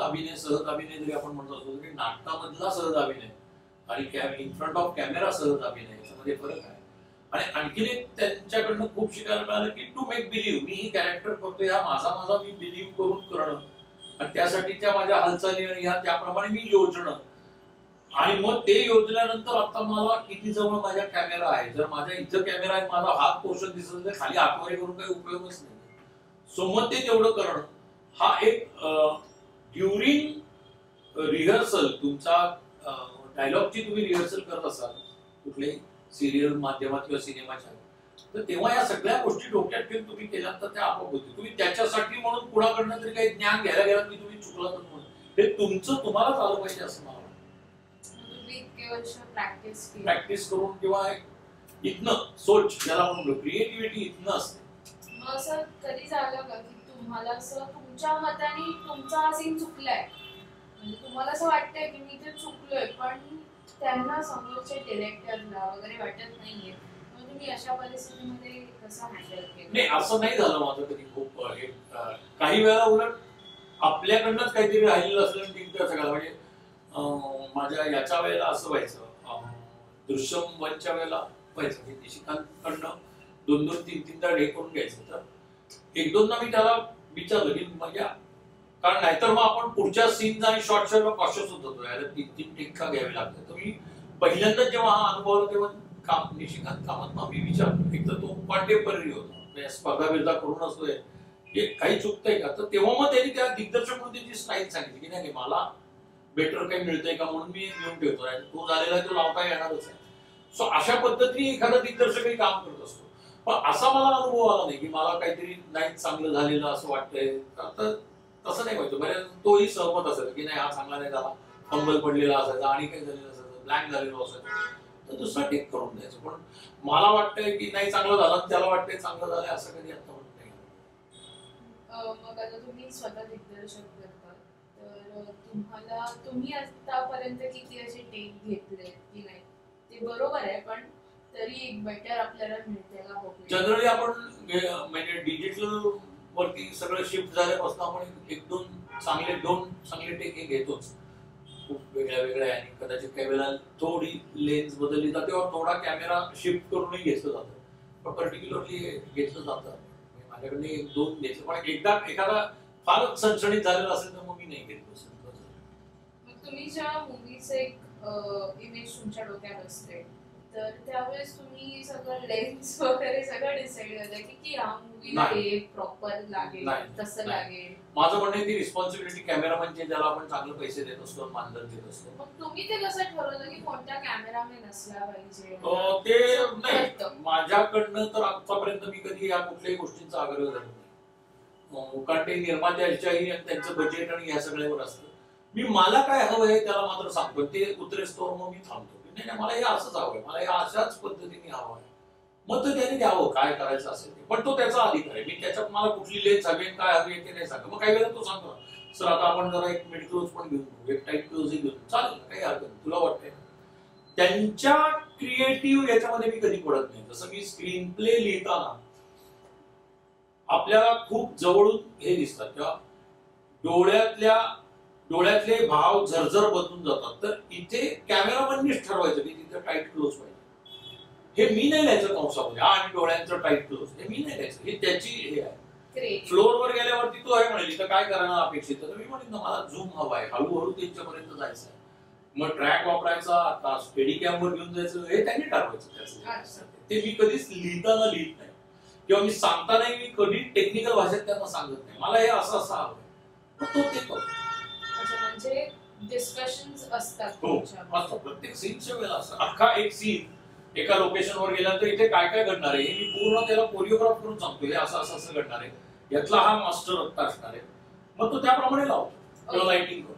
अभिनय जरी आपण म्हणत असतो तरी नाटकामधला सहज अभिनय आणि इन फ्रंट ऑफ कॅमेरा सहज अभिनय याच्यामध्ये फरक आहे. आणि आणखीन एक त्यांच्याकडनं खूप शिकायला मिळालं की टू मेक बिलीव्ह, मी ही कॅरेक्टर करतोय हा माझा मी बिलीव्ह करून करणं आणि त्यासाठी त्या माझ्या हालचाली आणि ह्या त्याप्रमाणे मी योजणं आणि मग ते योजल्यानंतर आता मला किती जवळ माझ्या कॅमेरा आहे, जर माझ्या इथं कॅमेरा आहे माझा हात पोषण दिसत तर खाली हातवारे करून काही उपयोगच नाही. सो मग ते तेवढं करणं हा एक ड्युरिंग रिहर्सल तुमचा डायलॉगची तुम्ही रिहर्सल करत असाल कुठल्याही सिरियल माध्यमात किंवा सिनेमाच्या, तर तेव्हा या सगळ्या गोष्टी डोक्यात ठेवून तुम्ही केल्यानंतर त्या आपोआप होते. तुम्ही त्याच्यासाठी म्हणून कुणाकडनं तरी काही ज्ञान घ्यायला गेलात की तुम्ही चुकलात म्हणून हे तुमचं तुम्हालाच आलं पाहिजे असं मला वाटतं. प्रॅक्टिस करून किंवा इथनं सोच ज्याला म्हणतो क्रिएटिव्हिटी इथनं असते. मग असं कधी झालं का की तुम्हाला असं तुमच्या मताने तुमचा सीन चुकलाय, म्हणजे तुम्हाला असं वाटतंय की मी ते चुकलोय पण त्यांना समोरच्या डिरेक्टरला वगैरे वाटत नाहीये, मग तुम्ही अशा परिस्थितीमध्ये कसं हँडल केलं? नाही असं नाही झालं माझं कधी. खूप काही वेळा उलट आपल्याकडनंच काहीतरी राहिलेलं असलं दिग्दर्शकाला सगळं. म्हणजे माझ्या याच्या वेळेला असं व्हायचं, दृश्यम 1च्या वेळेला व्हायचं की निशिकांतकडनं 2-2, 3-3दा हे करून घ्यायचं. तर 1-2दा मी त्याला विचारलं की म्हणजे कारण नाहीतर मग आपण पुढच्या सीन आणि शॉर्टला कॉशियस होत होतो, 3-3 टेक का घ्यावे लागतात. तर मी पहिल्यांदा जेव्हा हा अनुभव आला तेव्हा निशिकांत कामत मी विचारलं, एक तर तो कॉन्टेम्पररी होता, स्पर्धा बिर्धा करून असतोय हे काही चुकतंय का, तर तेव्हा मग त्यांनी त्या दिग्दर्शक म्हणून त्याची स्टाईल सांगितली की नाही मला बेटर काही मिळतंय का म्हणून मी घेऊन ठेवतो, तो झालेला तो लावता येणारच आहे. सो अशा पद्धतीने एखादा दिग्दर्शकही काम करत असतो. पण असा मला अनुभव आला नाही की मला काहीतरी नाही चांगलं झालेलं असं वाटतंय, तर तसं नाही व्हायचं. बऱ्याच तोही सहमत असायचा की नाही हा चांगला नाही झाला, फंबल पडलेला असायचा आणि काही झालेलं असायचं, ब्लँक झालेलं असायचं, तर दुसरा टेक करून द्यायचं. पण मला वाटतंय की नाही चांगलं झालं त्याला वाटतंय चांगलं झालंय असं कधी आता म्हणत नाही. मग आता तुम्ही स्वतः दिग्दर्शक करता तर तुम्ही आतापर्यंत किती असे टेक घेतले की नाही ते बरोबर आहे पण तरी एक बेटर आपल्याला मिळते का? जनरली आपण म्हणजे डिजिटल वरती सगळं शिफ्ट झाल्यापासून आपण 2 चांगले टेक हे घेतोच खूप वेगळ्या आणि कदाचित काही वेळेला थोडी लेन्स बदलली जाते किंवा थोडा कॅमेरा शिफ्ट करूनही घेतलं जातं, पण पर्टिक्युलरली घेतलं जातं. माझ्याकडे 1-2 घेतलं, पण एकदा एखादा फारच सणसणीत झालेला असेल तर मग मी नाही घेतलं. तुम्ही ज्या मूवीचं एक इमेज तुमच्या डोक्यात असते तर त्यावेळेस तुम्ही सगळं लेन्स वगैरे सगळं डिसाईड करता की हा मूवीला हे प्रॉपर लागेल तसं लागेल? माझं म्हणणं की रिस्पॉन्सिबिलिटी कॅमेरामॅनची, ज्याला आपण चांगले पैसे देत असतो मानधन देत असतो. मग तुम्ही ते कसं ठरवलं की कोणत्या कॅमेरामॅन असला पाहिजे? ते नाही माझ्याकडनं तर आतापर्यंत मी कधी या कुठल्याही गोष्टींचा आग्रह धरत नाही, कारण ते निर्मात्याच्याही त्यांचं बजेट आणि ह्या सगळ्यावर असतं. मी मला काय हवं आहे त्याला मात्र सांगतो, ते उतरेस्तोवर मग मी थांबतो. नाही मला हे असंच हवंय, मला हे अशाच पद्धतीने हवं आहे, मग तर त्याने द्यावं काय करायचं असेल ते, पण तो त्याचा अधिकार आहे. मी त्याच्यात मला कुठली लेन्स हवी काय हवी ते नाही सांगतो. मग काही वेळेला तो सांगतो सर आता आपण जरा एक मिड क्लोज पण घेऊन एक टाईट क्लोजही घेऊन चालेल काही हरकत नाही, तुला वाटतंय. त्यांच्या क्रिएटिव्ह याच्यामध्ये मी कधी पडत नाही. जसं मी स्क्रीन प्ले लिहिताना आपल्याला खूप जवळून हे दिसतात किंवा डोळ्यातले भाव झरझर बदलून जातात, तर इथे कॅमेरामॅननीच ठरवायचं की तिथे टाईट क्लोज पाहिजे. हे मी नाही लिहायचं कंसामध्ये आणि डोळ्यांचं टाईट क्लोज हे मी नाही लिहायचं, हे त्याची हे आहे. फ्लोअरवर गेल्यावरती तो आहे म्हणेल तर काय करणार अपेक्षित, तर मी म्हणेन मला झूम हवा आहे, हळूहळू त्यांच्यापर्यंत जायचं आहे. मग ट्रॅक वापरायचा का स्टेडी कॅमवर घेऊन जायचं हे त्यांनी ठरवायचं त्याचं. ते मी कधीच लिहिताना लिहित नाही किंवा मी सांगतानाही मी कधी टेक्निकल भाषेत त्यांना सांगत नाही मला हे असं असं हवंय तो ते करतो. म्हणजे डिस्कशन्स असतात. हो असतं प्रत्येक सीनच्या वेळेला असतं. अख्खा एक सीन एका लोकेशनवर गेल्यानंतर इथे काय काय घडणार आहे हे मी पूर्ण त्याला कोरिओग्राफ करून सांगतो. हे असं असं असं घडणार आहे यातला हा मास्टर आत्ता असणार आहे मग तो त्याप्रमाणे लावतो किंवा लाइटिंग करतो.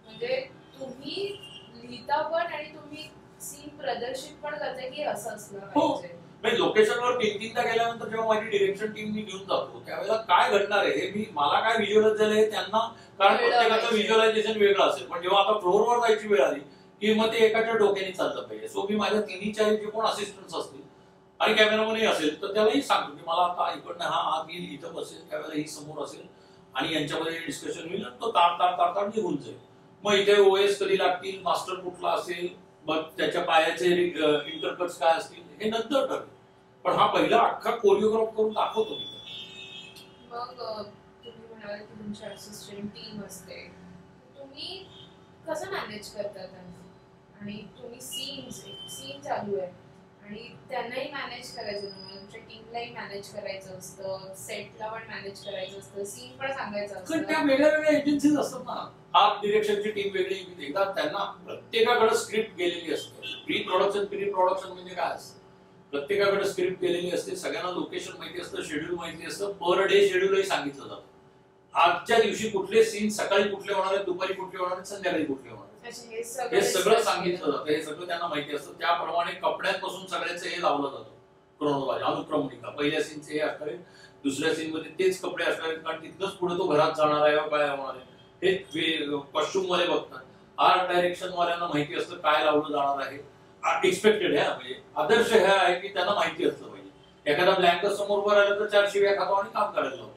म्हणजे तुम्ही लिहिता पण आणि तुम्ही सीन प्रदर्शित पण करता की असं असलं पाहिजे. म्हणजे लोकेशनवर 3-3दा गेल्यानंतर जेव्हा माझी डिरेक्शन टीम मी घेऊन जातो त्यावेळेला काय घडणार आहे हे मी मला काय व्हिज्युअलाइज झालं हे त्यांना कारण प्रत्येकाचं व्हिज्युअलायझेशन वेगळं असेल पण जेव्हा आता फ्लोअरवर जायची वेळ आली की मग ते एकाच्या डोक्याने चाललं पाहिजे. सो मी माझ्या 3-4 जे कोण असिस्टंट्स असतील आणि कॅमेरामनही असेल तर त्यालाही सांगतो की मला आता इकडनं हा आत येईल इथं बसेल त्यावेळेला ही समोर असेल आणि यांच्यामध्ये डिस्कशन होईल तो तार निघून जाईल. मग इथे ओएस कधी लागतील मास्टर कुठला असेल मग त्याच्या पायाचे इंटरकट्स काय असतील हे नंतर ठरेल पण हा पहिला अख्खा कोरिओग्राफ करून दाखवतो मी. मग तुम्ही म्हणाले की तुमची असिस्टंट टीम असते तुम्ही कसं मॅनेज करता त्यांना आणि तुम्ही सीन चालू आहे आणि त्यांनाही मॅनेज करायचं तुमच्या टीमलाही मॅनेज करायचं असतं सेटला पण मॅनेज करायचं असतं सीन पण सांगायचं असतं. त्या वेगळ्या वेगळ्या एजन्सीज असतात ना आर्ट डिरेक्शनची टीम वेगळी एकदा त्यांना प्रत्येकाकडे स्क्रिप्ट गेलेली असते. प्री प्रोडक्शन म्हणजे काय असतं प्रत्येकाकडे स्क्रिप्ट गेलेली असते सगळ्यांना लोकेशन माहिती असतं शेड्यूल माहिती असतं पर डे शेड्यूलही सांगितलं जातं. आजच्या दिवशी कुठले सीन सकाळी कुठले होणार आहेत दुपारी कुठले होणार आहेत संध्याकाळी कुठले होणार आहेत हे सगळं सांगितलं जातं. हे सगळं त्यांना माहिती असतं त्याप्रमाणे कपड्यांपासून सगळ्याचं हे लावलं जातं क्रोनोलॉजी अनुक्रमणिका. पहिल्या सीनचे हे असणार आहे दुसऱ्या सीन मध्ये तेच कपडे असणार आहेत कारण तिथनंच पुढे तो घरात जाणार आहे काय होणार आहे हे कॉस्ट्युम वाले बघतात. आर्ट डायरेक्शन वाल्यांना माहिती असतं काय लावलं जाणार आहे. एक्सपेक्टेड आहे म्हणजे आदर्श हे आहे की त्यांना माहिती असलं पाहिजे. एखादा ब्लँक समोर उभं राहिलं तर 4 शिव्या खातो आणि काम करायला लावतो.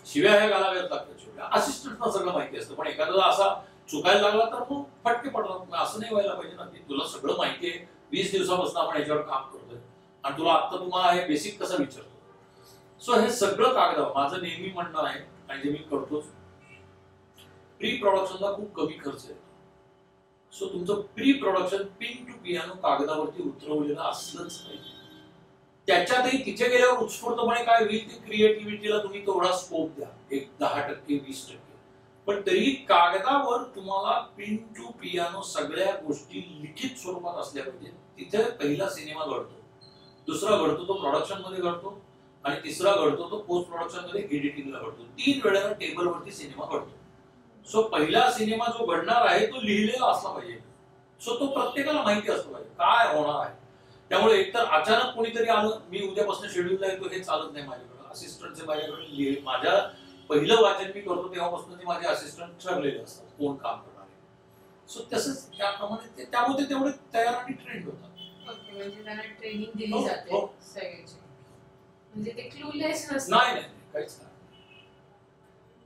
शिव्या ह्या घालाव्याच लागतात शिव्या असिस्टंटला सगळं माहिती असतं पण एखादा असा चुकायला लागला तर मग फटके पडतात. असं नाही व्हायला पाहिजे ना की तुला सगळं माहिती आहे 20 दिवसापासून आपण याच्यावर काम करतोय आणि तुला आता तुम्हाला हे बेसिक कसं विचारतो. सो हे सगळं कागदावर माझं नेहमी म्हणणं आहे आणि जे मी करतोच प्री प्रोडक्शनला खूप कमी खर्च येतो. सो तुमचं pre production pin to piano कागदावरती उतरवलेलं असलंच पाहिजे. त्याच्यातही तिथे गेल्यावर उत्स्फूर्तपणे काय होईल ते क्रिएटिव्हिटीला तुम्ही तेवढा स्कोप द्या एक 10% 20% पण तरी कागदावर तुम्हाला पिन टू पियानो सगळ्या गोष्टी लिखित स्वरूपात असल्या पाहिजे. तिथे पहिला सिनेमा घडतो दुसरा घडतो तो प्रोडक्शन मध्ये घडतो आणि तिसरा घडतो तो पोस्ट प्रोडक्शन मध्ये एडिटिंगला घडतो. 3 वेळेला टेबलवरती सिनेमा घडतो. सो पहिला सिनेमा जो घडणार आहे तो लिहिलेला असला पाहिजे. सो तो प्रत्येकाला माहिती असला पाहिजे काय होणार आहे. त्यामुळे एकतर अचानक कोणीतरी आलं मी उद्यापासून शेड्यूलला येतो हे चालत नाही. माझ्याकडे असिस्टंटचे माझ्याकडे माझ्या पहिलं वाचन मी करतो तेव्हापासून ते माझे असिस्टंट ठरलेले असतात कोण काम करणार आहे. सो तसंच त्याप्रमाणे त्यामुळे तेवढे तयार आणि ट्रेंड होतात. म्हणजे त्यांना ट्रेनिंग दिली जाते सगळ्याची म्हणजे ते क्लूलेस नसतात. नाही काहीच नाही.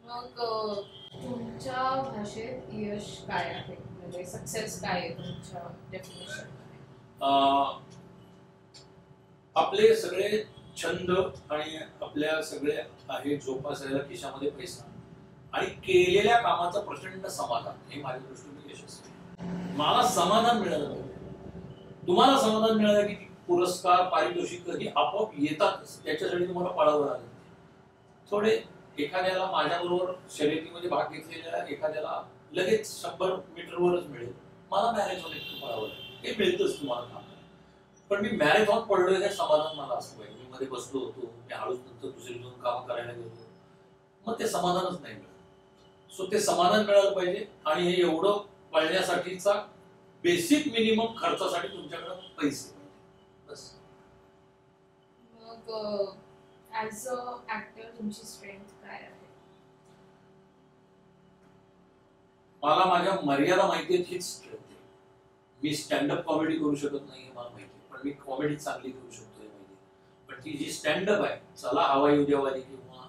मग तुमच्या भाषेत यश काय आहे म्हणजे सक्सेस काय आहे तुमच्या डेफिनेशन. आपले सगळे छंद आणि आपल्या सगळे आहे जोपासायला खिशामध्ये पैसा आणि केलेल्या कामाचं प्रचंड समाधान हे माझ्या दृष्टीने यशस्वी. मला समाधान मिळालं पाहिजे. तुम्हाला समाधान मिळालं की पुरस्कार पारितोषिक ही आपोआप येतातच त्याच्यासाठी तुम्हाला पळावं लागेल. थोडे एखाद्याला माझ्याबरोबर शर्यतीमध्ये भाग घेतलेल्या एखाद्याला लगेच 100 मीटरवरच मिळेल. मला मॅरेथॉन एकटं पळावं लागेल हे मिळतंच तुम्हाला काम पण मी मॅरेथॉन पडलोय हे समाधान मला असं पाहिजे. मी मध्ये बसलो होतो मी हळूच नंतर दुसरी 2 कामं करायला गेलो मग ते समाधानच नाही मिळत. सो ते समाधान मिळालं पाहिजे आणि हे एवढं पळण्यासाठीचा बेसिक मिनिमम खर्चासाठी तुमच्याकडे पैसे पाहिजे बस. मग ऍज अ ऍक्टर तुमची स्ट्रेंथ काय आहे. मला माझ्या मर्यादा माहिती आहेत हीच स्ट्रेंथ आहे. मी स्टँडअप कॉमेडी करू शकत नाही मला माहिती पण मी कॉमेडी चांगली करू शकतो हे माहिती. पण ती जी स्टँडअप आहे चला हवाई उद्यावाली किंवा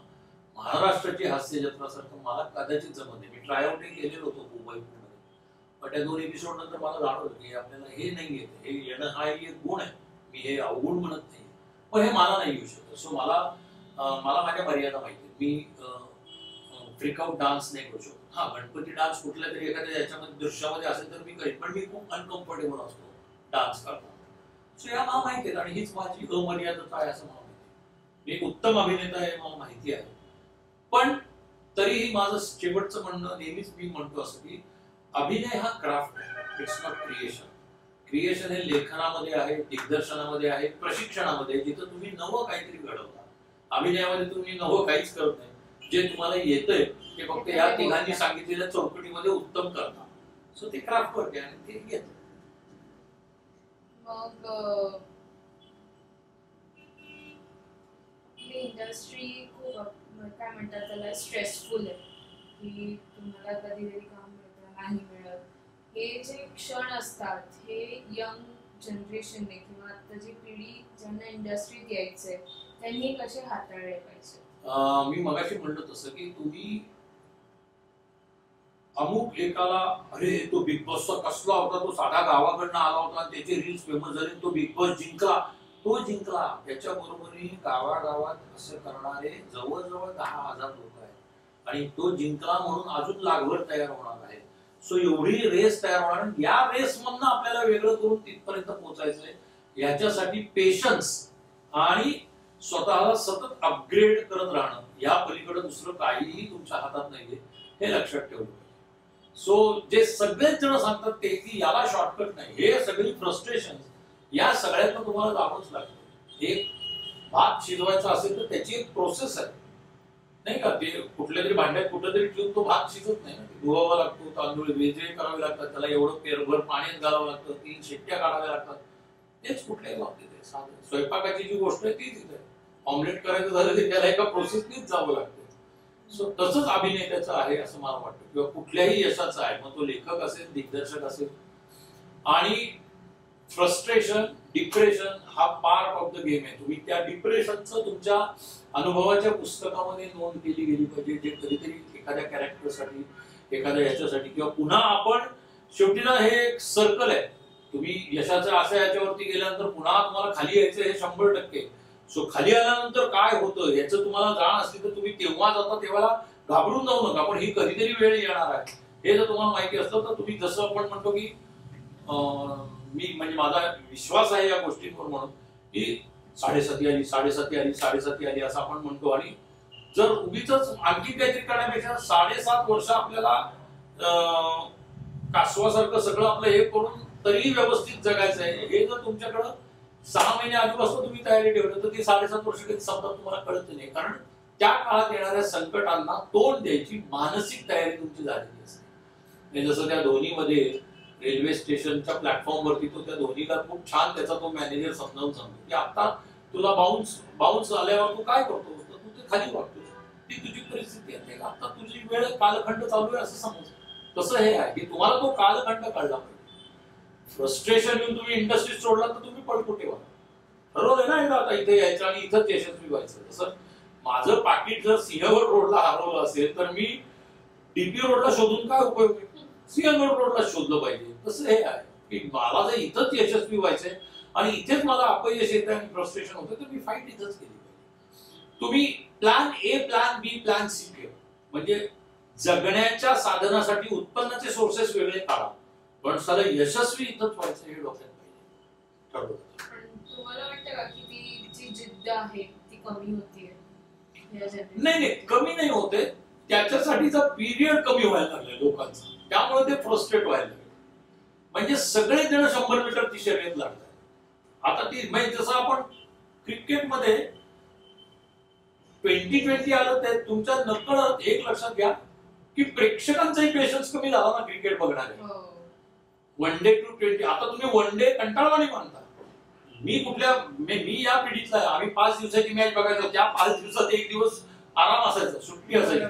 महाराष्ट्राची हास्य जत्रासारखं मला कदाचित जमत नाही. मी ट्रायआउटही केलेलं होतो मुंबईमध्ये पण त्या 2 एपिसोड नंतर मला जाणवलं की आपल्याला हे नाही येत. हे येणं हा एक गुण आहे. मी हे अवगुण म्हणत नाही पण हे मला नाही येऊ शकत. सो मला माझ्या मर्यादा माहिती. मी फ्रिकआउट डान्स नाही करू शकतो. हा, गणपती डान्स कुठल्या तरी एखाद्या याच्यामध्ये दृश्यामध्ये असेल तर मी करेन, पण मी खूप अनकम्फर्टेबल असतो डान्स करताना. सो या मला माहिती आहे आणि हीच माझी अमर्यादता आहे असं मला माहिती आहे. मी एक उत्तम अभिनेता आहे मला माहिती आहे, पण तरीही माझं शेवटचं म्हणणं नेहमीच मी म्हणतो असं की अभिनय हा क्राफ्ट आहे, इट्स नॉट क्रिएशन. क्रिएशन हे लेखनामध्ये आहे, दिग्दर्शनामध्ये आहे, प्रशिक्षणामध्ये, जिथं तुम्ही नवं काहीतरी घडवता. अभिनयामध्ये तुम्ही नवं काहीच करत नाही, जे तुम्हाला येतंय ते फक्त या तिघांनी सांगितलेल्या चौकटीमध्ये उत्तम करता. सो ते क्राफ्ट वर्क आहे आणि ते येतं. मग ही इंडस्ट्री खूप काय म्हणतात त्याला स्ट्रेसफुल आहे की तुम्हाला कधी कधी काम मिळतं नाही मिळत. हे जे क्षण असतात हे यंग जनरेशनने किंवा आत्ताची पिढी ज्यांना इंडस्ट्रीत यायचंय त्यांनी कसे हाताळले पाहिजे? मी मगाशी म्हणलं तसं की तुम्ही अमुक एकाला अरे तो बिग बॉसचा कसला होता, तो साधा गावाकडनं आला होता आणि त्याचे रील्स फेमस झाले, तो बिग बॉस जिंकला, तो जिंकला. त्याच्या बरोबरही गावागावात असं करणारे जवळजवळ 10,000 लोक आहेत आणि तो जिंकला म्हणून अजून लागवड तयार होणार आहे. सो एवढी रेस तयार होणार, या रेस मधनं आपल्याला वेगळं करून तिथपर्यंत पोहोचायचंय. याच्यासाठी पेशन्स आणि स्वतःला सतत अपग्रेड करत राहणं, या पलीकडे दुसरं काहीही तुमच्या हातात नाहीये, हे लक्षात ठेवलं पाहिजे. सो जे सगळेच जण सांगतात ते की याला शॉर्टकट नाही, हे सगळी फ्रस्ट्रेशन या सगळ्यातनं तुम्हाला जावंच लागतं. एक भात शिजवायचा असेल तर त्याची एक प्रोसेस आहे नाही का. ते कुठल्या तरी भांड्यात कुठेतरी ठेवून तो भात शिजत नाही ना, धुवावा लागतो, तांदूळ वेगळे करावे लागतात, त्याला एवढं पेरभर पाण्यात घालावं लागतं, 3 शिट्ट्या काढाव्या लागतात. तेच कुठल्याही बाबतीत आहे. साधं स्वयंपाकाची जी गोष्ट आहे तीच इथे. ऑमलेट करायचं झालं तर त्याला एका प्रोसेसनीच जावं लागतं. सो तसंच अभिनेत्याचं आहे असं मला वाटतं, किंवा कुठल्याही यशाचं आहे, मग तो लेखक असेल, दिग्दर्शक असेल. आणि फ्रस्ट्रेशन, डिप्रेशन हा पार्ट ऑफ द गेम आहे. तुम्ही त्या डिप्रेशनचं तुमच्या अनुभवाच्या पुस्तकामध्ये नोंद केली गेली पाहिजे, जे कधीतरी एखाद्या कॅरेक्टरसाठी, एखाद्या याच्यासाठी, किंवा पुन्हा आपण शेवटी ना हे एक सर्कल आहे. तुम्ही यशाच्या अशा याच्यावरती गेल्यानंतर पुन्हा तुम्हाला खाली यायचं हे 100%. सो खाली आल्यानंतर काय होतं याचं तुम्हाला जाण असली तर तुम्ही तेव्हा जाता तेव्हा घाबरून जाऊ नका, पण ही कधीतरी वेळ येणार आहे हे जर तुम्हाला माहिती असतं तर तुम्ही, जसं आपण म्हणतो की मी म्हणजे माझा विश्वास आहे या गोष्टींवर म्हणून की 7:30 आली 7:30 आली 7:30 आली असं आपण म्हणतो, आणि जर उगीच आणखी काहीतरी करण्यापेक्षा 7.5 वर्ष आपल्याला कासवासारखं सगळं आपलं हे करून तरी व्यवस्थित जगायचं आहे, हे जर तुमच्याकडं 6 महिने आधीपासून तुम्ही तयारी ठेवली तर ती 7.5 वर्ष कधी समजा तुम्हाला कळत नाही. कारण त्या काळात येणाऱ्या संकटांना तोंड द्यायची मानसिक तयारी तुमची झालेली असते. जसं त्या धोनीमध्ये रेल्वे स्टेशनच्या प्लॅटफॉर्मवरती तो त्या धोनीला खूप छान त्याचा तो मॅनेजर समजावून सांगतो की आता तुला बाउन्स आल्यावर तू काय करतो, तू ते खाली वागतो, ती तुझी परिस्थिती आहे, आता तुझी वेळ कालखंड चालू आहे असं समज. तसं हे आहे की तुम्हाला तो कालखंड कळला पाहिजे. फ्रस्ट्रेशन येऊन तुम्ही इंडस्ट्री सोडला तर तुम्ही पडकुटे व्हा. ठरवलंय ना एकदा आता इथे यायचं आणि इथंच यशस्वी व्हायचं. तसं माझं पाकिट जर सिंहगड रोडला हरवलं असेल तर मी डीपी रोडला शोधून काय उपयोग आहे, सिंहगड रोडला शोधलं पाहिजे. तसं हे आहे की मला जर इथंच यशस्वी व्हायचंय आणि इथेच मला अपयश येतं आणि फ्रस्ट्रेशन होतं तर मी फाईट इथंच केली पाहिजे. तुम्ही plan A, plan B, plan C ठेवा. म्हणजे जगण्याच्या साधनासाठी उत्पन्नाचे सोर्सेस वेगळे काढा, पण साधं यशस्वी इथंच व्हायचं हे डोक्यात पाहिजे ठरवलं. तुम्हाला वाटतं का की ती जी जिद्द आहे ती कमी होतीये? नाही, कमी नाही होते, त्याच्यासाठीचा पिरियड कमी व्हायला लागलाय लोकांचा, त्यामुळे ते फ्रस्ट्रेट व्हायला लागले. म्हणजे सगळेच जण 100 मीटरची शर्यत लागतात आता. ती म्हणजे जसं आपण क्रिकेटमध्ये 2020 आलं ते तुमच्या नकळत एक लक्षात घ्या की प्रेक्षकांचाही पेशन्स कमी झाला ना क्रिकेट बघणारे. 1 डे टू 20 आता तुम्ही 1 डे कंटाळवाणी मानता. मी या पिढीतला आहे. आम्ही 5 दिवसाची मॅच बघायचो, त्या 5 दिवसात 1 दिवस आराम असायचा, सुट्टी असायची.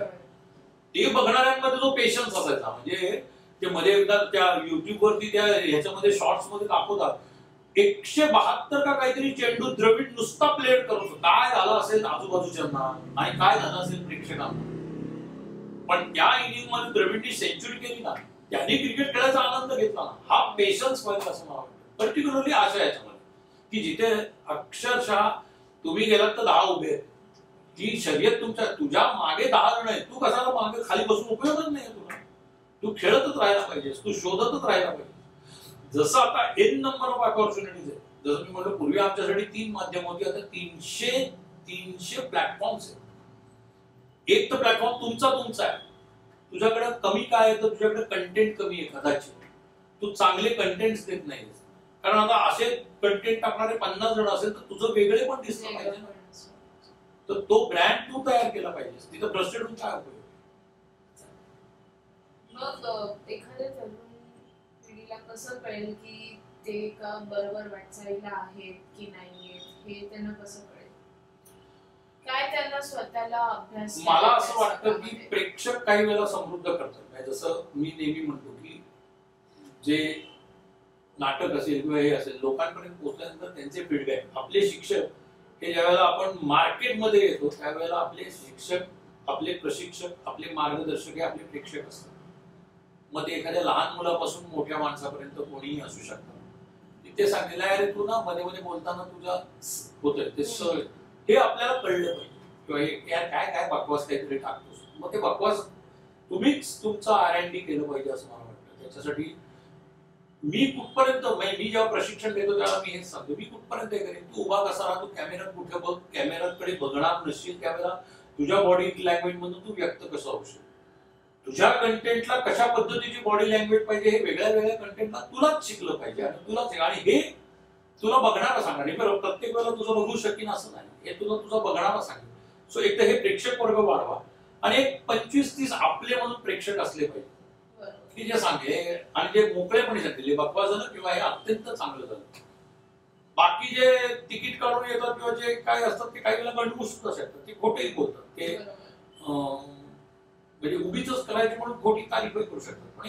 ते बघणाऱ्यांमध्ये जो पेशन्स असायचा, म्हणजे ते मध्ये एकदा त्या युट्यूब वरती त्या ह्याच्यामध्ये शॉर्ट्स मध्ये दाखवतात 172 का काहीतरी चेंडू द्रविड नुसता प्लेड करत होता. काय झालं असेल आजूबाजूच्यांना आणि काय झालं असेल प्रेक्षकांना, पण त्या इनिंग मध्ये द्रविडनी सेंचुरी केली ना, त्यांनी क्रिकेट खेळायचा आनंद घेतला ना. हा पेशन्स पाहिजे असं मला वाटतं, पर्टिक्युलरली अशा याच्यामध्ये की जिथे अक्षरशः तुम्ही गेलात तर 10 उभे आहेत, ती शर्यत तुझ्या मागे 10 जण आहेत, तू कशाला मागे खाली बसून उपयोगच नाही तुला. तू खेळतच राहायला पाहिजेस, तू शोधतच राहायला पाहिजे. जसं आता एन नंबर ऑफ ऑपॉर्च्युनिटीज आहे. जसं मी म्हटलं पूर्वी आमच्यासाठी 3 माध्यम होती, आता 300 प्लॅटफॉर्म्स आहेत. एक तर प्लॅटफॉर्म तुमचा आहे. तुझ्याकडे कमी काय आहे तर तुझ्याकडे कंटेंट कमी आहे कदाचित. तू चांगले कंटेंट देत नाहीस. कारण आता असे कंटेंट टाकणारे 50 जण असेल तर तुझं वेगळे पण दिसलं पाहिजे ना. तर तो ब्रँड तू तयार केला पाहिजेस. तिथं फ्रस्ट्रेट होऊन काय उपयोग. मग एखाद्या तरुण पिढीला कसं कळेल की ते का बरोबर वाटचालीला आहेत की नाहीयेत, हे त्यांना कसं कळेल? काय त्यांना स्वतःला अभ्यास? मला असं वाटतं की प्रेक्षक काही वेळेला समृद्ध करतात. जसं मी नेहमी म्हणतो की जे नाटक असेल किंवा हे असेल, लोकांपर्यंत पोहोचल्यानंतर त्यांचे फीडबॅक, आपले शिक्षक हे ज्यावेळेला आपण मार्केटमध्ये येतो त्यावेळेला आपले शिक्षक, आपले प्रशिक्षक, आपले मार्गदर्शक हे आपले प्रेक्षक असतात. मग ते एखाद्या लहान मुलापासून मोठ्या माणसापर्यंत कोणीही असू शकतात. ते सांगितलं अरे तू ना मध्ये मध्ये बोलताना तुझा होतंय ते सर, हे आपल्याला कळलं पाहिजे. किंवा यार काय काय बकवास काहीतरी टाकतोस. मग ते बकवास तुम्हीच तुमचं R&D केलं पाहिजे असं मला वाटतं. त्याच्यासाठी मी कुठपर्यंत, मी जेव्हा प्रशिक्षण देतो त्यावेळेला मी हेच सांगतो, मी कुठपर्यंत हे करेन. तू उभा कसा राहतो, कॅमेरा कुठे बघ, कॅमेराकडे बघणार नसशील त्यावेळेला तुझ्या बॉडी लँग्वेज मधून तू व्यक्त कसं होऊ शकतो. तुझ्या कंटेंटला कशा पद्धतीची बॉडी लँग्वेज पाहिजे हे वेगळ्या वेगळ्या कंटेंटला तुलाच शिकलं पाहिजे. आणि तुलाच, आणि हे तुला बघणारा सांगणार. प्रत्येक वेळेला तुझं बघू शकेन असं नाही, हे तुला तुझा बघणारा सांगेल. सो एक तर हे प्रेक्षक वर्ग वाढवा आणि एक 25-30 आपले म्हणून प्रेक्षक असले पाहिजे की जे सांगे आणि जे मोकळेपणे सांगतील बकवास झालं किंवा हे अत्यंत चांगलं झालं. बाकी जे तिकीट काढून येतात किंवा जे काय असतात ते काही वेळेला गंडगुसत असतात, ते खोटेही बोलतात. ते म्हणजे उगीच करायचे म्हणून खोटी तारीफ करू शकतात. पण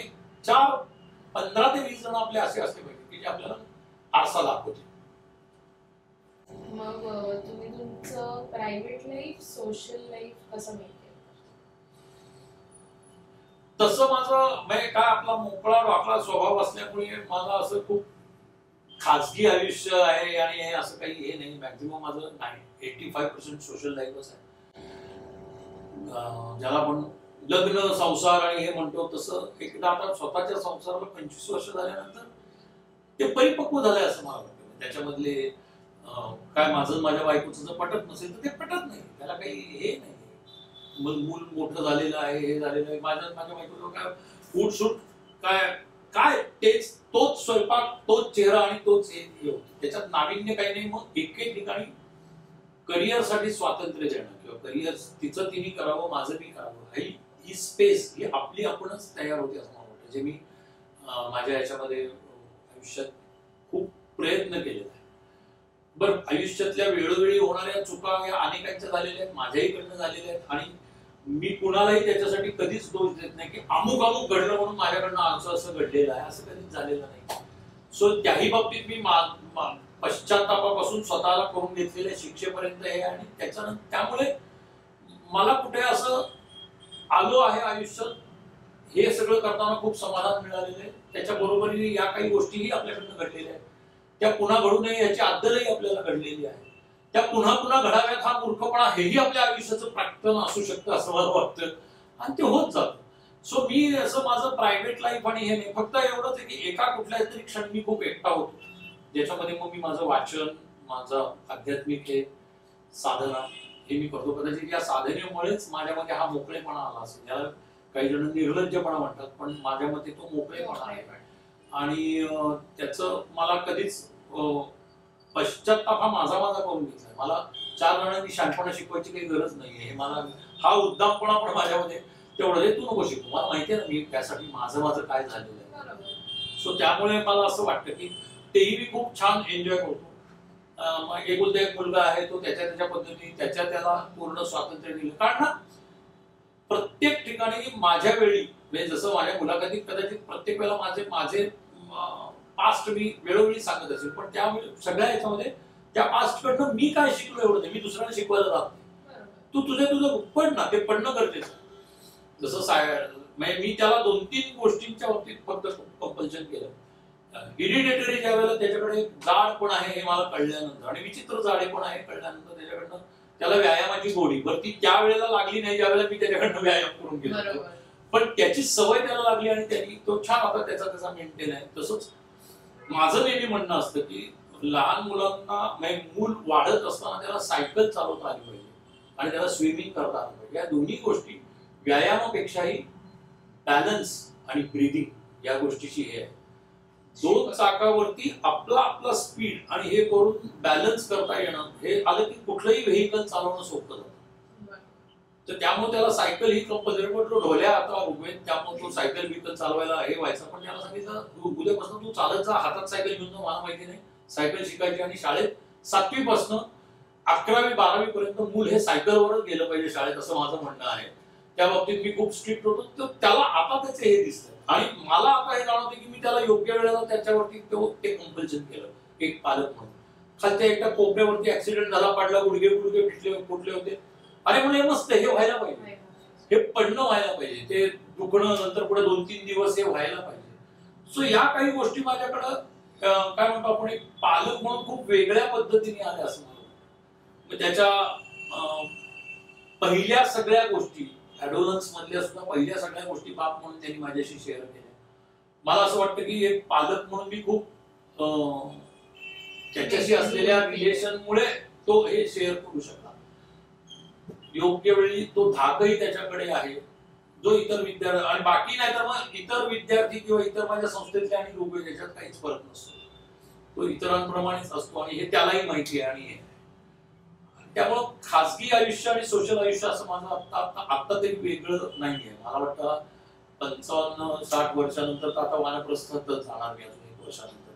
15 ते 20 जण आपले असे असले पाहिजे की जे आपल्याला आरसा दाखवते. मग तुम्ही तुमचं प्रायव्हेट लाईफ, सोशल लाईफ कसं मेंटेन? तसं माझं म्हणजे काय आपला मोकळा वाकळा स्वभाव असल्यामुळे मला असं खूप खाजगी आयुष्य आहे आणि हे असं काही हे नाही. मॅक्झिमम माझं नाही, 85% सोशल लाईफच आहे. ज्याला आपण लग्न संसार आणि हे म्हणतो तसं एकदा आता स्वतःच्या संसाराला 25 वर्ष झाल्यानंतर ते परिपक्व झालंय असं मला वाटतं. त्याच्यामधले काय माझं माझ्या बायकोचं जर पटत नसेल तर ते पटत नाही, त्याला काही हे नाही. मूल मोठं झालेलं आहे, हे झालेलं आहे. माझ्या बायकोचं काय फूड शूट काय काय तेच, तोच स्वयंपाक, तोच चेहरा आणि तोच हे होतं. त्याच्यात नाविन्य काही नाही. मग एके ठिकाणी करिअरसाठी स्वातंत्र्य देणं किंवा करिअर तिचं तिने करावं, माझं मी करावं, ही स्पेस ही आपली आपणच तयार होते असं मला वाटतं. जे मी माझ्या याच्यामध्ये आयुष्यात खूप प्रयत्न केलेला आहे. बरं, आयुष्यातल्या वेळोवेळी होणाऱ्या चुका या अनेकांच्या झालेल्या आहेत, माझ्याहीकडनं झालेल्या आहेत. आणि मी कुणालाही त्याच्यासाठी कधीच दोष देत नाही की अमुक अमुक घडलं म्हणून माझ्याकडनं असं घडलेलं आहे, असं कधीच झालेलं नाही. सो त्याही बाबतीत मी पश्चात्तापापासून स्वतःला करून घेतलेल्या शिक्षेपर्यंत आहे. आणि त्याच्यानंतर त्यामुळे मला कुठे असं आलो आहे आयुष्यात, हे सगळं करताना खूप समाधान मिळालेलं आहे. त्याच्या बरोबरीने या काही गोष्टीही आपल्याकडनं घडलेल्या आहेत, त्या पुन्हा घडू नये याची अद्दलही आपल्याला घडलेली आहे. त्या पुन्हा पुन्हा घडाव्यात हा मूर्खपणा, हेही आपल्या आयुष्याचं प्राक्तन असू शकतं असं मला वाटतं. आणि ते होत जातं. सो मी असं माझं प्रायव्हेट लाईफ आणि हे नाही, फक्त एवढंच आहे की एका कुठल्या तरी क्षणी मी खूप एकटा होतो, ज्याच्यामध्ये मग मी माझं वाचन, माझं आध्यात्मिक हे साधना हे मी करतो. कदाचित या साधनेमुळेच माझ्यामध्ये हा मोकळेपणा आला असेल. ज्याला काही जण निर्लज्जपणा म्हणतात, पण माझ्यामध्ये तो मोकळेपणा आहे. आणि त्याचं मला कधीच पश्चात्ताप हा माझा करून घेतलाय. मला 4 जणांनी शहाणपणा शिकवायची काही गरज नाहीये. मला हा उद्दामपणा पण माझ्यामध्ये तेवढं हे तू नको शिकू, मला माहितीये ना मी त्यासाठी माझं काय झालेलं आहे. सो त्यामुळे मला असं वाटतं की तेही मी खूप छान एन्जॉय करतो. एकुलता एक मुलगा आहे, तो त्याच्या पद्धतीने त्याला पूर्ण स्वातंत्र्य दिलं. कारण ना प्रत्येक ठिकाणी माझ्या वेळी, म्हणजे जसं माझ्या मुलाखतीत कदाचित प्रत्येक वेळेला माझे पास्ट मी वेळोवेळी सांगत असेल, पण त्यामुळे सगळ्या याच्यामध्ये त्या पास्ट कडनं मी काय शिकलो एवढं नाही. मी दुसऱ्याला शिकवायला जात नाही. तू तुझं पड ना, ते पडणं गरजेचं. जसं मी त्याला 2-3 गोष्टींच्या बाबतीत फक्त कंपल्शन केलं. इरिडेटरी ज्या वेळेला त्याच्याकडे जाड पण आहे हे मला कळल्यानंतर आणि विचित्र जाडे पण आहे कळल्यानंतर त्याच्याकडनं त्याला व्यायामाची गोडी, बरं ती त्या वेळेला लागली नाही ज्यावेळेला मी त्याच्याकडनं व्यायाम करून गेलो, पण त्याची सवय त्याला लागली आणि त्यांनी तो छान आता त्याचा मेंटेन आहे. तसंच माझं नेहमी म्हणणं असतं की लहान मुलांना मूल वाढत असताना त्याला सायकल चालवता आली पाहिजे आणि त्याला स्विमिंग करता आलं पाहिजे. या दोन्ही गोष्टी व्यायामापेक्षाही बॅलन्स आणि ब्रीदिंग या गोष्टीची हे आहे. दोन चाकावरती आपला स्पीड आणि हे करून बॅलन्स करता येणं हे आलं की कुठलंही व्हेकल चालवणं सोपं जातं. तर त्यामुळे त्याला सायकल ही कंपल्सरी, पण तो ढोल्या आता उभेन त्यामुळे तो सायकल बिकल चालवायला हे व्हायचा. पण त्याला सांगितलं उद्यापासून तू चालत जा, हातात सायकल घेऊन जा. मला माहिती नाही सायकल शिकायची आणि शाळेत 7वी पासून 11वी 12वी पर्यंत मूल हे सायकलवरच गेलं पाहिजे शाळेत, असं माझं म्हणणं आहे. त्या बाबतीत मी खूप स्ट्रिक्ट होतो. तर त्याला आता त्याचे हे दिसतं आणि मला आता हे जाणवतं की मी त्याला योग्य वेळेला त्याच्यावरती ते कंपल्शन केलं एक पालक म्हणून. खालच्या एकट्या कोपऱ्यावरती ऍक्सिडेंट झाला, पडला, गुडघे फुटले होते. अरे म्हणजे मस्त हे व्हायला पाहिजे, हे पडणं व्हायला पाहिजे, ते दुखणं नंतर पुढे 2-3 दिवस हे व्हायला पाहिजे. सो या काही गोष्टी माझ्याकडं काय म्हणतो आपण एक पालक म्हणून खूप वेगळ्या पद्धतीने आल्या असं मला. त्याच्या पहिल्या सगळ्या गोष्टी ऍडोलन्स मधल्या सुद्धा पहिल्या सगळ्या गोष्टी बाप म्हणून त्यांनी माझ्याशी शेअर केल्या. मला असं वाटतं की एक पालक म्हणून मी खूप त्याच्याशी असलेल्या रिलेशनमुळे तो हे शेअर करू शकला. योग्य वेळी तो धाकही त्याच्याकडे आहे जो इतर विद्यार्थी आणि बाकी नाही तर मग इतर विद्यार्थी किंवा इतर माझ्या संस्थेतले आणि लोक याच्यात काहीच फरक नसतो. तो इतरांप्रमाणेच असतो आणि हे त्यालाही माहिती आहे. आणि त्यामुळं खासगी आयुष्य आणि सोशल आयुष्य असं माझं आता तरी वेगळं नाहीये. मला वाटतं 55-60 वर्षानंतर तर आता वानप्रस्थातच जाणार मी अजून 1 वर्षानंतर.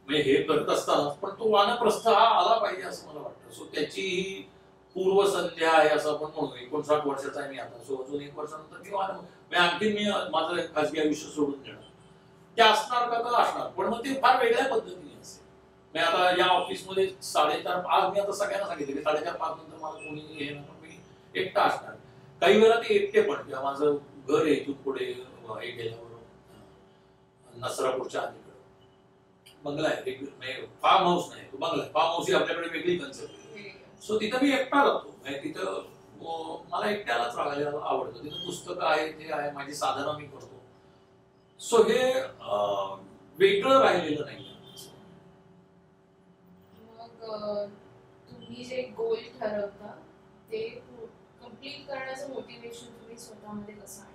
म्हणजे हे करत असताना पण तो वानप्रस्थ हा आला पाहिजे असं मला वाटतं. सो त्याची ही पूर्वसंध्या आहे असं आपण म्हणू. 59 वर्षाचा आहे मी आता. सो अजून 1 वर्षानंतर मी आणखी मी माझं खासगी आयुष्य सोडून देणार. ते असणार का तर असणार, पण मग ते फार वेगळ्या पद्धतीने असेल. मी आता या ऑफिसमध्ये 4:30 आज मी आता सगळ्यांना सांगितलं की 4:30-5 नंतर मला कोणी हे ना, मी एकटा असणार. काही वेळा ते एकटे पण किंवा माझं घर आहे इथून पुढे हे गेल्यावर नसरापूरच्या अलीकडे बंगला आहे, फार्म हाऊस नाही तो बंगला. फार्म हाऊस ही आपल्याकडे वेगळी कन्सेप्ट. सो तिथं मी एकटा राहतो. तिथं मला एकट्यालाच राहायला आवडतं. तिथं पुस्तकं आहे, ते आहे, माझी साधना मी करतो. सो हे वेगळं राहिलेलं नाही. मग तुम्ही जे गोल ठरवता ते कंप्लीट करण्याचं मोटिवेशन तुम्ही स्वतःमध्ये कसं आणता?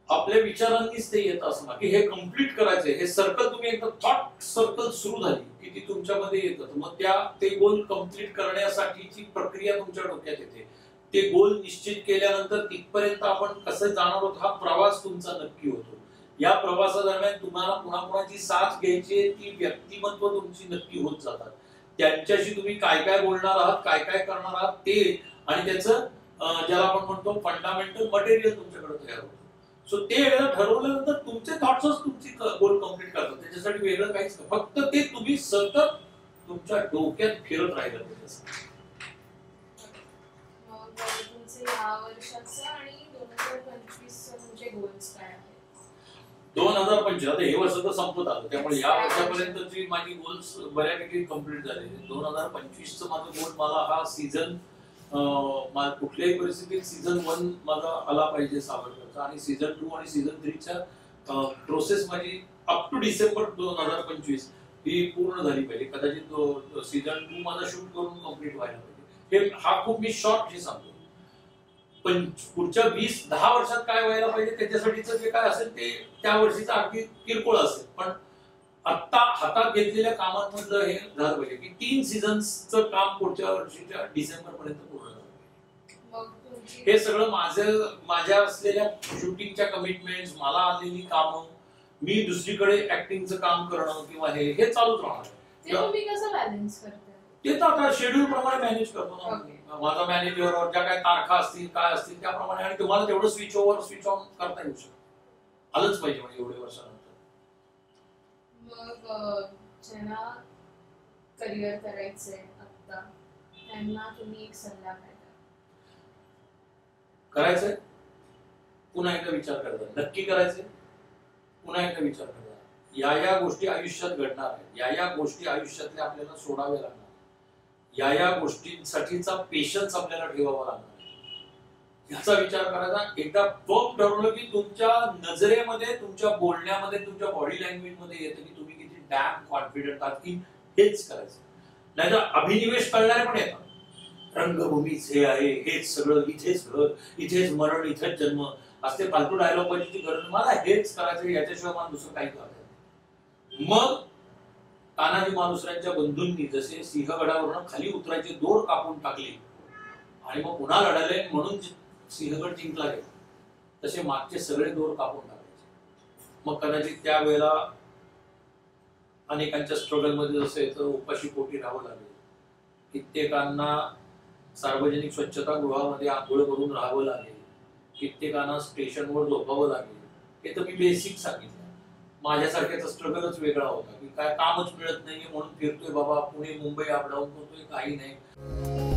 आपल्या विचारांनीच ते येत असणार की हे कम्प्लीट करायचंय. हे सर्कल तुम्ही एकदा थॉट सर्कल सुरू झाली की ती तुमच्यामध्ये येतं. मग ते गोल कम्प्लीट करण्यासाठीची प्रक्रिया तुमच्या डोक्यात येते. ते गोल निश्चित केल्यानंतर तिथपर्यंत आपण कसं जाणार आहोत हा प्रवास तुमचा नक्की होतो. या प्रवासादरम्यान तुम्हाला कुणाकुणाची साथ घ्यायची, ती व्यक्तिमत्व तुमची नक्की होत जातात. त्यांच्याशी तुम्ही काय काय बोलणार आहात, काय काय करणार आहात ते आणि त्याचं ज्याला आपण म्हणतो फंडामेंटल मटेरियल तुमच्याकडे तयार होतं. सो ते ठरवल्यानंतर तुमचे थॉट्सच तुमची गोल कम्प्लीट करतात. त्याच्यासाठी वेगळं काहीच नाही, फक्त ते तुम्ही सतत तुमच्या डोक्यात फिरत राहिलं पाहिजे. मग तुमचे या वर्षाचं आणि 2025चं तुमचे गोल्स काय आहेत? 2025 आता हे वर्ष तर संपत आलं, त्यामुळे या वर्षापर्यंतची माझी गोल्स बऱ्यापैकी कम्प्लीट झाले. 2025चं माझं गोल मला हा सीझन कुठल्याही परिस्थितीत सीझन 1 माझा आला पाहिजे सावरकरचा आणि सीझन 2 आणि सीझन 3च्या प्रोसेस माझी अप टू डिसेंबर 2025 ही पूर्ण झाली पाहिजे. कदाचित सीझन 2 माझा शूट करून कम्प्लीट व्हायला पाहिजे. हे हा खूप मी शॉर्ट हे सांगतो. पण पुढच्या 20-10 वर्षात काय व्हायला पाहिजे त्याच्यासाठीचं जे काय असेल ते त्या वर्षीचा अगदी किरकोळ असेल, पण आता हातात घेतलेल्या कामांमधलं हे झालं पाहिजे की 3 सीझन्सचं काम पुढच्या वर्षीच्या डिसेंबर पर्यंत पूर्ण झालं पाहिजे. हे सगळं माझ्या असलेल्या शूटिंगच्या कमिटमेंट्स, मला आलेली कामं, मी दुसरीकडे ऍक्टिंगचं काम करणं किंवा हे चालूच राहणार. ते तुम्ही कसं बॅलन्स करता? ते तर आता शेड्यूल प्रमाणे मॅनेज करतो ना. माझा मॅनेजर ज्या काही तारखा असतील काय असतील त्याप्रमाणे, आणि तुम्हाला तेवढं स्विच ओव्हर स्विच ऑन करता येऊ शकतं. आलंच पाहिजे म्हणजे एवढे वर्षानंतर. मग ज्यांना करिअर करायचंय आता त्यांना तुम्ही एक सल्ला काय करायचंय? पुन्हा एकदा विचार करता. नक्की करायचंय? पुन्हा एकदा विचार करता. या गोष्टी आयुष्यात घडणार आहेत, या गोष्टी आयुष्यातल्या आपल्याला सोडाव्या लागणार. या गोष्टींसाठीचा पेशन्स आपल्याला ठेवावा लागणार याचा विचार करायचा. एकदा फर्म ठरवलं की तुमच्या नजरेमध्ये, तुमच्या बोलण्यामध्ये, तुमच्या बॉडी लँग्वेज मध्ये येतं की तुम्ही किती डॅम कॉन्फिडंट आहात की हेच करायचं. नाहीतर अभिनिवेश करणारे पण येतात. रंगभूमीच हे आहे, हेच सगळं, इथेच घर, इथेच मरण, इथेच जन्म, असते फालतू डायलॉग पाहिजे गरज, मला हेच करायचं, याच्याशिवाय मला दुसरं काही करायचं. मग तानाजी मालुसऱ्यांच्या बंधूंनी जसे सिंहगडावरून खाली उतरायचे दोर कापून टाकले आणि मग पुन्हा लढाले म्हणून सिंहगड जिंकला गेला, तसे मागचे सगळे दोर कापून टाकायचे. मग कदाचित त्यावेळेला अनेकांच्या स्ट्रगल मध्ये जसं येतं उपाशी पोटी राहावं लागेल, कित्येकांना सार्वजनिक स्वच्छता गृहामध्ये आंघोळ करून राहावं लागेल, कित्येकांना स्टेशनवर झोपावं लागेल. हे तर मी बेसिक सांगितलं. माझ्यासारख्याचा स्ट्रगलच वेगळा होता की काय कामच मिळत नाहीये म्हणून फिरतोय बाबा, पुणे मुंबई अपडाऊन करतोय, काही नाही.